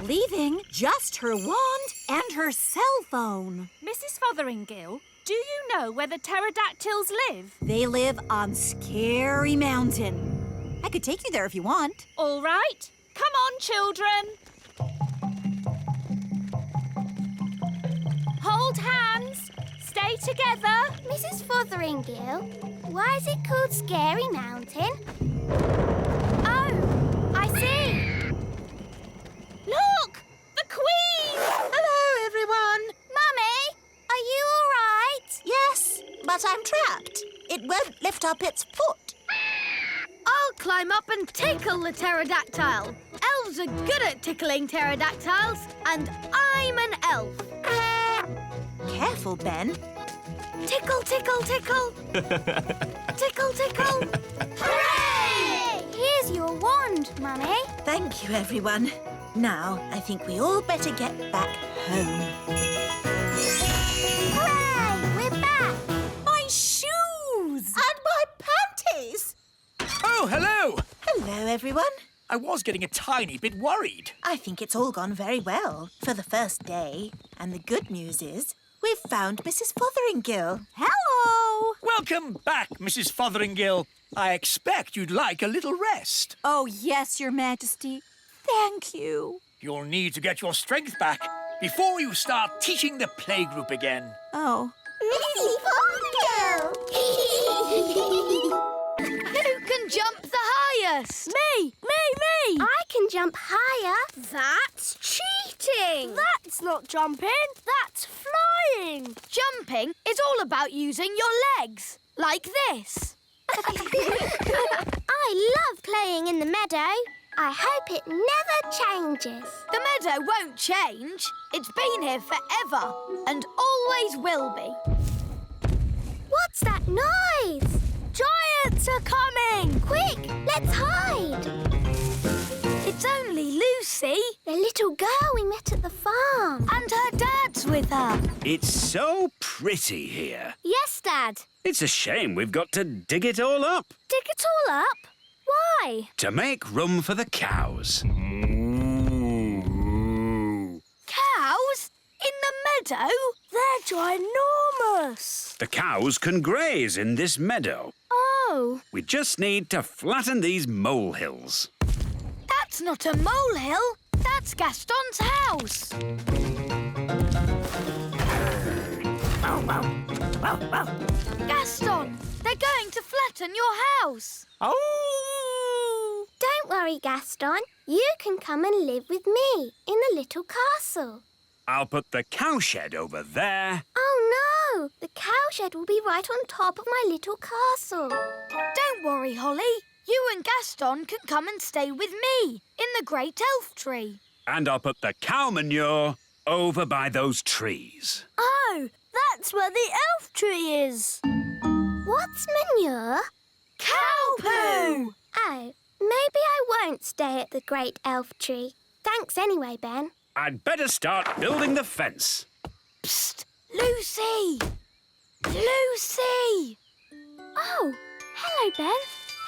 leaving just her wand and her cell phone. Mrs. Fotheringill, do you know where the pterodactyls live? They live on Scary Mountain. I could take you there if you want. All right. Come on, children. Hold hands. Stay together. Mrs. Fotheringill, why is it called Scary Mountain? Oh, I see. Look! The Queen! Hello, everyone. Mummy, are you all right? Yes, but I'm trapped. It won't lift up its foot. I'll climb up and tickle the pterodactyl. Elves are good at tickling pterodactyls, and I'm an elf. Careful, Ben. Tickle, tickle, tickle. Tickle, tickle. Hooray! Here's your wand, Mummy. Thank you, everyone. Now, I think we all better get back home. Hooray! We're back. My shoes! And my panties! everyone. I was getting a tiny bit worried. I think it's all gone very well for the first day. And the good news is we've found Mrs. Fotheringill. Hello! Welcome back, Mrs. Fotheringill. I expect you'd like a little rest. Oh, yes, Your Majesty. Thank you. You'll need to get your strength back before you start teaching the playgroup again. Oh. Mrs. Who can jump the highest? Me! I can jump higher. That's cheating. That's not jumping. That's flying. Jumping is all about using your legs, like this. I love playing in the meadow. I hope it never changes. The meadow won't change. It's been here forever and always will be. What's that noise? Giants are coming! Quick, let's hide. It's only Lucy. The little girl we met at the farm. And her dad's with her. It's so pretty here. Yes, Dad. It's a shame we've got to dig it all up Dig it all up? Why? to make room for the cows. Cows? In the meadow? They're ginormous. The cows can graze in this meadow. Oh. We just need to flatten these molehills. That's not a molehill. That's Gaston's house. Gaston, they're going to flatten your house. Oh! Don't worry, Gaston. You can come and live with me in the little castle. I'll put the cowshed over there. Oh, no! The cowshed will be right on top of my little castle. Don't worry, Holly. You and Gaston can come and stay with me in the great elf tree. And I'll put the cow manure over by those trees. Oh, that's where the elf tree is. What's manure? Cow poo! Oh, maybe I won't stay at the great elf tree. Thanks anyway, Ben. I'd better start building the fence. Psst! Lucy! Lucy! Oh, hello, Ben.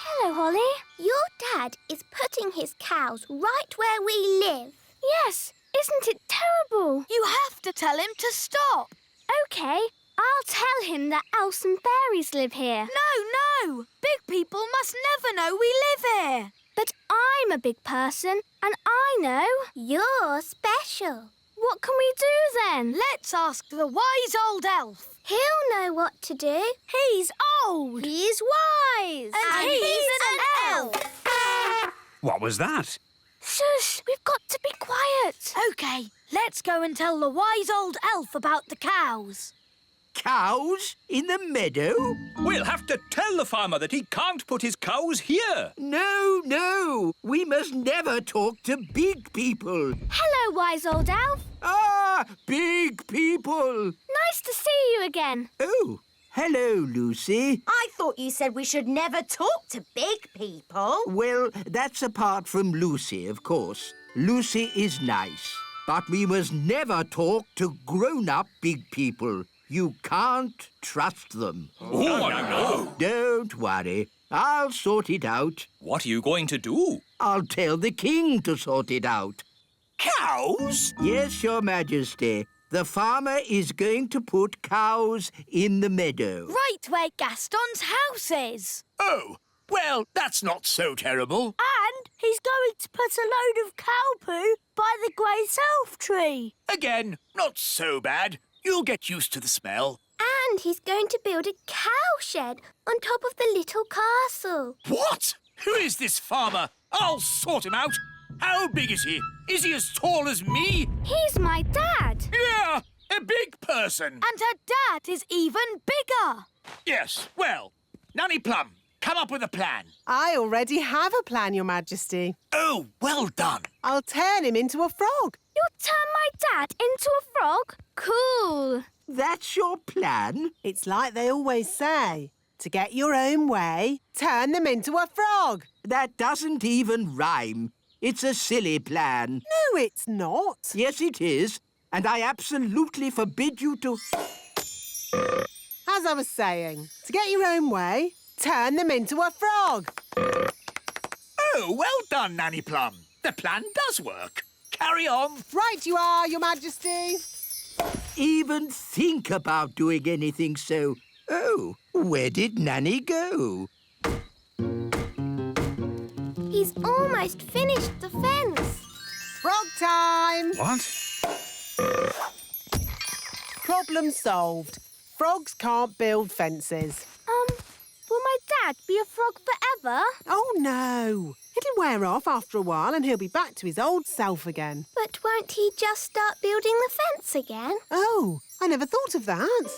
Hello, Holly. Your dad is putting his cows right where we live. Yes, isn't it terrible? You have to tell him to stop. OK, I'll tell him that elves and fairies live here. No! Big people must never know we live here. But I'm a big person, and I know. You're special. What can we do then? Let's ask the wise old elf. He'll know what to do. He's old. He's wise. And he's an elf. What was that? Shush, we've got to be quiet. OK, let's go and tell the wise old elf about the cows. Cows in the meadow? We'll have to tell the farmer that he can't put his cows here. No. We must never talk to big people. Hello, wise old elf. Ah, big people. Nice to see you again. Oh, hello, Lucy. I thought you said we should never talk to big people. Well, that's apart from Lucy, of course. Lucy is nice. But we must never talk to grown-up big people. You can't trust them. Oh, I know. Don't worry. I'll sort it out. What are you going to do? I'll tell the king to sort it out. Cows? Yes, Your Majesty. The farmer is going to put cows in the meadow. Right where Gaston's house is. Oh, well, that's not so terrible. And he's going to put a load of cow poo by the great elf tree. Again, not so bad. You'll get used to the smell. And he's going to build a cowshed on top of the little castle. What? Who is this farmer? I'll sort him out. How big is he? Is he as tall as me? He's my dad. Yeah, a big person. And her dad is even bigger. Yes, well, Nanny Plum, come up with a plan. I already have a plan, Your Majesty. Oh, well done. I'll turn him into a frog. You'll turn my dad into a frog? Cool. That's your plan? It's like they always say. To get your own way, turn them into a frog. That doesn't even rhyme. It's a silly plan. No, it's not. Yes, it is. And I absolutely forbid you to... As I was saying, to get your own way, turn them into a frog. Oh, well done, Nanny Plum. The plan does work. Carry on. Right you are, Your Majesty. Even think about doing anything so... Oh, where did Nanny go? He's almost finished the fence. Frog time! What? Problem solved. Frogs can't build fences. Will my dad be a frog forever? Oh, no. It'll wear off after a while and he'll be back to his old self again. But won't he just start building the fence again? Oh, I never thought of that.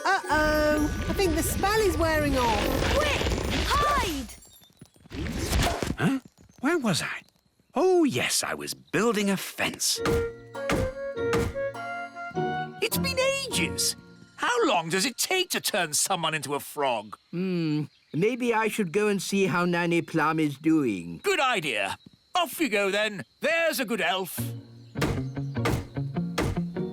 Uh-oh. I think the spell is wearing off. Quick, hide! Huh? Where was I? Oh, yes, I was building a fence. It's been ages. How long does it take to turn someone into a frog? Maybe I should go and see how Nanny Plum is doing. Good idea. Off you go, then. There's a good elf.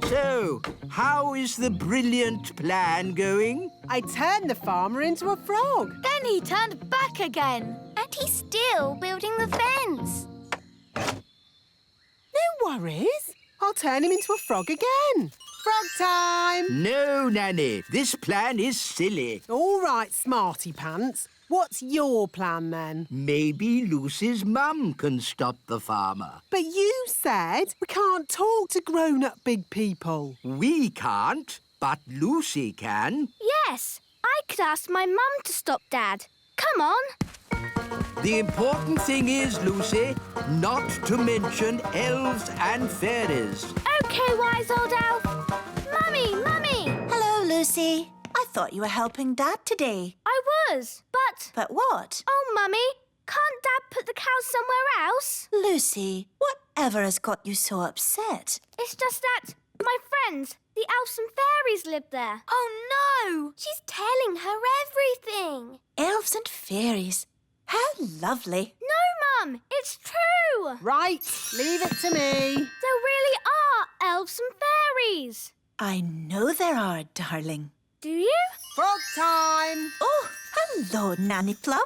So, how is the brilliant plan going? I turned the farmer into a frog. Then he turned back again. And he's still building the fence. No worries. I'll turn him into a frog again. Frog time! No, Nanny. This plan is silly. All right, smarty pants. What's your plan, then? Maybe Lucy's mum can stop the farmer. But you said we can't talk to grown-up big people. We can't, but Lucy can. Yes, I could ask my mum to stop Dad. Come on. The important thing is, Lucy, not to mention elves and fairies. OK, wise old elf. Mummy, Mummy! Hello, Lucy. I thought you were helping Dad today. I was, but... But what? Oh, Mummy, can't Dad put the cows somewhere else? Lucy, whatever has got you so upset? It's just that my friends, the elves and fairies, live there. Oh, no! She's telling her everything. Elves and fairies. How lovely. No, Mum, it's true. Right, leave it to me. There really are elves and fairies. I know there are, darling. Do you? Frog time! Oh, hello, Nanny Plum.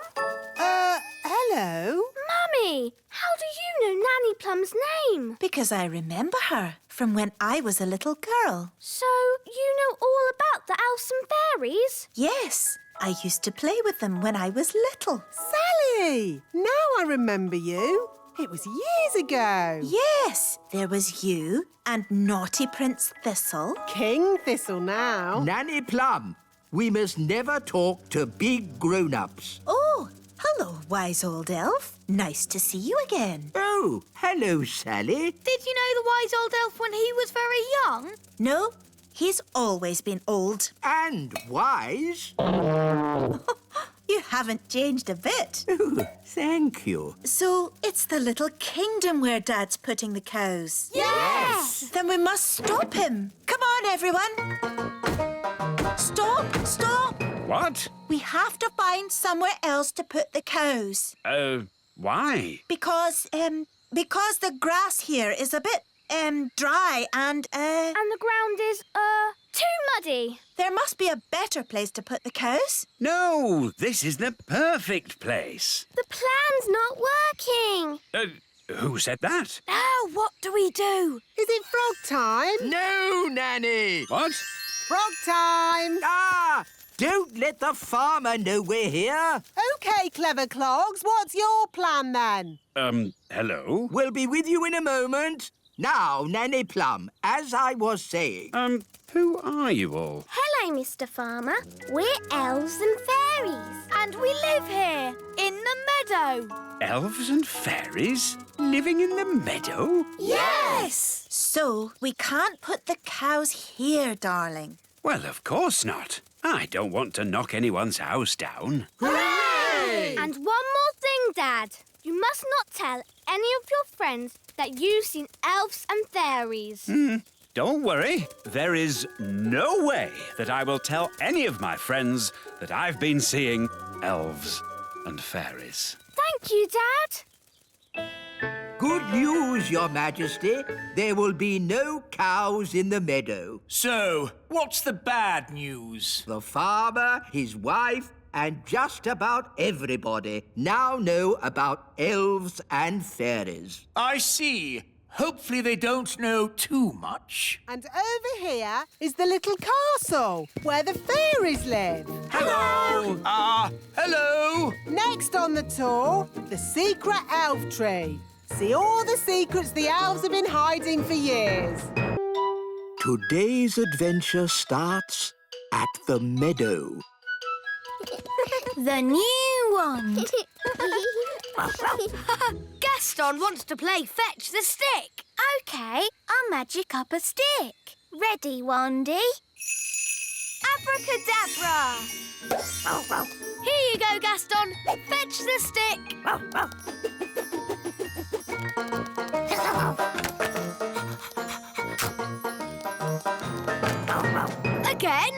Hello? Mummy, how do you know Nanny Plum's name? Because I remember her from when I was a little girl. So you know all about the elves and fairies? Yes, I used to play with them when I was little. Sally! Now I remember you. It was years ago. Yes, there was you and naughty Prince Thistle. King Thistle now. Nanny Plum, we must never talk to big grown-ups. Oh, hello, wise old elf. Nice to see you again. Oh, hello, Sally. Did you know the wise old elf when he was very young? No, he's always been old. And wise. You haven't changed a bit. Oh, thank you. So it's the little kingdom where Dad's putting the cows? Yes! Then we must stop him. Come on, everyone. Stop, stop. What? We have to find somewhere else to put the cows. Why? Because the grass here is a bit, dry and, And the ground is, too muddy. There must be a better place to put the cows. No, this is the perfect place. The plan's not working. Who said that? Now what do we do? Is it frog time? No, Nanny. What? Frog time! Ah! Don't let the farmer know we're here. OK, clever clogs, what's your plan then? Hello? We'll be with you in a moment. Now, Nanny Plum, as I was saying... Who are you all? Hello, Mr. Farmer. We're elves and fairies. And we live here, in the meadow. Elves and fairies living in the meadow? Yes! So we can't put the cows here, darling. Well, of course not. I don't want to knock anyone's house down. Hooray! And one more thing, Dad. You must not tell any of your friends that you've seen elves and fairies. Don't worry. There is no way that I will tell any of my friends that I've been seeing elves and fairies. Thank you, Dad. Good news, Your Majesty. There will be no cows in the meadow. So, what's the bad news? The farmer, his wife, and just about everybody now know about elves and fairies. I see. Hopefully they don't know too much. And over here is the little castle where the fairies live. Hello! Hello! Next on the tour, the secret elf tree. See all the secrets the elves have been hiding for years. Today's adventure starts at the meadow. The new wand. Gaston wants to play fetch the stick. OK, I'll magic up a stick. Ready, Wandy? Abracadabra! Here you go, Gaston. Fetch the stick. Again?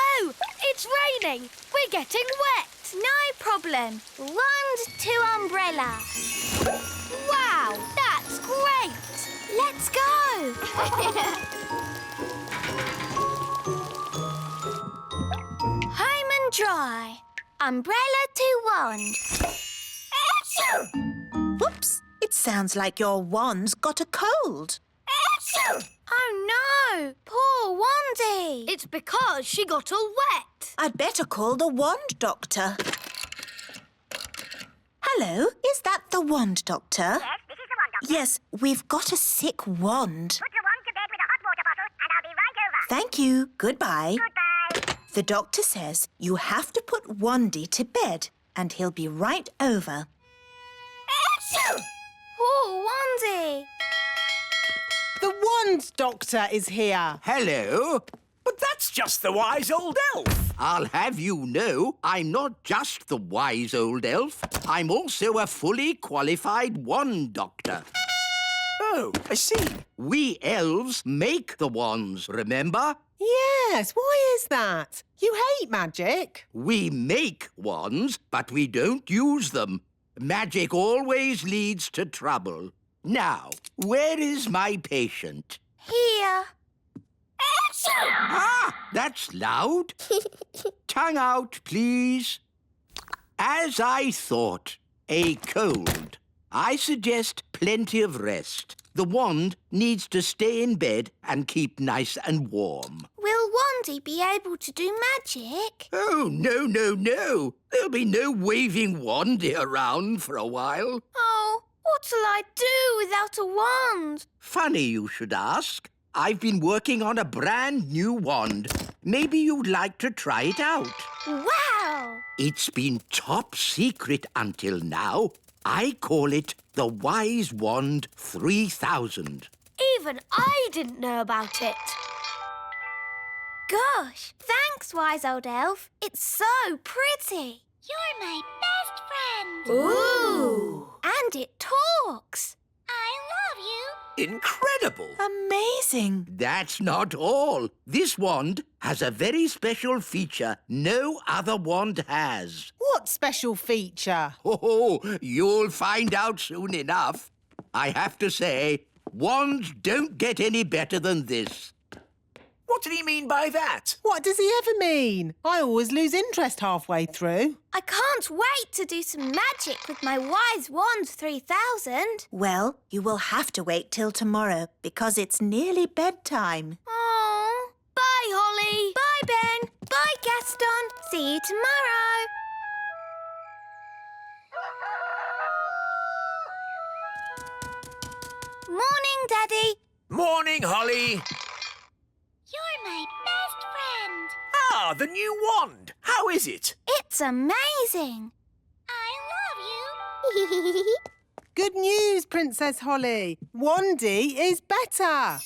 Oh, it's raining. We're getting wet. No problem. Wand to umbrella. Wow, that's great. Let's go. Home and dry. Umbrella to wand. Whoops! It sounds like your wand's got a cold. Oh no! Poor Wandy! It's because she got all wet. I'd better call the wand doctor. Hello, is that the wand doctor? Yes, this is the wand doctor. Yes, we've got a sick wand. Put your wand to bed with a hot water bottle and I'll be right over. Thank you. Goodbye. Goodbye. The doctor says you have to put Wandy to bed and he'll be right over. Poor Wandy! The wand doctor is here. Hello. But that's just the wise old elf. I'll have you know, I'm not just the wise old elf. I'm also a fully qualified wand doctor. Oh, I see. We elves make the wands, remember? Yes, why is that? You hate magic. We make wands, but we don't use them. Magic always leads to trouble. Now, where is my patient? Here. Ah, that's loud. Tongue out, please. As I thought, a cold. I suggest plenty of rest. The wand needs to stay in bed and keep nice and warm. Will Wandy be able to do magic? Oh, no, no, no. There'll be no waving wandy around for a while. Oh, what'll I do without a wand? Funny you should ask. I've been working on a brand new wand. Maybe you'd like to try it out. Wow! It's been top secret until now. I call it the Wise Wand 3000. Even I didn't know about it. Gosh, thanks, wise old elf. It's so pretty. You're my best friend. Ooh! And it talks. I love you. Incredible. Amazing. That's not all. This wand has a very special feature no other wand has. What special feature? Oh, you'll find out soon enough. I have to say, wands don't get any better than this. What did he mean by that? What does he ever mean? I always lose interest halfway through. I can't wait to do some magic with my Wise Wand 3000. Well, you will have to wait till tomorrow because it's nearly bedtime. Oh, bye, Holly. Bye, Ben. Bye, Gaston. See you tomorrow. Morning, Daddy. Morning, Holly. You're my best friend. Ah, the new wand. How is it? It's amazing. I love you. Good news, Princess Holly. Wandy is better.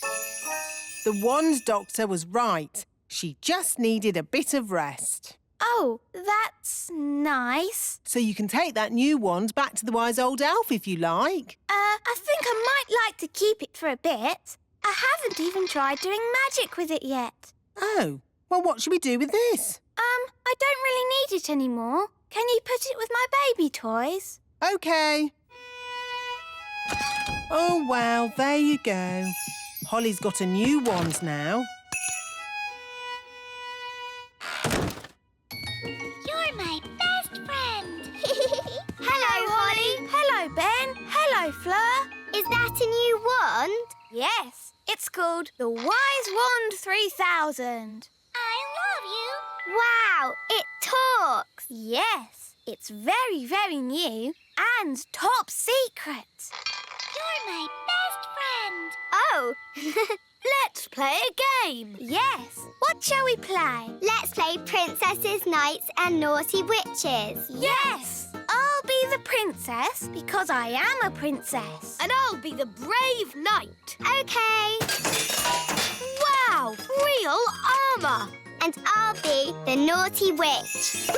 The wand doctor was right. She just needed a bit of rest. Oh, that's nice. So you can take that new wand back to the wise old elf if you like. I think I might like to keep it for a bit. I haven't even tried doing magic with it yet. Oh, well, what should we do with this? I don't really need it anymore. Can you put it with my baby toys? OK. Oh, well, there you go. Holly's got a new wand now. You're my best friend. Hello, Holly. Hello, Ben. Hello, Fleur. Is that a new wand? Yes, it's called the Wise Wand 3000. I love you. Wow, it talks. Yes, it's very, very new and top secret. You're my best friend. Oh, Let's play a game. Yes. What shall we play? let's play Princesses, Knights and Naughty Witches. Yes. I'll be the princess because I am a princess. And I'll be the brave knight. OK. Wow, real armour. And I'll be the Naughty Witch.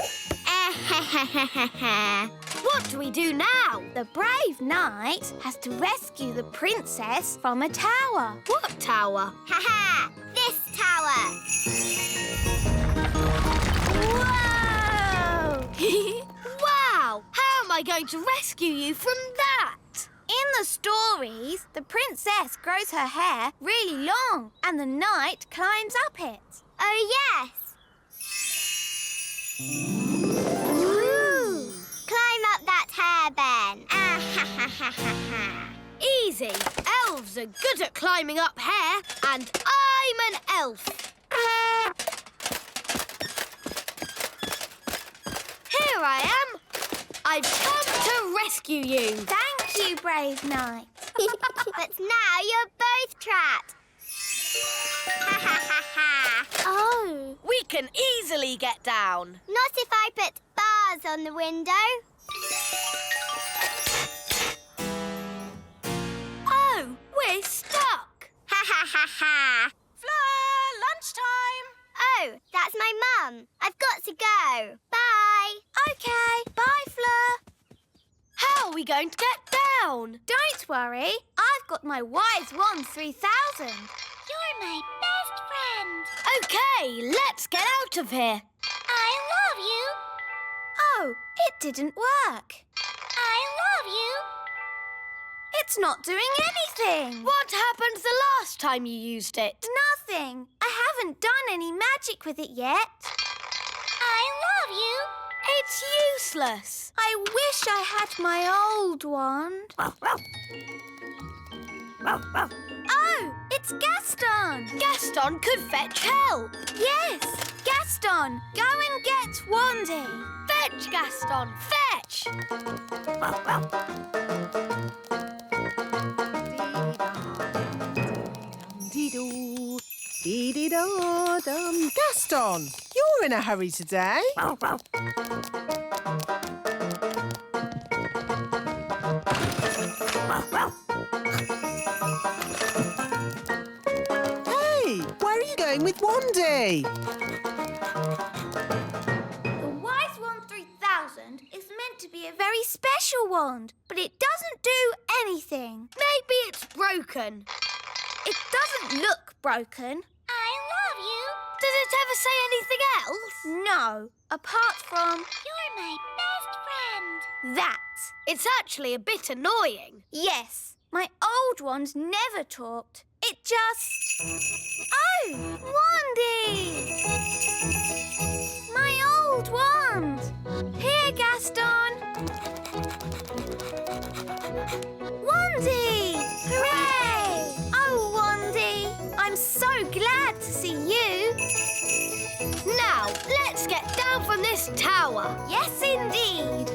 What do we do now? The brave knight has to rescue the princess from a tower. What tower? Ha-ha! This tower. Whoa! Wow! How am I going to rescue you from that? In the stories, the princess grows her hair really long and the knight climbs up it. Oh, yes. Ooh. Climb up that hair, Ben. Easy. Elves are good at climbing up hair, and I'm an elf. Here I am. I've come to rescue you. Thank you, brave knight. But now you're both trapped. Oh. We can easily get down. Not if I put bars on the window. Oh, we're stuck. Ha! Fleur, lunchtime. Oh, that's my mum. I've got to go. Bye. OK, bye, Fleur. How are we going to get down? Don't worry. I've got my Wise Wand 3000. You're my best friend. OK, let's get out of here. I love you. Oh, it didn't work. I love you. It's not doing anything. What happened the last time you used it? Nothing. I haven't done any magic with it yet. I love you. It's useless. I wish I had my old wand. Oh, it's Gaston. Gaston could fetch help. Yes, Gaston, go and get Wandy. Fetch, Gaston, fetch. Dee-dee-da-dum. Gaston, you're in a hurry today. Hey, where are you going with Wandy? The Wise Wand 3000 is meant to be a very special wand, but it doesn't do anything. Maybe it's broken. It doesn't look broken. I love you. Does it ever say anything else? No, apart from You're my best friend. that. It's actually a bit annoying. Yes, my old wand never talked. It just... Oh, Wandy! My old wand. Here, Gaston. Wandy! Hooray! Oh, Wandy, I'm so glad to see you. Now, let's get down from this tower. Yes, indeed.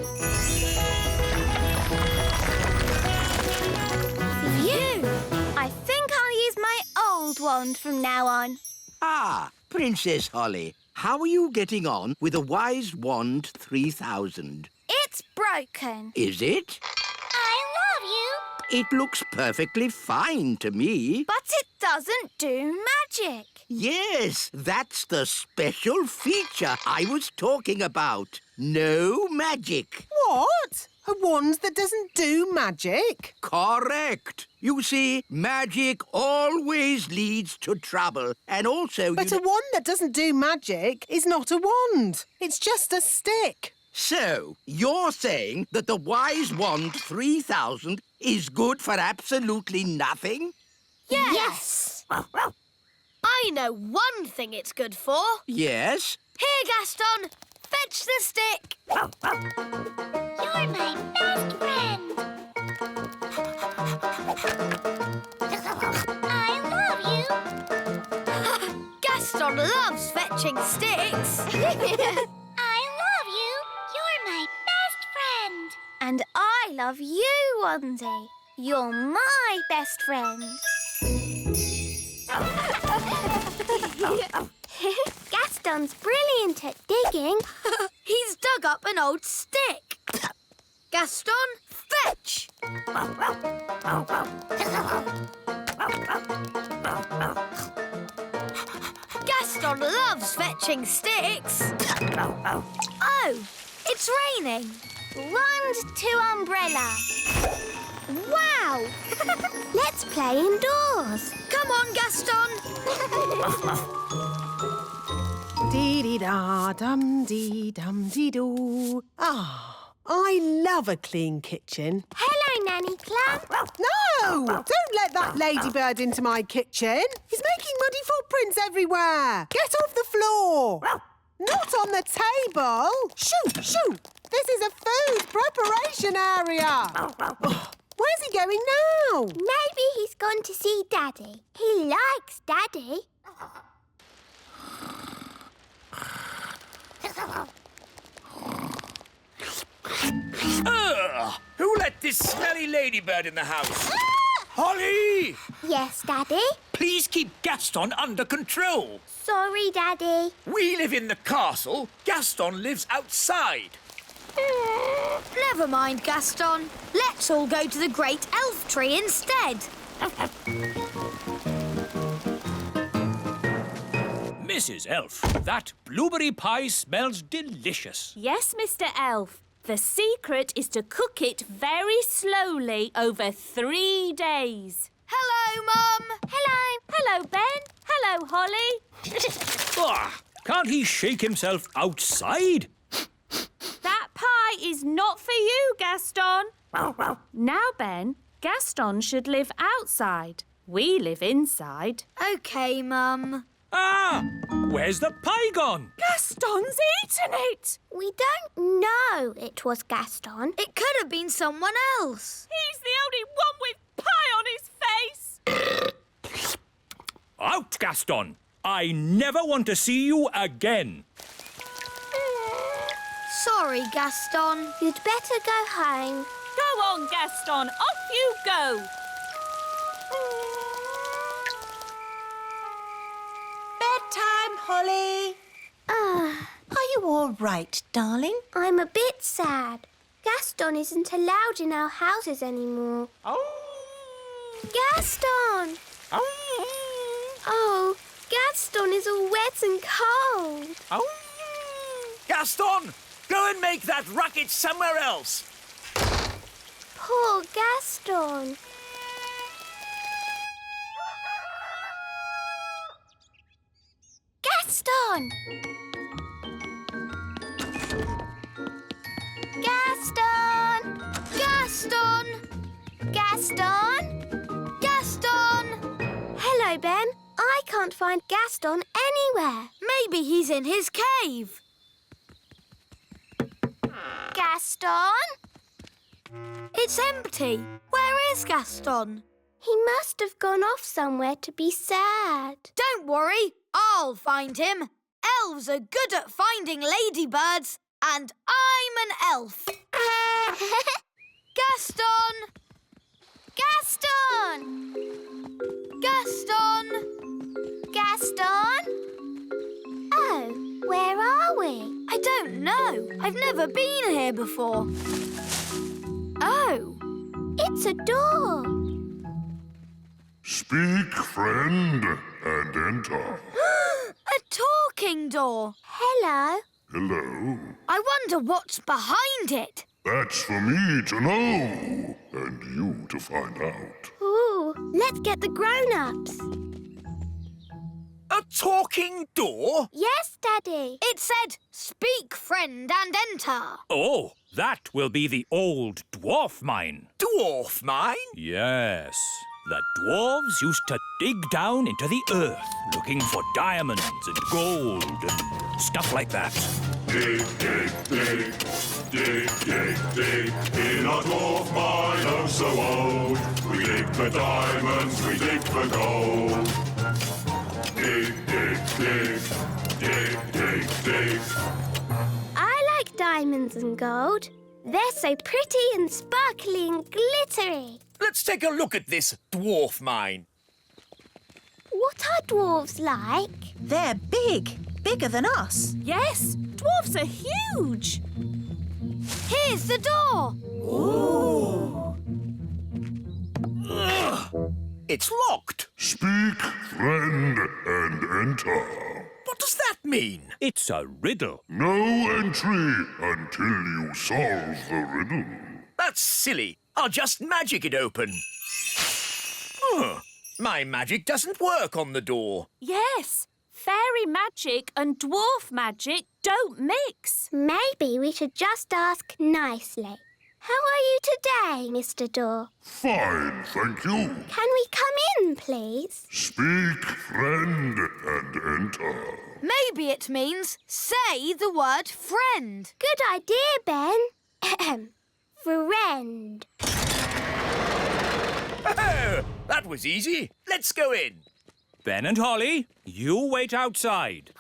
Phew! I think I'll use my old wand from now on. Ah, Princess Holly, how are you getting on with the Wise Wand 3000? It's broken. Is it? I love you. It looks perfectly fine to me. But it doesn't do magic. Yes, that's the special feature I was talking about. No magic. What? A wand that doesn't do magic? Correct. You see, magic always leads to trouble. And also... But a wand that doesn't do magic is not a wand. It's just a stick. So, you're saying that the Wise Wand 3000 is good for absolutely nothing? Yes! I know one thing it's good for. Yes? Here, Gaston! Fetch the stick! You're my best friend. I love you. Gaston loves fetching sticks. I love you. You're my best friend. And I love you, Wandy. You're my best friend. Gaston's brilliant at digging. He's dug up an old stick. Gaston, fetch! Gaston loves fetching sticks. Oh, it's raining. Wand to umbrella. Wow! Let's play indoors. Come on, Gaston. Dee-dee-da-dum-dee-dum-dee-doo. Ah, I love a clean kitchen. Hello, Nanny Plum. No! Don't let that ladybird into my kitchen. He's making muddy footprints everywhere. Get off the floor. Not on the table. Shoo, shoo. This is a food preparation area. Oh, where's he going now? Maybe he's gone to see Daddy. He likes Daddy. Ugh! Who let this smelly ladybird in the house? Holly! Yes, Daddy? Please keep Gaston under control. Sorry, Daddy. We live in the castle. Gaston lives outside. Never mind, Gaston. Let's all go to the great elf tree instead. Mrs. Elf, that blueberry pie smells delicious. Yes, Mr. Elf. The secret is to cook it very slowly over 3 days. Hello, Mum. Hello. Hello, Ben. Hello, Holly. Ah, can't he shake himself outside? That pie is not for you, Gaston. Now, Ben, Gaston should live outside. We live inside. OK, Mum. Ah! Where's the pie gone? Gaston's eaten it! We don't know it was Gaston. It could have been someone else. He's the only one with pie on his face! Out, Gaston! I never want to see you again. Sorry, Gaston. You'd better go home. Go on, Gaston. Off you go. Bedtime, Holly. Are you all right, darling? I'm a bit sad. Gaston isn't allowed in our houses anymore. Gaston! Oh, Gaston is all wet and cold. Gaston, go and make that racket somewhere else. Poor Gaston. Gaston! Gaston! Gaston! Gaston! Gaston! Hello, Ben. I can't find Gaston anywhere. Maybe he's in his cave. Gaston? It's empty. Where is Gaston? He must have gone off somewhere to be sad. Don't worry, I'll find him. Elves are good at finding ladybirds, and I'm an elf. Gaston! Gaston! Gaston! Gaston? Oh, where are we? I don't know. I've never been here before. Oh, it's a door. Speak, friend, and enter. a talking door. Hello. Hello. I wonder what's behind it. That's for me to know, and you to find out. Ooh, let's get the grown-ups. A talking door? Yes, Daddy. It said, speak, friend, and enter. Oh, that will be the old dwarf mine. Dwarf mine? Yes. The dwarves used to dig down into the earth looking for diamonds and gold and stuff like that. Dig, dig, dig, dig, dig, dig. In our dwarf mine, oh so old, we dig for diamonds, we dig for gold. Dig, dig, dig, dig, dig, dig. I like diamonds and gold. They're so pretty and sparkly and glittery. Let's take a look at this dwarf mine. What are dwarves like? They're big. Bigger than us. Yes, dwarfs are huge. Here's the door. Ooh. Ugh. It's locked. Speak, friend, and enter. What does that mean? It's a riddle. No entry until you solve the riddle. That's silly. I'll just magic it open. My magic doesn't work on the door. Yes, fairy magic and dwarf magic don't mix. Maybe we should just ask nicely. How are you today, Mr. Door? Fine, thank you. Can we come in, please? Speak, friend, and enter. Maybe it means say the word friend. Good idea, Ben. Friend. Oh, that was easy. Let's go in. Ben and Holly, you wait outside.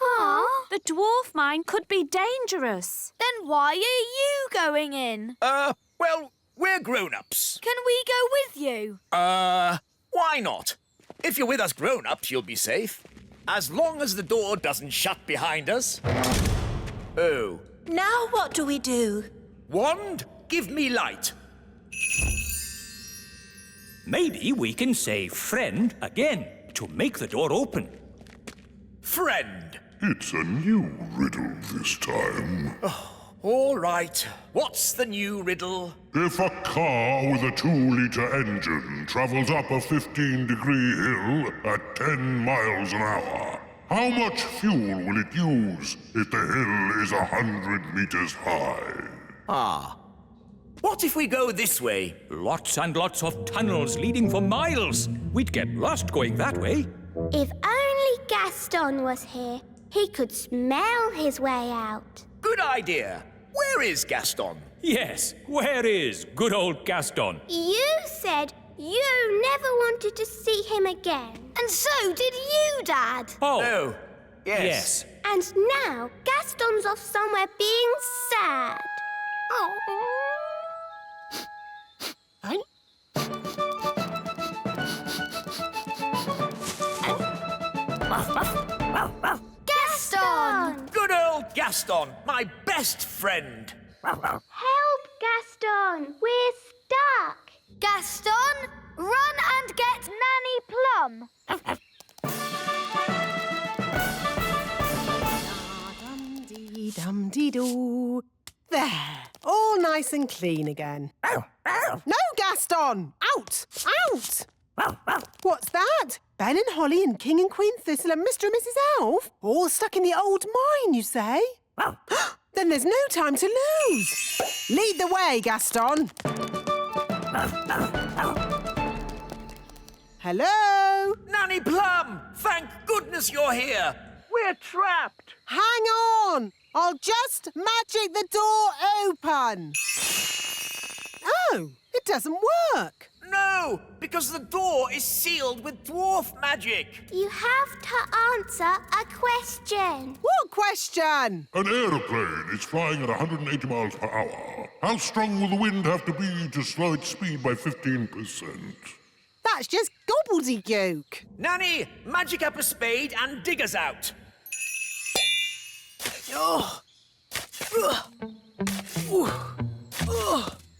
The dwarf mine could be dangerous. Then why are you going in? Well, we're grown-ups. Can we go with you? Why not? If you're with us grown-ups, you'll be safe. As long as the door doesn't shut behind us. Oh. Now what do we do? Wand, give me light. Maybe we can say friend again to make the door open. Friend. It's a new riddle this time. All right. What's the new riddle? If a car with a 2-liter engine travels up a 15-degree hill at 10 miles an hour, how much fuel will it use if the hill is 100 meters high? What if we go this way? Lots and lots of tunnels leading for miles. We'd get lost going that way. If only Gaston was here, he could smell his way out. Good idea. Where is Gaston? Yes, where is good old Gaston? You said you never wanted to see him again. And so did you, Dad. Oh, yes. And now Gaston's off somewhere being sad. Gaston! Good old Gaston, my best friend. Help, Gaston! We're stuck! Gaston, run and get Nanny Plum. Dum-dee-dum-dee-doo. There, all nice and clean again. No, Gaston! Out! Out! What's that? Ben and Holly and King and Queen Thistle and Mr. and Mrs. Elf? All stuck in the old mine, you say? Then there's no time to lose. Lead the way, Gaston. Hello? Nanny Plum, thank goodness you're here. We're trapped. Hang on. I'll just magic the door open. Oh, it doesn't work. No, because the door is sealed with dwarf magic. You have to answer a question. What question? An aeroplane is flying at 180 miles per hour. How strong will the wind have to be to slow its speed by 15%? That's just gobbledygook. Nanny, magic up a spade and dig us out.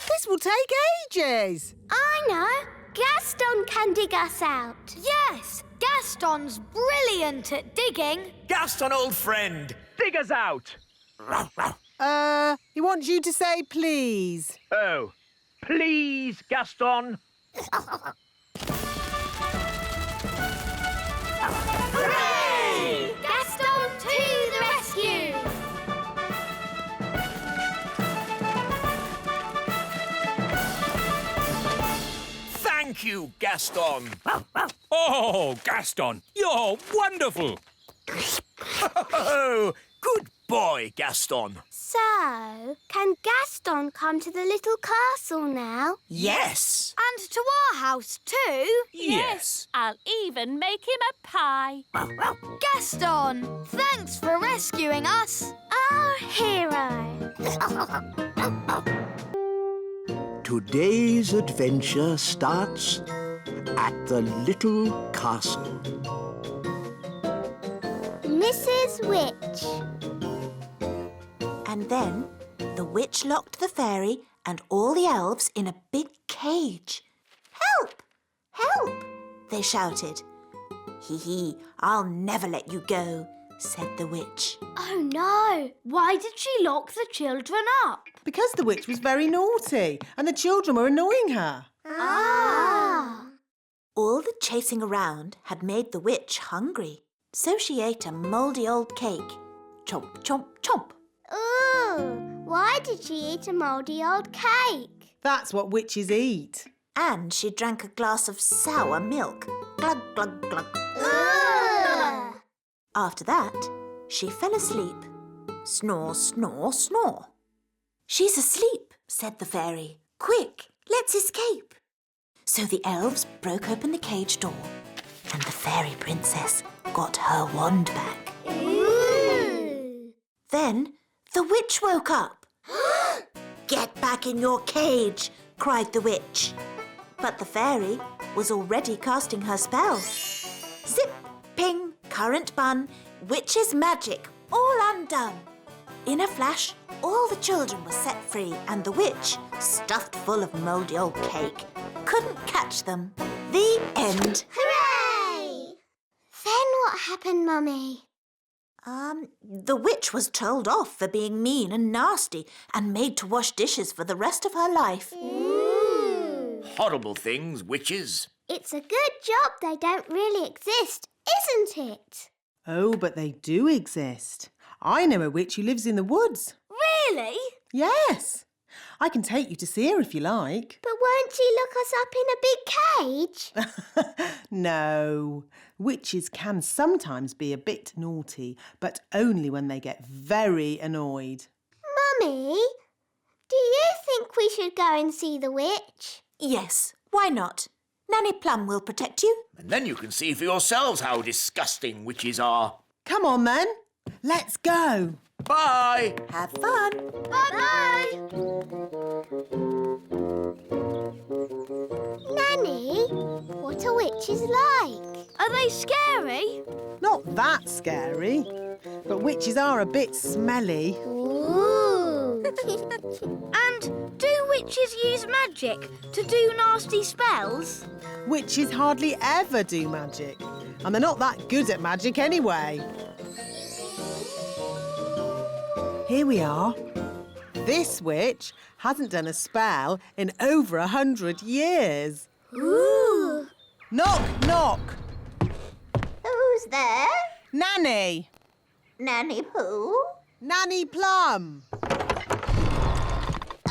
This will take ages. I know. Gaston can dig us out. Yes, Gaston's brilliant at digging. Gaston, old friend, dig us out. He wants you to say please. Oh, please, Gaston. Hooray! Thank you, Gaston. Oh, Gaston, you're wonderful. Oh, good boy, Gaston. So, can Gaston come to the little castle now? Yes. And to our house too? Yes. I'll even make him a pie. Gaston, thanks for rescuing us. Our hero. Today's adventure starts at the little castle. Mrs. Witch. And then the witch locked the fairy and all the elves in a big cage. Help! Help! They shouted. Hee, I'll never let you go, said the witch. Oh no! Why did she lock the children up? Because the witch was very naughty and the children were annoying her. Ah! All the chasing around had made the witch hungry, so she ate a mouldy old cake. Chomp, chomp, chomp. Ooh! Why did she eat a mouldy old cake? That's what witches eat. And she drank a glass of sour milk. Glug, glug, glug. Ugh. After that, she fell asleep. Snore, snore, snore. She's asleep, said the fairy. Quick, let's escape. So the elves broke open the cage door and the fairy princess got her wand back. Ooh. Then the witch woke up. Get back in your cage, cried the witch. But the fairy was already casting her spell. Zip, ping, current bun, witch's magic, all undone. In a flash, all the children were set free and the witch, stuffed full of mouldy old cake, couldn't catch them. The end. Hooray! Then what happened, Mummy? The witch was told off for being mean and nasty and made to wash dishes for the rest of her life. Ooh. Horrible things, witches. It's a good job they don't really exist, isn't it? Oh, but they do exist. I know a witch who lives in the woods. Really? Yes. I can take you to see her if you like. But won't she lock us up in a big cage? No. Witches can sometimes be a bit naughty, but only when they get very annoyed. Mummy, do you think we should go and see the witch? Yes, why not? Nanny Plum will protect you. And then you can see for yourselves how disgusting witches are. Come on then. Let's go. Bye. Have fun. Bye-bye. Nanny, what are witches like? Are they scary? Not that scary, but witches are a bit smelly. Ooh. And do witches use magic to do nasty spells? Witches hardly ever do magic, and they're not that good at magic anyway. Here we are. This witch hasn't done a spell in over 100 years. Ooh. Knock, knock. Who's there? Nanny. Nanny who? Nanny Plum.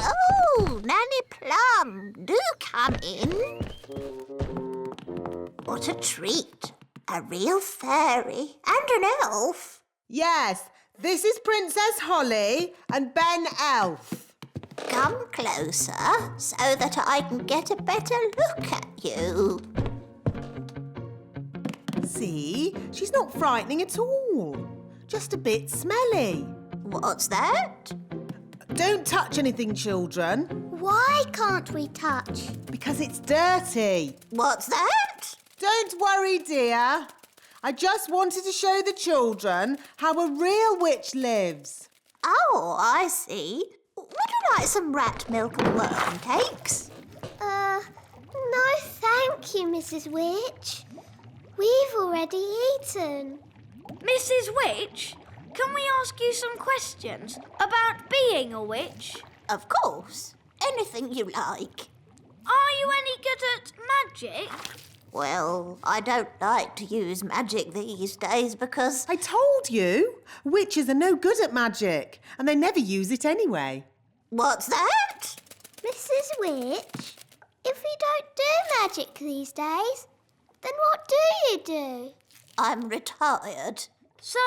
Oh, Nanny Plum, do come in. What a treat. A real fairy and an elf. Yes, this is Princess Holly and Ben Elf. Come closer so that I can get a better look at you. See, she's not frightening at all. Just a bit smelly. What's that? Don't touch anything, children. Why can't we touch? Because it's dirty. What's that? Don't worry, dear. I just wanted to show the children how a real witch lives. Oh, I see. Would you like some rat milk and worm cakes? No thank you, Mrs. Witch. We've already eaten. Mrs. Witch, can we ask you some questions about being a witch? Of course. Anything you like. Are you any good at magic? Well, I don't like to use magic these days because... I told you. Witches are no good at magic, and they never use it anyway. What's that? Mrs. Witch, If we don't do magic these days, then what do you do? I'm retired. So,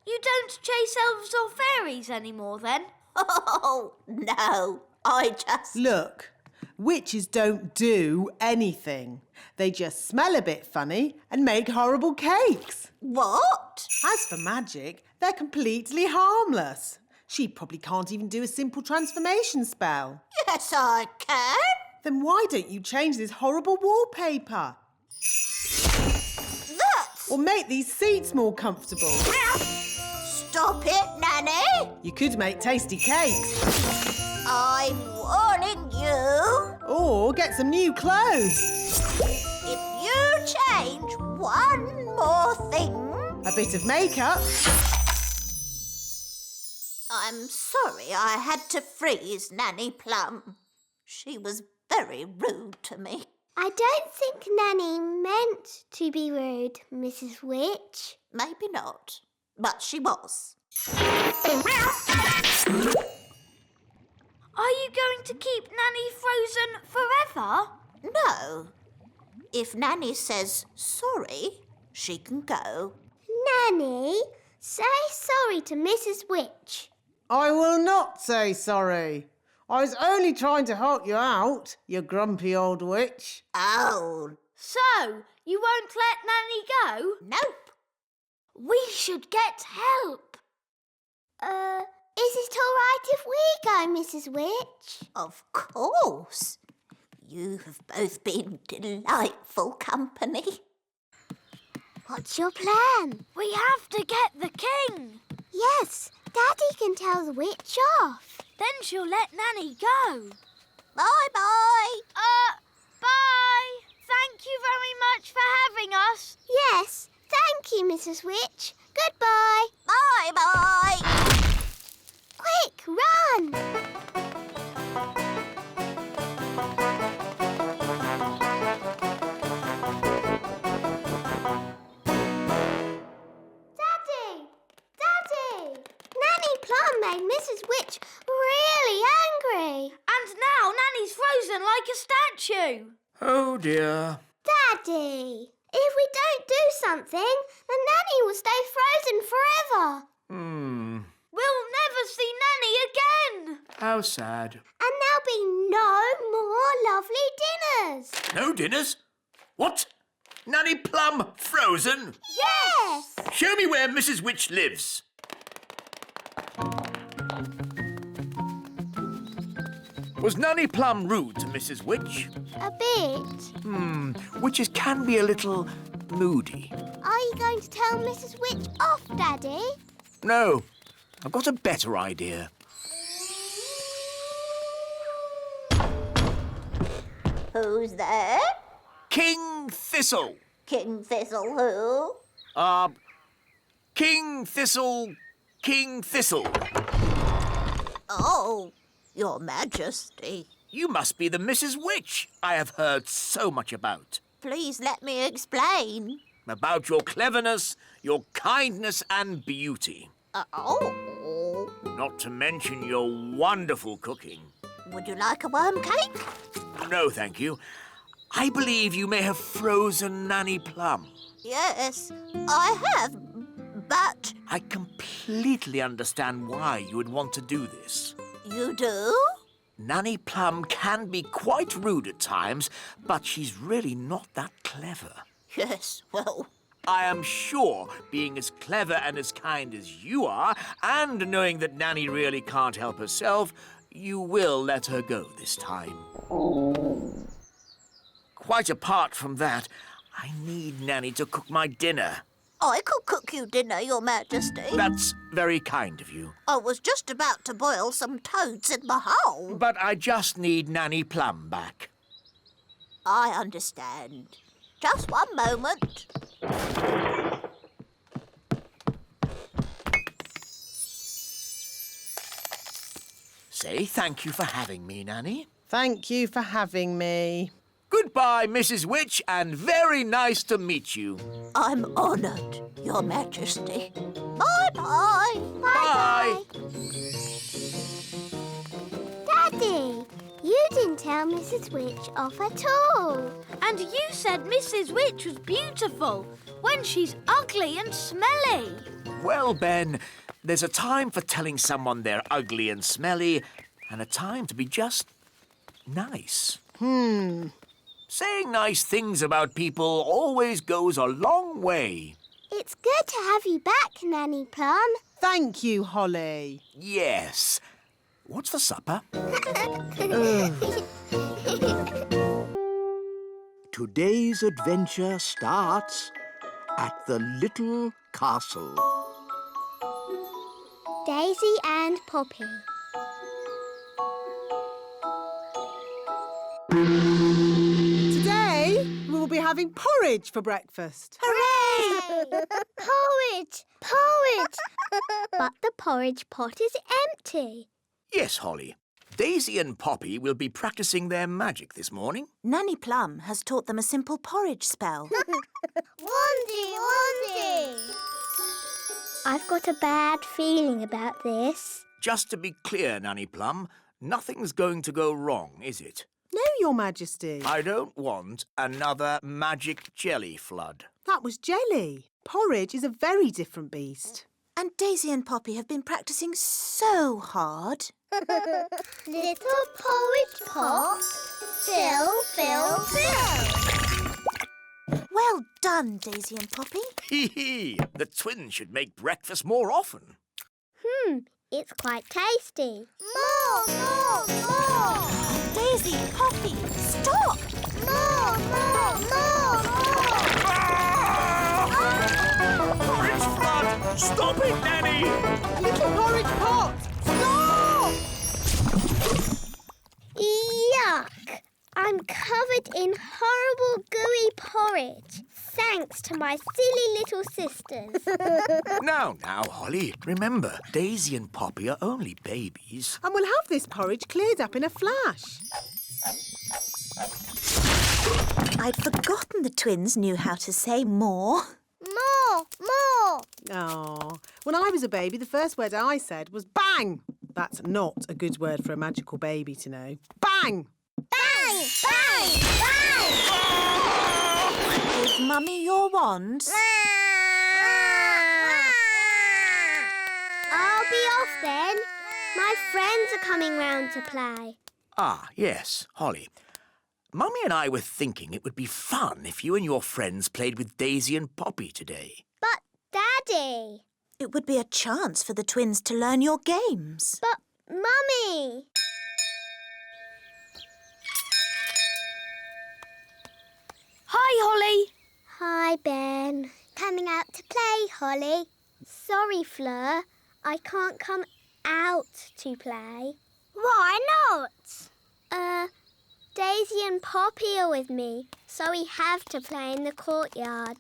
you don't chase elves or fairies anymore then? Oh, no. I just... Look, witches don't do anything. They just smell a bit funny and make horrible cakes. What? As for magic, they're completely harmless. She probably can't even do a simple transformation spell. Yes, I can. Then why don't you change this horrible wallpaper? That's... Or make these seats more comfortable. Stop it, Nanny. You could make tasty cakes. I'm warning you. Or get some new clothes. If you change one more thing... A bit of makeup. I'm sorry I had to freeze Nanny Plum. She was very rude to me. I don't think Nanny meant to be rude, Mrs. Witch. Maybe not, but she was. Are you going to keep Nanny frozen forever? No. If Nanny says sorry, she can go. Nanny, say sorry to Mrs. Witch. I will not say sorry. I was only trying to help you out, you grumpy old witch. Oh. So, you won't let Nanny go? Nope. We should get help. Is it all right if we go, Mrs. Witch? Of course. You have both been delightful company. What's your plan? We have to get the king. Yes, Daddy can tell the witch off. Then she'll let Nanny go. Bye-bye. Bye. Thank you very much for having us. Yes, thank you, Mrs. Witch. Goodbye. Bye-bye. Quick, run! Daddy! Daddy! Nanny Plum made Mrs. Witch really angry. And now Nanny's frozen like a statue. Oh, dear. Daddy, if we don't do something, then Nanny will stay frozen forever. We'll never see Nanny again. How sad. And there'll be no more lovely dinners. No dinners? What? Nanny Plum frozen? Yes! Show me where Mrs. Witch lives. Was Nanny Plum rude to Mrs. Witch? A bit. Witches can be a little moody. Are you going to tell Mrs. Witch off, Daddy? No, I've got a better idea. Who's there? King Thistle. King Thistle who? King Thistle. Oh, Your Majesty. You must be the Mrs. Witch I have heard so much about. Please let me explain. About your cleverness, your kindness and beauty. Oh. Not to mention your wonderful cooking. Would you like a worm cake? No, thank you. I believe you may have frozen Nanny Plum. Yes, I have, but... I completely understand why you would want to do this. You do? Nanny Plum can be quite rude at times, but she's really not that clever. Yes, well... I am sure, being as clever and as kind as you are, and knowing that Nanny really can't help herself, you will let her go this time. Quite apart from that, I need Nanny to cook my dinner. I could cook you dinner, Your Majesty. That's very kind of you. I was just about to boil some toads in the hole. But I just need Nanny Plum back. I understand. Just one moment. Say thank you for having me, Nanny. Thank you for having me. Goodbye, Mrs. Witch, and very nice to meet you. I'm honoured, Your Majesty. Bye-bye. Bye. Daddy, you didn't tell tell Mrs. Witch off at all. And you said Mrs. Witch was beautiful when she's ugly and smelly. Well, Ben, there's a time for telling someone they're ugly and smelly and a time to be just nice. Saying nice things about people always goes a long way. It's good to have you back, Nanny Plum. Thank you, Holly. Yes. What's for supper? Today's adventure starts at the little castle. Daisy and Poppy. Today, we will be having porridge for breakfast. Hooray! Porridge! Porridge! But the porridge pot is empty. Yes, Holly. Daisy and Poppy will be practicing their magic this morning. Nanny Plum has taught them a simple porridge spell. Wandy, Wandy! I've got a bad feeling about this. Just to be clear, Nanny Plum, nothing's going to go wrong, is it? No, Your Majesty. I don't want another magic jelly flood. That was jelly. Porridge is a very different beast. And Daisy and Poppy have been practicing so hard. Little porridge pot, fill, fill, fill. Well done, Daisy and Poppy. Hee. The twins should make breakfast more often. It's quite tasty. More, more, more! Daisy, Poppy, stop! More, more, more, more! Porridge flood! Stop it, Nanny! Little porridge pot! Stop! Yuck! I'm covered in horrible gooey porridge. Thanks to my silly little sisters. Now, Holly, remember, Daisy and Poppy are only babies. And we'll have this porridge cleared up in a flash. I'd forgotten the twins knew how to say more. More, more! Oh, when I was a baby, the first word I said was bang. That's not a good word for a magical baby to know. Bang! Bang, bang, bang! Give Mummy your wand. I'll be off then. My friends are coming round to play. Ah, yes, Holly. Mummy and I were thinking it would be fun if you and your friends played with Daisy and Poppy today. But, Daddy... It would be a chance for the twins to learn your games. But, Mummy... Hi, Holly. Hi, Ben. Coming out to play, Holly. Sorry, Fleur. I can't come out to play. Why not? Daisy and Poppy are with me, so we have to play in the courtyard.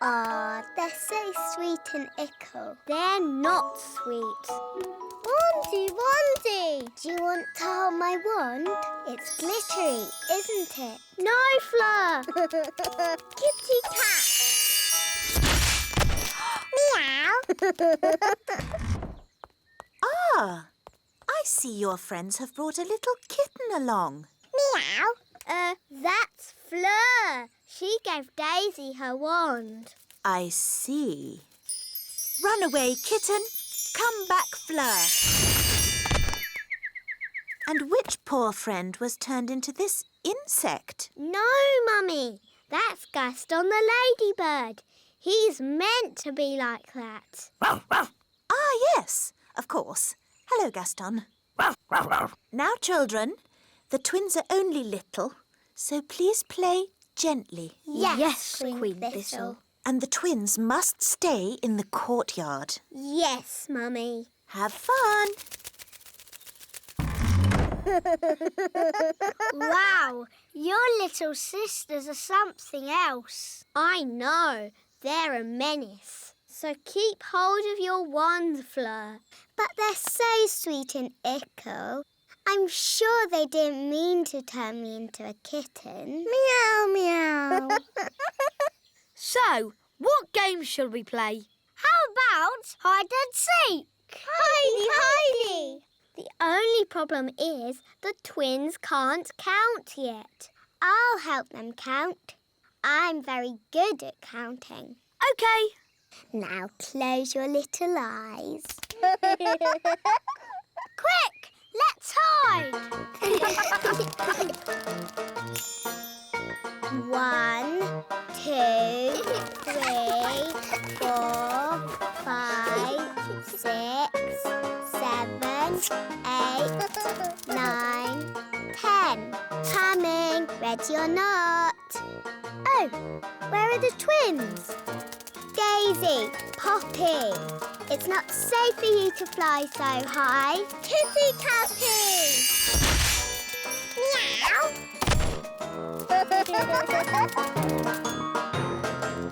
Aw, they're so sweet and ickle. They're not sweet. Wandy, Wandy! Do you want to hold my wand? It's glittery, isn't it? No, Fleur! Kitty cat! Meow! Ah, I see your friends have brought a little kitten along. Meow! That's Fleur. She gave Daisy her wand. I see. Run away, kitten. Come back, Fleur. And which poor friend was turned into this insect? No, Mummy. That's Gaston the ladybird. He's meant to be like that. Ah, yes, of course. Hello, Gaston. Now, children, the twins are only little, so please play gently. Yes, Queen Thistle. And the twins must stay in the courtyard. Yes, Mummy. Have fun. Wow, your little sisters are something else. I know. They're a menace. So keep hold of your wand, Fleur. But they're so sweet and ickle. I'm sure they didn't mean to turn me into a kitten. Meow, meow. So, what game shall we play? How about hide and seek? Hidey, hidey! The only only problem is the twins can't count yet. I'll help them count. I'm very good at counting. OK. Now close your little eyes. Quick, let's hide. 1, 2, 3, 4, 5, 6, 7, 8, 9, 10. Coming, ready or not. Oh, where are the twins? Daisy, Poppy. It's not safe for you to fly so high. Kissy Catty! Meow!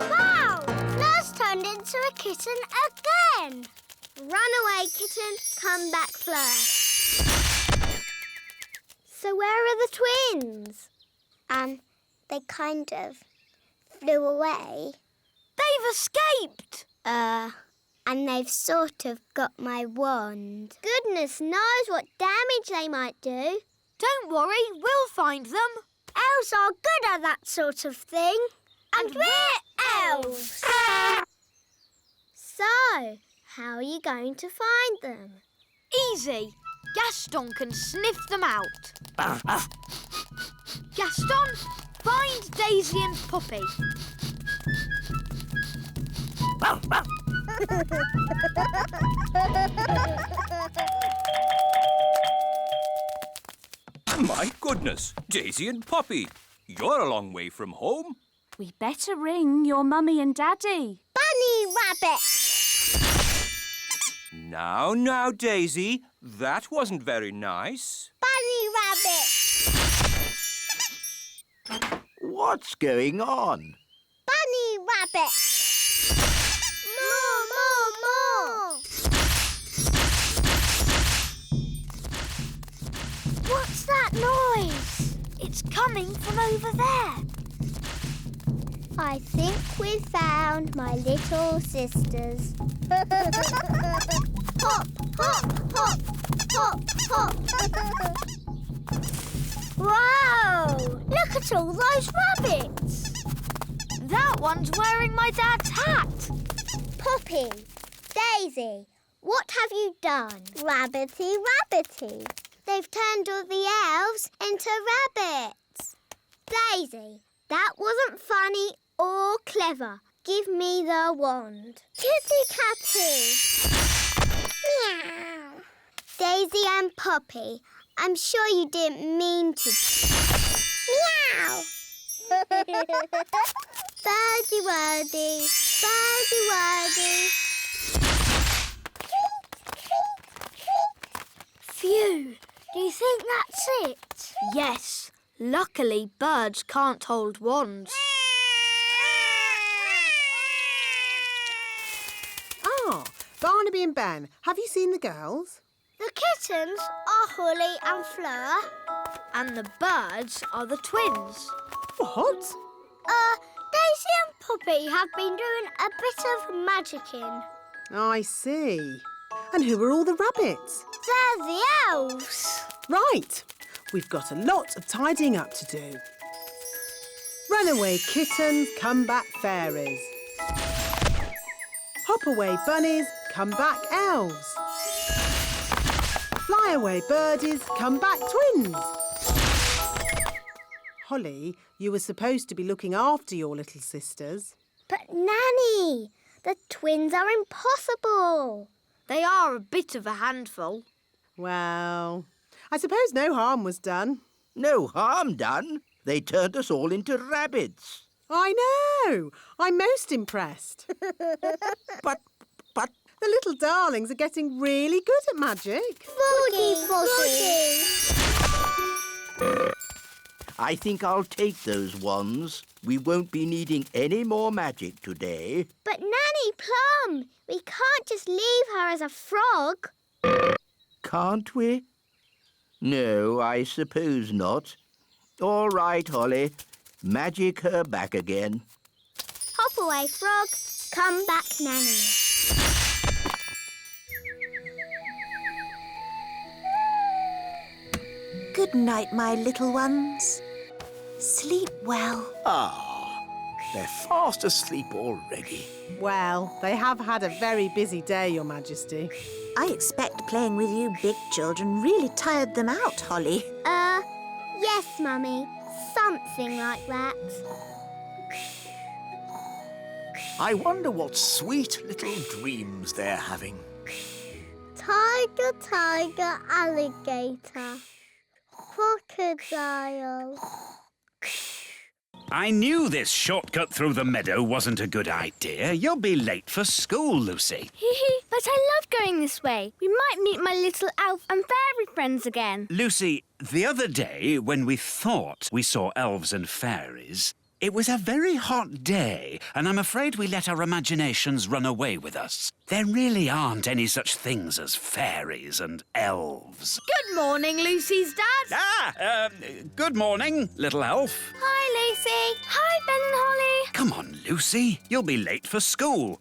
Wow! Flir's turned into a kitten again. Run away, kitten. Come back, Fleur. So where are the twins? They kind of flew away. They've escaped. And they've sort of got my wand. Goodness knows what damage they might do. Don't worry, we'll find them. Elves are good at that sort of thing. And we're elves. So, how are you going to find them? Easy. Gaston can sniff them out. Gaston, find Daisy and Poppy. My goodness, Daisy and Poppy, you're a long way from home. We better ring your mummy and daddy. Bunny Rabbit! Now, Daisy, that wasn't very nice. Bunny Rabbit! What's going on? Bunny Rabbit! More! What's that noise? It's coming from over there. I think we've found my little sisters. Hop, hop, hop, hop, hop. Wow! Look at all those rabbits. That one's wearing my dad's hat. Poppy, Daisy, what have you done? Rabbity, rabbity. They've turned all the elves into rabbits. Daisy, that wasn't funny or clever. Give me the wand. Kitty Catty! Meow. Daisy and Poppy, I'm sure you didn't mean to. Meow! Birdie wordy, birdie wordy. Phew! Do you think that's it? Yes. Luckily, birds can't hold wands. Ah, Barnaby and Ben, have you seen the girls? The kittens are Holly and Fleur, and the birds are the twins. What? Daisy and Poppy have been doing a bit of magicking. I see. And who are all the rabbits? They're the elves. Right. We've got a lot of tidying up to do. Runaway kittens, come back fairies. Hop away bunnies, come back elves. Fly away birdies, come back twins. Holly, you were supposed to be looking after your little sisters. But Nanny, the twins are impossible. They are a bit of a handful. Well, I suppose no harm was done. No harm done. They turned us all into rabbits. I know. I'm most impressed. But... The little darlings are getting really good at magic. Foggy, foggy. I think I'll take those wands. We won't be needing any more magic today. But Nanny Plum, we can't just leave her as a frog. Can't we? No, I suppose not. All right, Holly. Magic her back again. Hop away, frog. Come back, Nanny. Good night, my little ones. Sleep well. Ah, they're fast asleep already. Well, they have had a very busy day, Your Majesty. I expect playing with you big children really tired them out, Holly. Yes, Mummy. Something like that. I wonder what sweet little dreams they're having. Tiger, tiger, alligator. Crocodile. I knew this shortcut through the meadow wasn't a good idea. You'll be late for school, Lucy. But I love going this way. We might meet my little elf and fairy friends again. Lucy, the other day, when we thought we saw elves and fairies, it was a very hot day, and I'm afraid we let our imaginations run away with us. There really aren't any such things as fairies and elves. Good morning, Lucy's dad. Good morning, little elf. Hi, Lucy. Hi, Ben and Holly. Come on, Lucy. You'll be late for school.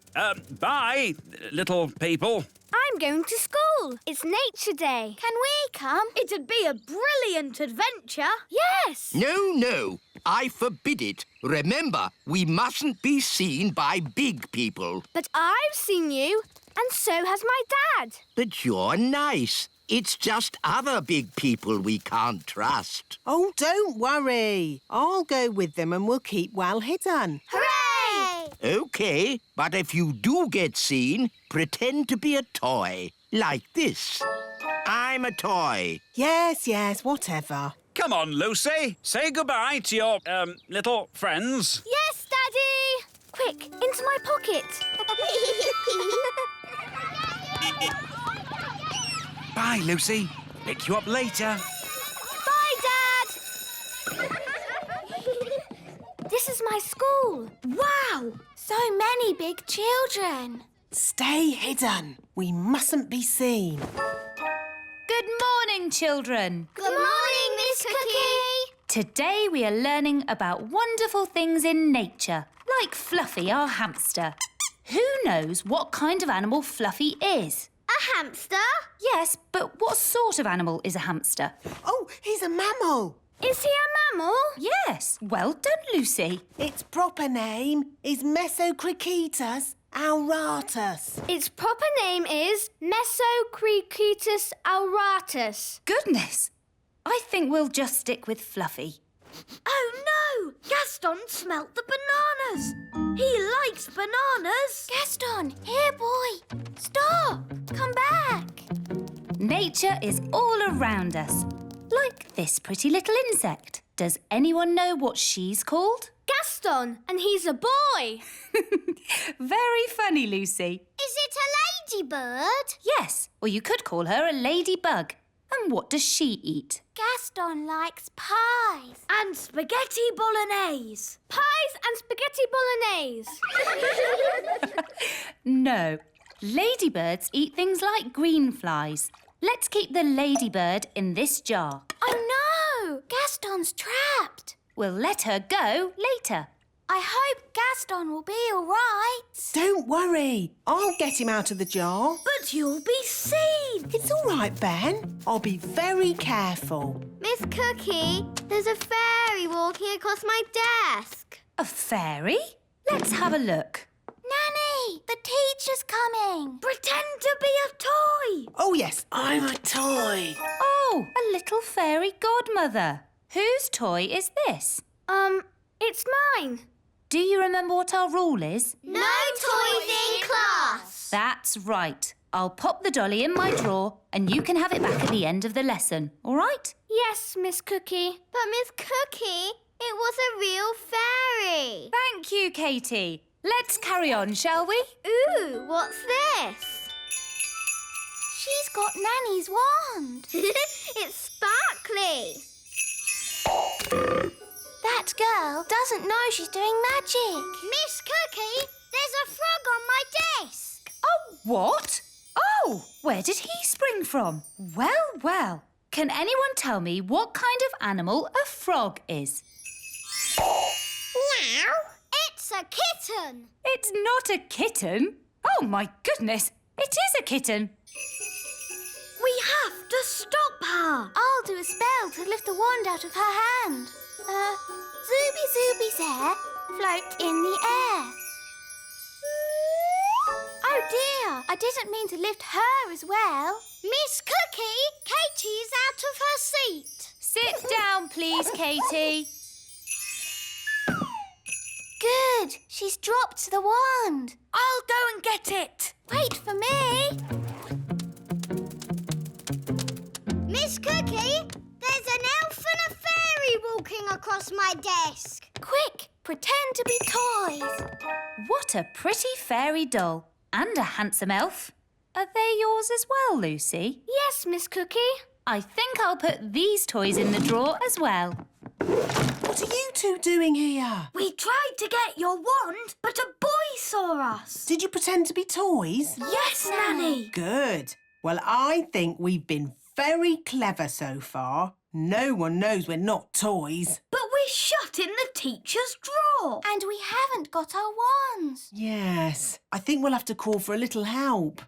Bye, little people. I'm going to school. It's Nature Day. Can we come? It'd be a brilliant adventure. Yes. No. I forbid it. Remember, we mustn't be seen by big people. But I've seen you, and so has my dad. But you're nice. It's just other big people we can't trust. Oh, don't worry. I'll go with them and we'll keep well hidden. Hooray! OK, but if you do get seen, pretend to be a toy. Like this. I'm a toy. Yes, whatever. Come on, Lucy. Say goodbye to your, little friends. Yes, Daddy! Quick, into my pocket. Bye, Lucy. Pick you up later. Bye, Dad! This is my school. Wow! So many big children. Stay hidden. We mustn't be seen. Good morning, children. Good morning, Miss Cookie. Today we are learning about wonderful things in nature, like Fluffy, our hamster. Who knows what kind of animal Fluffy is? A hamster? Yes, but what sort of animal is a hamster? Oh, he's a mammal. Is he a mammal? Yes. Well done, Lucy. Its proper name is Mesocricetus auratus. Its proper name is Mesocricetus auratus. Goodness. I think we'll just stick with Fluffy. Oh, no! Gaston smelt the bananas. He likes bananas. Gaston, here, boy. Stop. Come back. Nature is all around us, like this pretty little insect. Does anyone know what she's called? Gaston, and he's a boy. Very funny, Lucy. Is it a ladybird? Yes, or you could call her a ladybug. And what does she eat? Gaston likes pies. And spaghetti bolognese. Pies and spaghetti bolognese. No, ladybirds eat things like green flies. Let's keep the ladybird in this jar. Oh, no! Gaston's trapped. We'll let her go later. I hope Gaston will be all right. Don't worry. I'll get him out of the jar. But you'll be seen. It's all right, Ben. I'll be very careful. Miss Cookie, there's a fairy walking across my desk. A fairy? Let's have a look. Nanny, the teacher's coming. Pretend to be a toy. Oh, yes, I'm a toy. Oh, a little fairy godmother. Whose toy is this? It's mine. Do you remember what our rule is? No toys in class. That's right. I'll pop the dolly in my drawer and you can have it back at the end of the lesson, all right? Yes, Miss Cookie. But Miss Cookie, it was a real fairy. Thank you, Katie. Let's carry on, shall we? Ooh, what's this? She's got Nanny's wand. It's sparkly. That girl doesn't know she's doing magic. Miss Cookie, there's a frog on my desk. Oh, what? Oh, where did he spring from? Well. Can anyone tell me what kind of animal a frog is? Meow. It's a kitten. It's not a kitten. Oh, my goodness. It is a kitten. We have to stop her. I'll I'll do a spell to lift the wand out of her hand. Zooby Zooby's hair float in the air. Oh dear, I didn't mean to lift her as well. Miss Cookie, Katie's out of her seat. Sit down, please, Katie. Good, she's dropped the wand. I'll go and get it. Wait for me. Miss Cookie, there's an elf and a fairy walking across my desk. Quick, pretend to be toys. What a pretty fairy doll. And a handsome elf. Are they yours as well, Lucy? Yes, Miss Cookie. I think I'll put these toys in the drawer as well. What are you two doing here? We tried to get your wand, but a boy saw us. Did you pretend to be toys? Yes, Nanny. Good. Well, I think we've been very clever so far. No one knows we're not toys. But we're shut in the teacher's drawer. And we haven't got our wands. Yes. I think we'll have to call for a little help.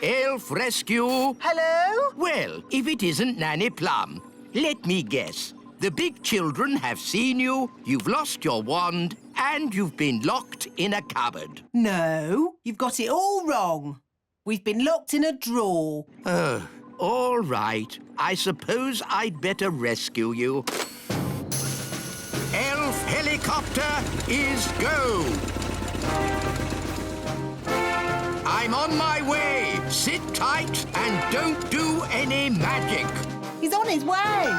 Elf rescue. Hello? Well, if it isn't Nanny Plum, let me guess. The big children have seen you, you've lost your wand, and you've been locked in a cupboard. No, you've got it all wrong. We've been locked in a drawer. Oh, all right. I suppose I'd better rescue you. Elf helicopter is go! I'm on my way. Sit tight and don't do any magic. He's on his way.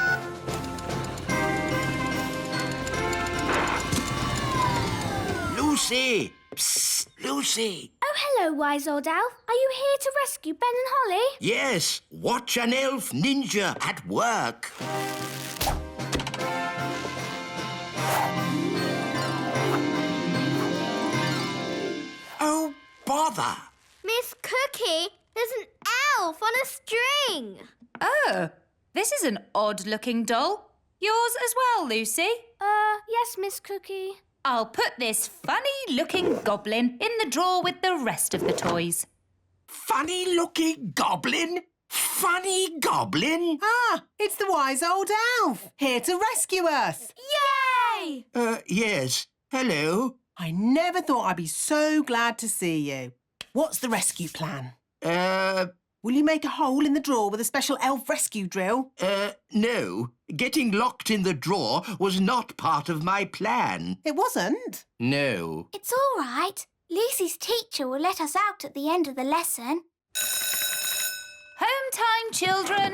Lucy! Psst, Lucy! Oh, hello, wise old elf. Are you here to rescue Ben and Holly? Yes, watch an elf ninja at work. Oh, bother! Miss Cookie, there's an elf on a string. Oh, this is an odd-looking doll. Yours as well, Lucy? Yes, Miss Cookie. I'll put this funny-looking goblin in the drawer with the rest of the toys. Funny-looking goblin? Funny goblin? Ah, it's the wise old elf, here to rescue us. Yay! Yes. Hello? I never thought I'd be so glad to see you. What's the rescue plan? Will you make a hole in the drawer with a special elf rescue drill? No. Getting locked in the drawer was not part of my plan. It wasn't? No. It's all right. Lucy's teacher will let us out at the end of the lesson. Home time, children.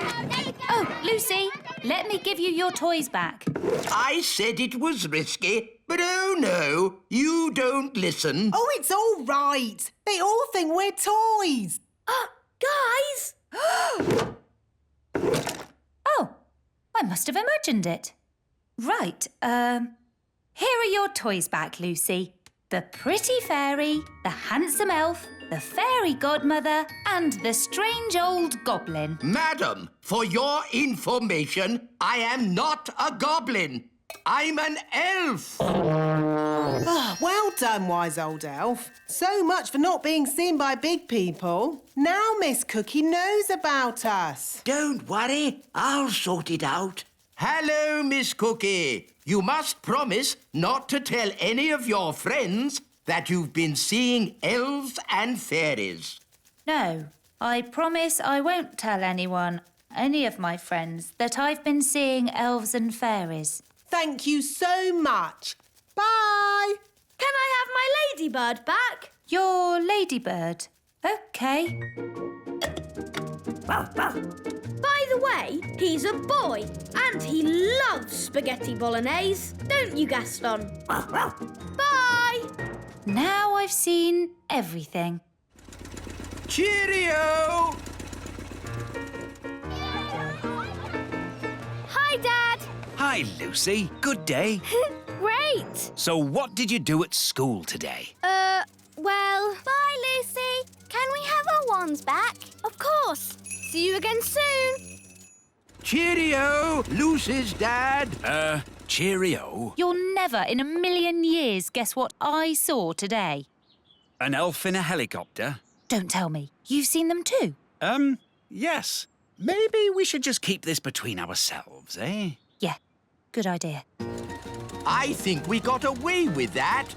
Oh, Lucy, let me give you your toys back. I said it was risky, but oh no, you don't listen. Oh, it's all right. They all think we're toys. Guys! Oh, I must have imagined it. Right, here are your toys back, Lucy. The pretty fairy, the handsome elf, the fairy godmother, and the strange old goblin. Madam, for your information, I am not a goblin. I'm an elf. Well done, wise old elf. So much for not being seen by big people. Now Miss Cookie knows about us. Don't worry, I'll sort it out. Hello, Miss Cookie. You must promise not to tell any of your friends that you've been seeing elves and fairies. No, I promise I won't tell anyone, any of my friends, that I've been seeing elves and fairies. Thank you so much. Bye. Can I have my ladybird back? Your ladybird. OK. By the way, he's a boy and he loves spaghetti bolognese. Don't you, Gaston? Bye! Now I've seen everything. Cheerio! Hi, Dad. Hi, Lucy. Good day. Great. So what did you do at school today? Well... Bye, Lucy. Can we have our wands back? Of course. See you again soon. Cheerio, Lucy's dad. Cheerio. You'll never in a million years guess what I saw today. An elf in a helicopter? Don't tell me. You've seen them too? Yes. Maybe we should just keep this between ourselves, eh? Yeah, good idea. I think we got away with that.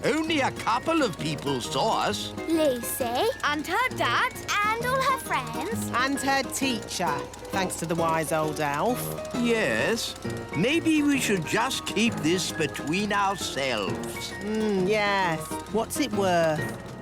Only a couple of people saw us. Lucy. And her dad. And all her friends. And her teacher, thanks to the wise old elf. Yes. Maybe we should just keep this between ourselves. Yes. What's it worth?